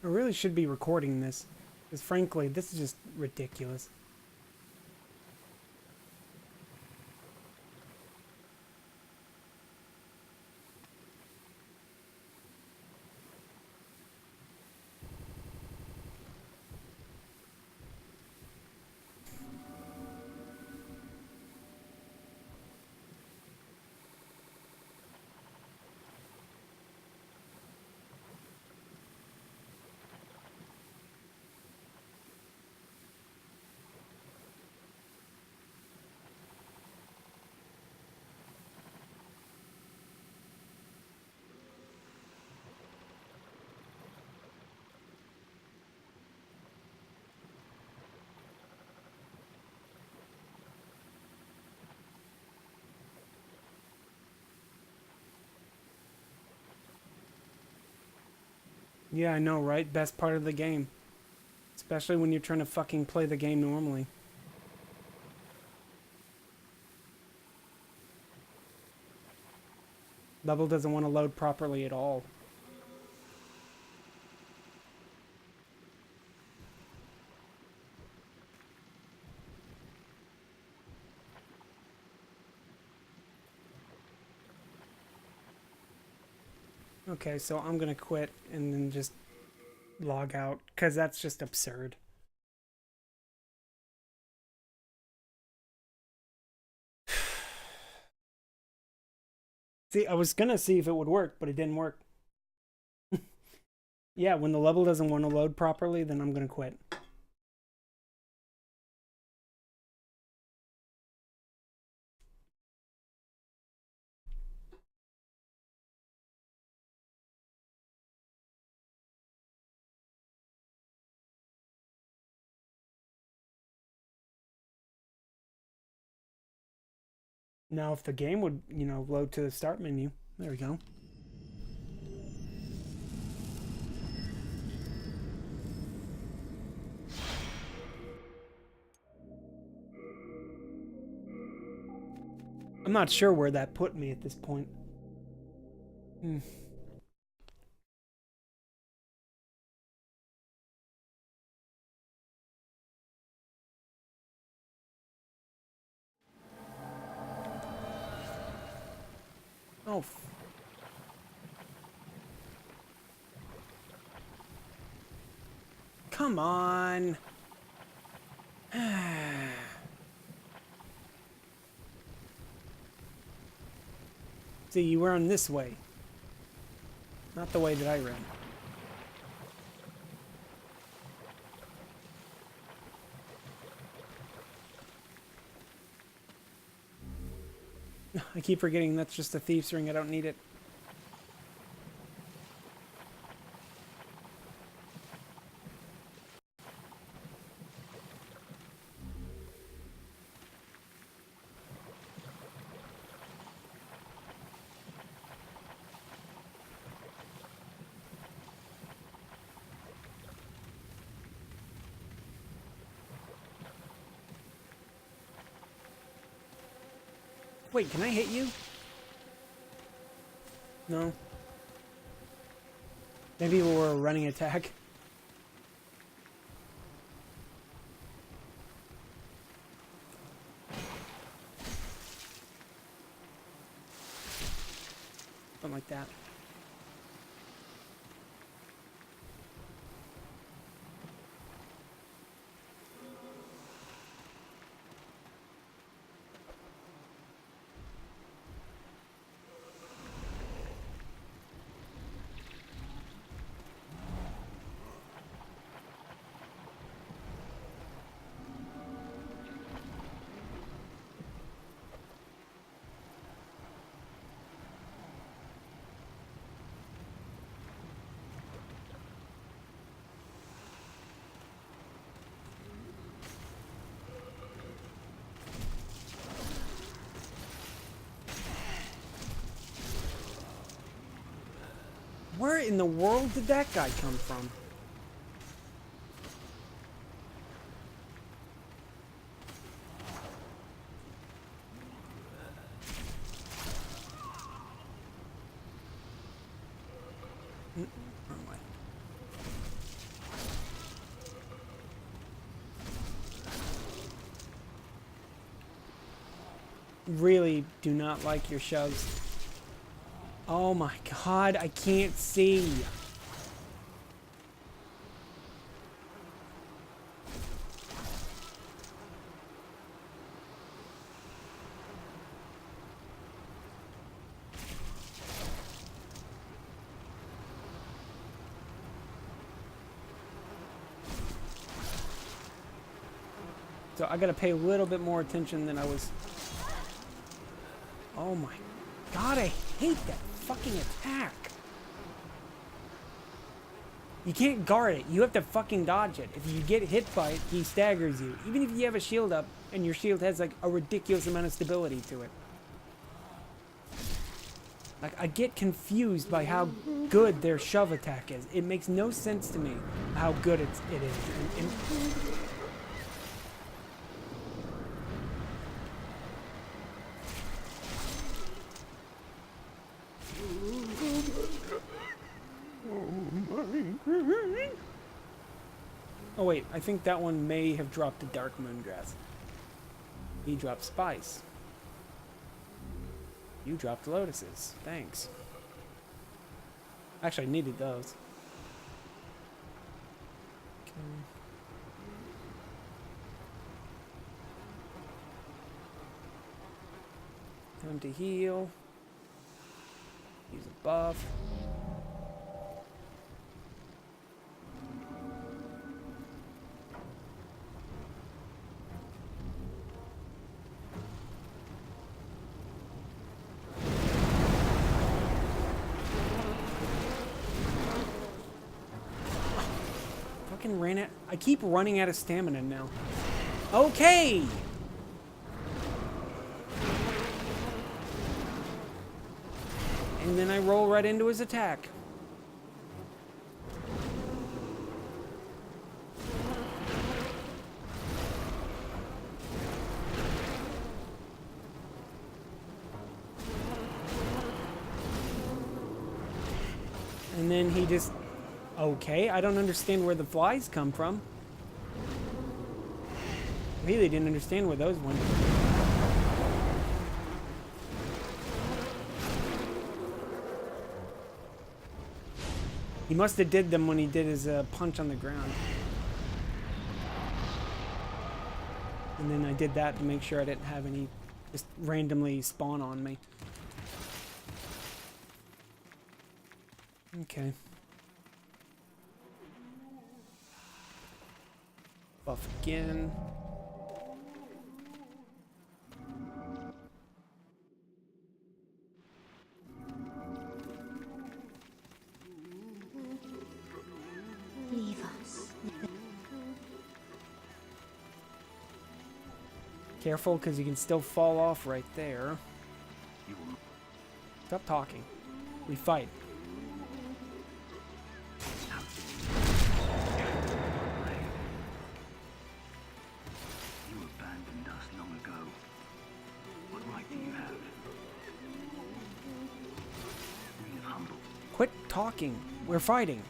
I really should be recording this, because frankly, this is just ridiculous. Yeah, I know, right? Best part of the game. Especially when you're trying to fucking play the game normally. Level doesn't want to load properly at all. Okay, so I'm gonna quit and then just log out, because that's just absurd. See, I was gonna see if it would work, but it didn't work. Yeah, when the level doesn't want to load properly, then I'm gonna quit. Now, if the game would, you know, load to the start menu. There we go. I'm not sure where that put me at this point. Hmm. Oh. Come on. See, you were on this way. Not the way that I ran. I keep forgetting that's just a thief's ring. I don't need it. Wait, can I hit you? No. Maybe we're a running attack. Something like that. Where in the world did that guy come from? Wrong way. Really do not like your shoves. Oh my god, I can't see. So I gotta pay a little bit more attention than I was. Oh my god, I hate that fucking attack. You can't guard it. You have to fucking dodge it. If you get hit by it, he staggers you. Even if you have a shield up and your shield has like a ridiculous amount of stability to it. Like, I get confused by how good their shove attack is. It makes no sense to me how good it is. And oh wait, I think that one may have dropped the Dark Moongrass. He dropped Spice. You dropped Lotuses. Thanks. Actually, I needed those. Okay. Time to heal. Use a buff. Ran it. I keep running out of stamina now. Okay. And then I roll right into his attack. then he just... Okay, I don't understand where the flies come from. Really didn't understand where those went. He must have did them when he did his punch on the ground. And then I did that to make sure I didn't have any just randomly spawn on me. Okay. Buff again. Leave us. Careful, because you can still fall off right there. Stop talking. We fight. You abandoned us long ago. What right do you have? We live humble. Quit talking. We're fighting.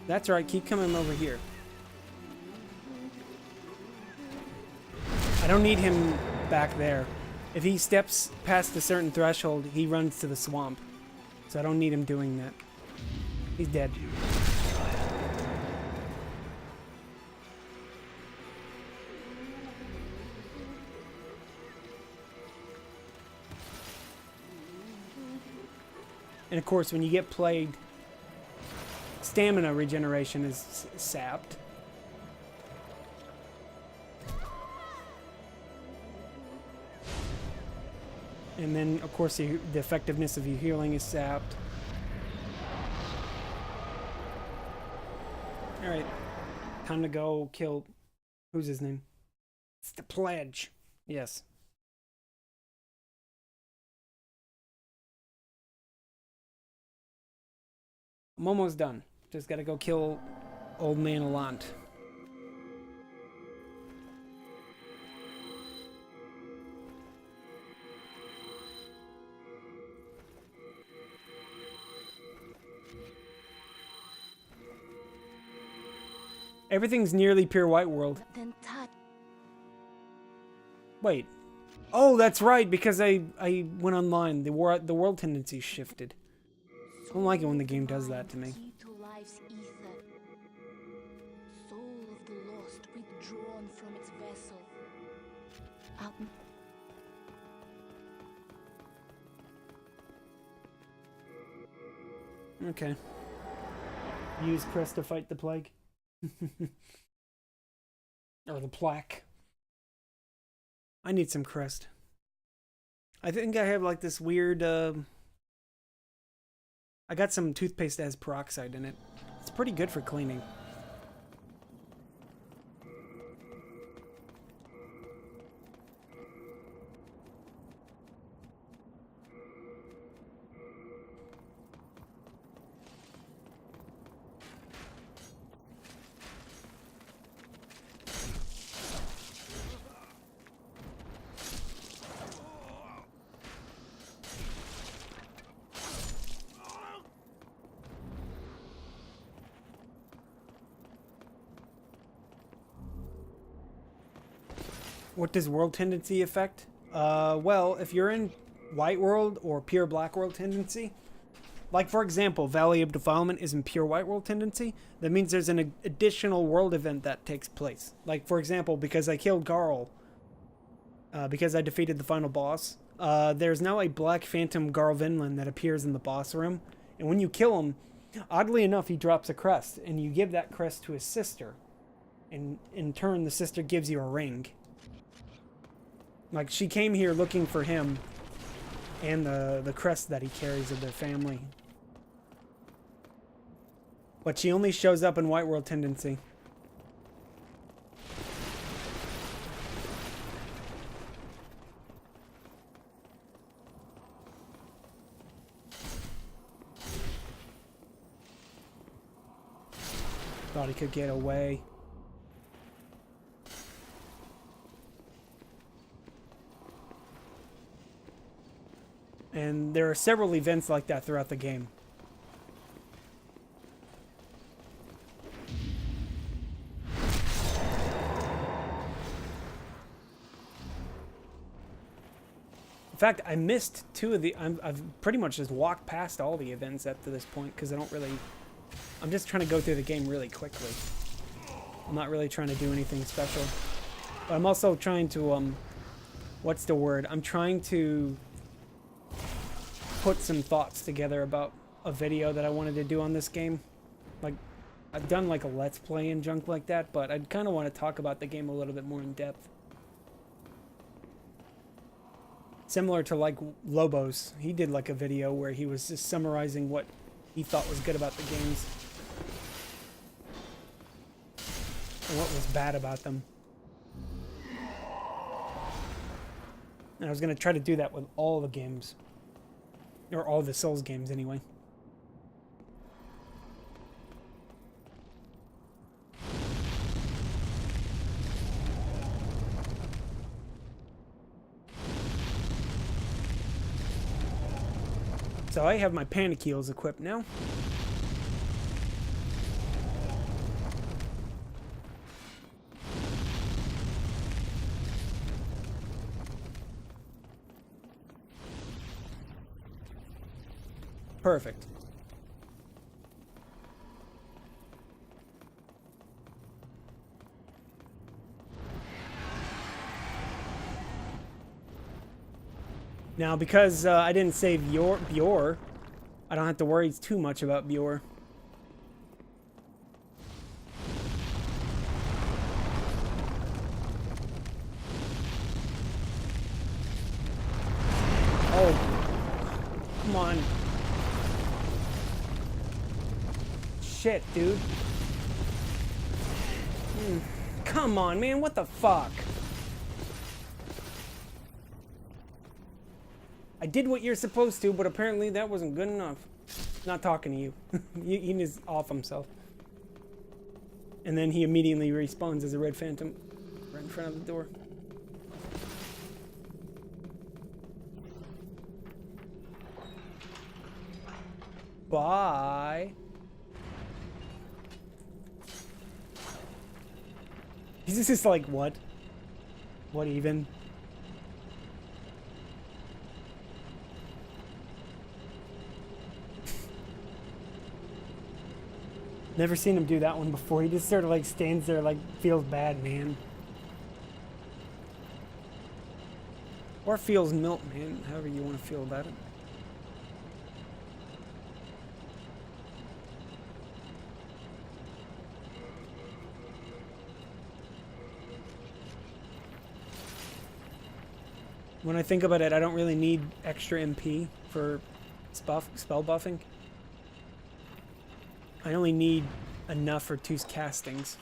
That's right, keep coming over here. I don't need him back there. If he steps past a certain threshold, he runs to the swamp. So I don't need him doing that. He's dead. And of course, when you get plagued, stamina regeneration is sapped. And then, of course, the effectiveness of your healing is sapped. Alright. Time to go kill... Who's his name? It's the Pledge. Yes. I'm almost done. Just gotta go kill Old Man Alant. Everything's nearly pure white world. Then touch. Wait. Oh, that's right, because I went online. The world tendency shifted. I don't like it when the game does that to me. Key to life's ether. Soul of the lost withdrawn from its vessel. Okay. Use crest to fight the plague. Or the plaque. I need some crest. I think I have like this weird I got some toothpaste that has peroxide in it. It's pretty good for cleaning. What does world tendency affect? Well, if you're in white world or pure black world tendency, like for example, Valley of Defilement is in pure white world tendency, that means there's an additional world event that takes place. Like for example, because I killed Garl, because I defeated the final boss, there's now a black phantom Garl Vinland that appears in the boss room, and when you kill him, oddly enough, he drops a crest, and you give that crest to his sister, and in turn, the sister gives you a ring. Like, she came here looking for him and the crest that he carries of their family. But she only shows up in White World Tendency. Thought he could get away. And there are several events like that throughout the game. In fact, I missed two of the... I've pretty much just walked past all the events up to this point because I don't really... I'm just trying to go through the game really quickly. I'm not really trying to do anything special. But I'm also trying to, what's the word? I'm trying to put some thoughts together about a video that I wanted to do on this game. Like, I've done like a let's play and junk like that, but I'd kind of want to talk about the game a little bit more in depth. Similar to like Lobos. He did like a video where he was just summarizing what he thought was good about the games. And what was bad about them. And I was going to try to do that with all the games. Or all the Souls games, anyway. So I have my panic heals equipped now. Perfect. Now, because I didn't save Bjor, I don't have to worry too much about Bjor. Oh, come on. Shit, dude. Come on, man, what the fuck? I did what you're supposed to, but apparently that wasn't good enough. Not talking to you. He is off himself. And then he immediately respawns as a red phantom right in front of the door. Bye. He's just like, what? What even? Never seen him do that one before. He just sort of like stands there like feels bad, man. Or feels milk, man. However you want to feel about it. When I think about it, I don't really need extra MP for spell buffing. I only need enough for 2 castings.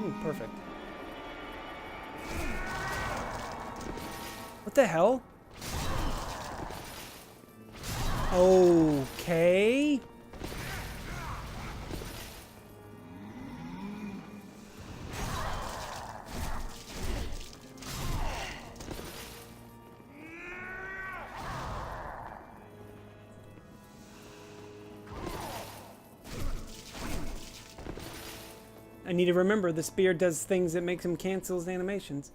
Ooh, perfect. What the hell? Okay. I need to remember the spear does things that makes him cancel his animations.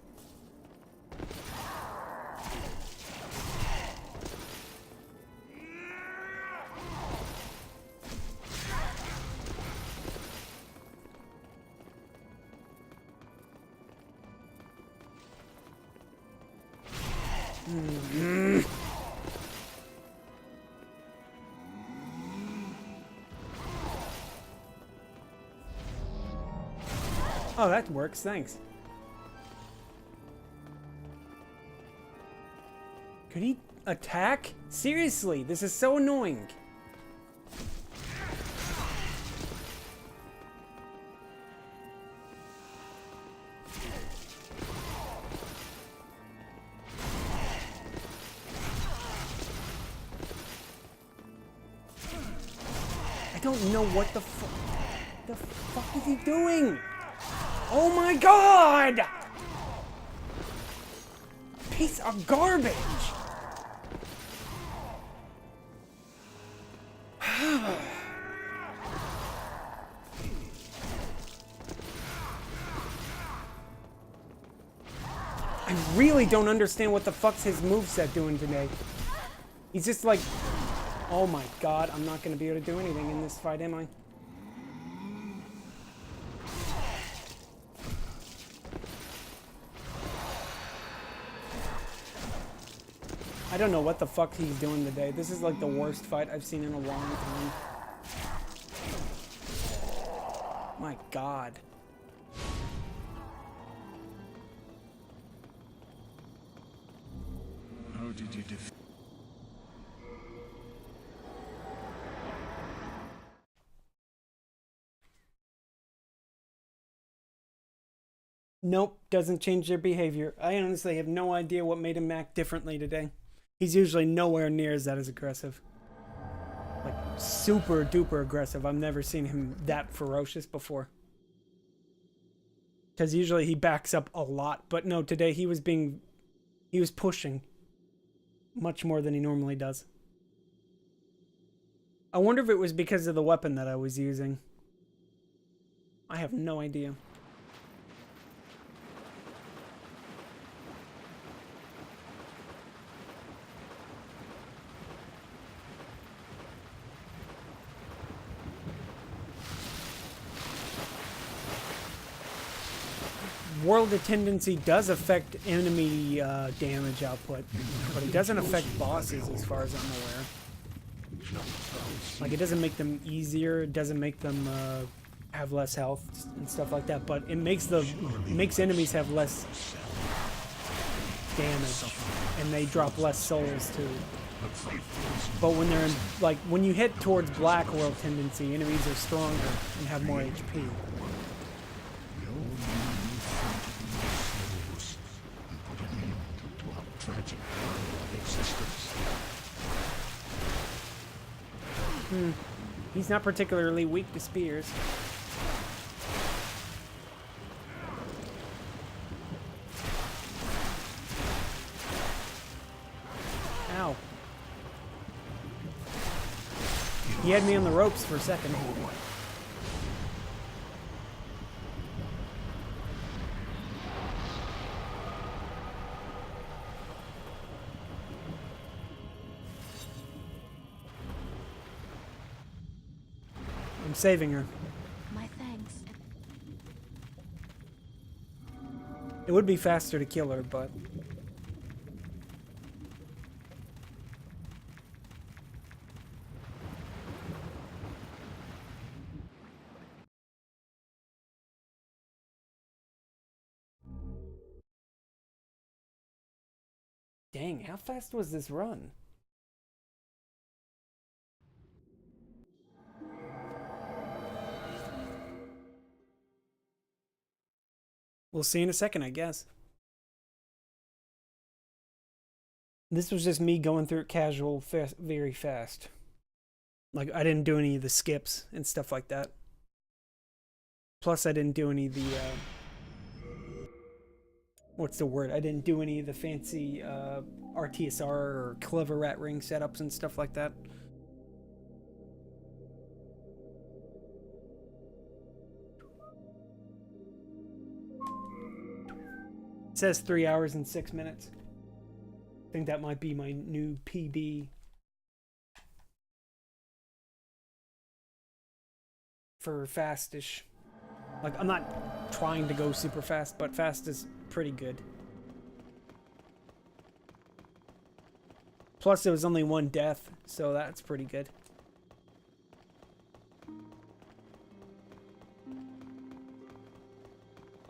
Oh, that works, thanks. Could he... attack? Seriously, this is so annoying. I don't know what the fuck is he doing? Oh my god! Piece of garbage! I really don't understand what the fuck's his moveset doing today. He's just like, oh my god, I'm not gonna be able to do anything in this fight, am I? I don't know what the fuck he's doing today. This is like the worst fight I've seen in a long time. My god. How did you defeat? Nope, doesn't change their behavior. I honestly have no idea what made him act differently today. He's usually nowhere near as that as aggressive. Like, super duper aggressive. I've never seen him that ferocious before. Because usually he backs up a lot. But no, today he was pushing much more than he normally does. I wonder if it was because of the weapon that I was using. I have no idea. World of Tendency does affect enemy damage output, but it doesn't affect bosses as far as I'm aware. Like, it doesn't make them easier, it doesn't make them have less health and stuff like that, but it makes enemies have less damage, and they drop less souls too. But when they're in, like, when you hit towards Black World Tendency, enemies are stronger and have more HP. He's not particularly weak to spears. Ow. He had me on the ropes for a second. I'm saving her. My thanks. It would be faster to kill her, but... Dang, how fast was this run? We'll see in a second, I guess. This was just me going through it casual, very fast. Like, I didn't do any of the skips and stuff like that. Plus, I didn't do any of the, what's the word? I didn't do any of the fancy RTSR or clever rat ring setups and stuff like that. It says 3 hours and 6 minutes. I think that might be my new PB for fastish. Like, I'm not trying to go super fast, but fast is pretty good. Plus, there was only one death, so that's pretty good.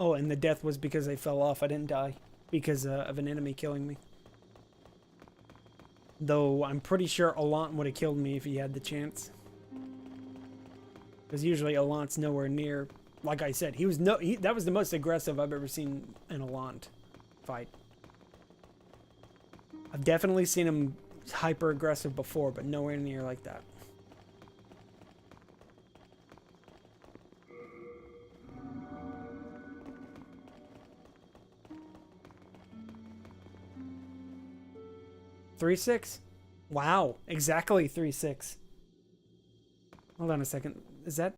Oh, and the death was because I fell off. I didn't die because of an enemy killing me. Though I'm pretty sure Alant would have killed me if he had the chance. Because usually Alant's nowhere near. Like I said, that was the most aggressive I've ever seen an Alant fight. I've definitely seen him hyper aggressive before, but nowhere near like that. Three six? Wow, exactly 3-6. Hold on a second. Is that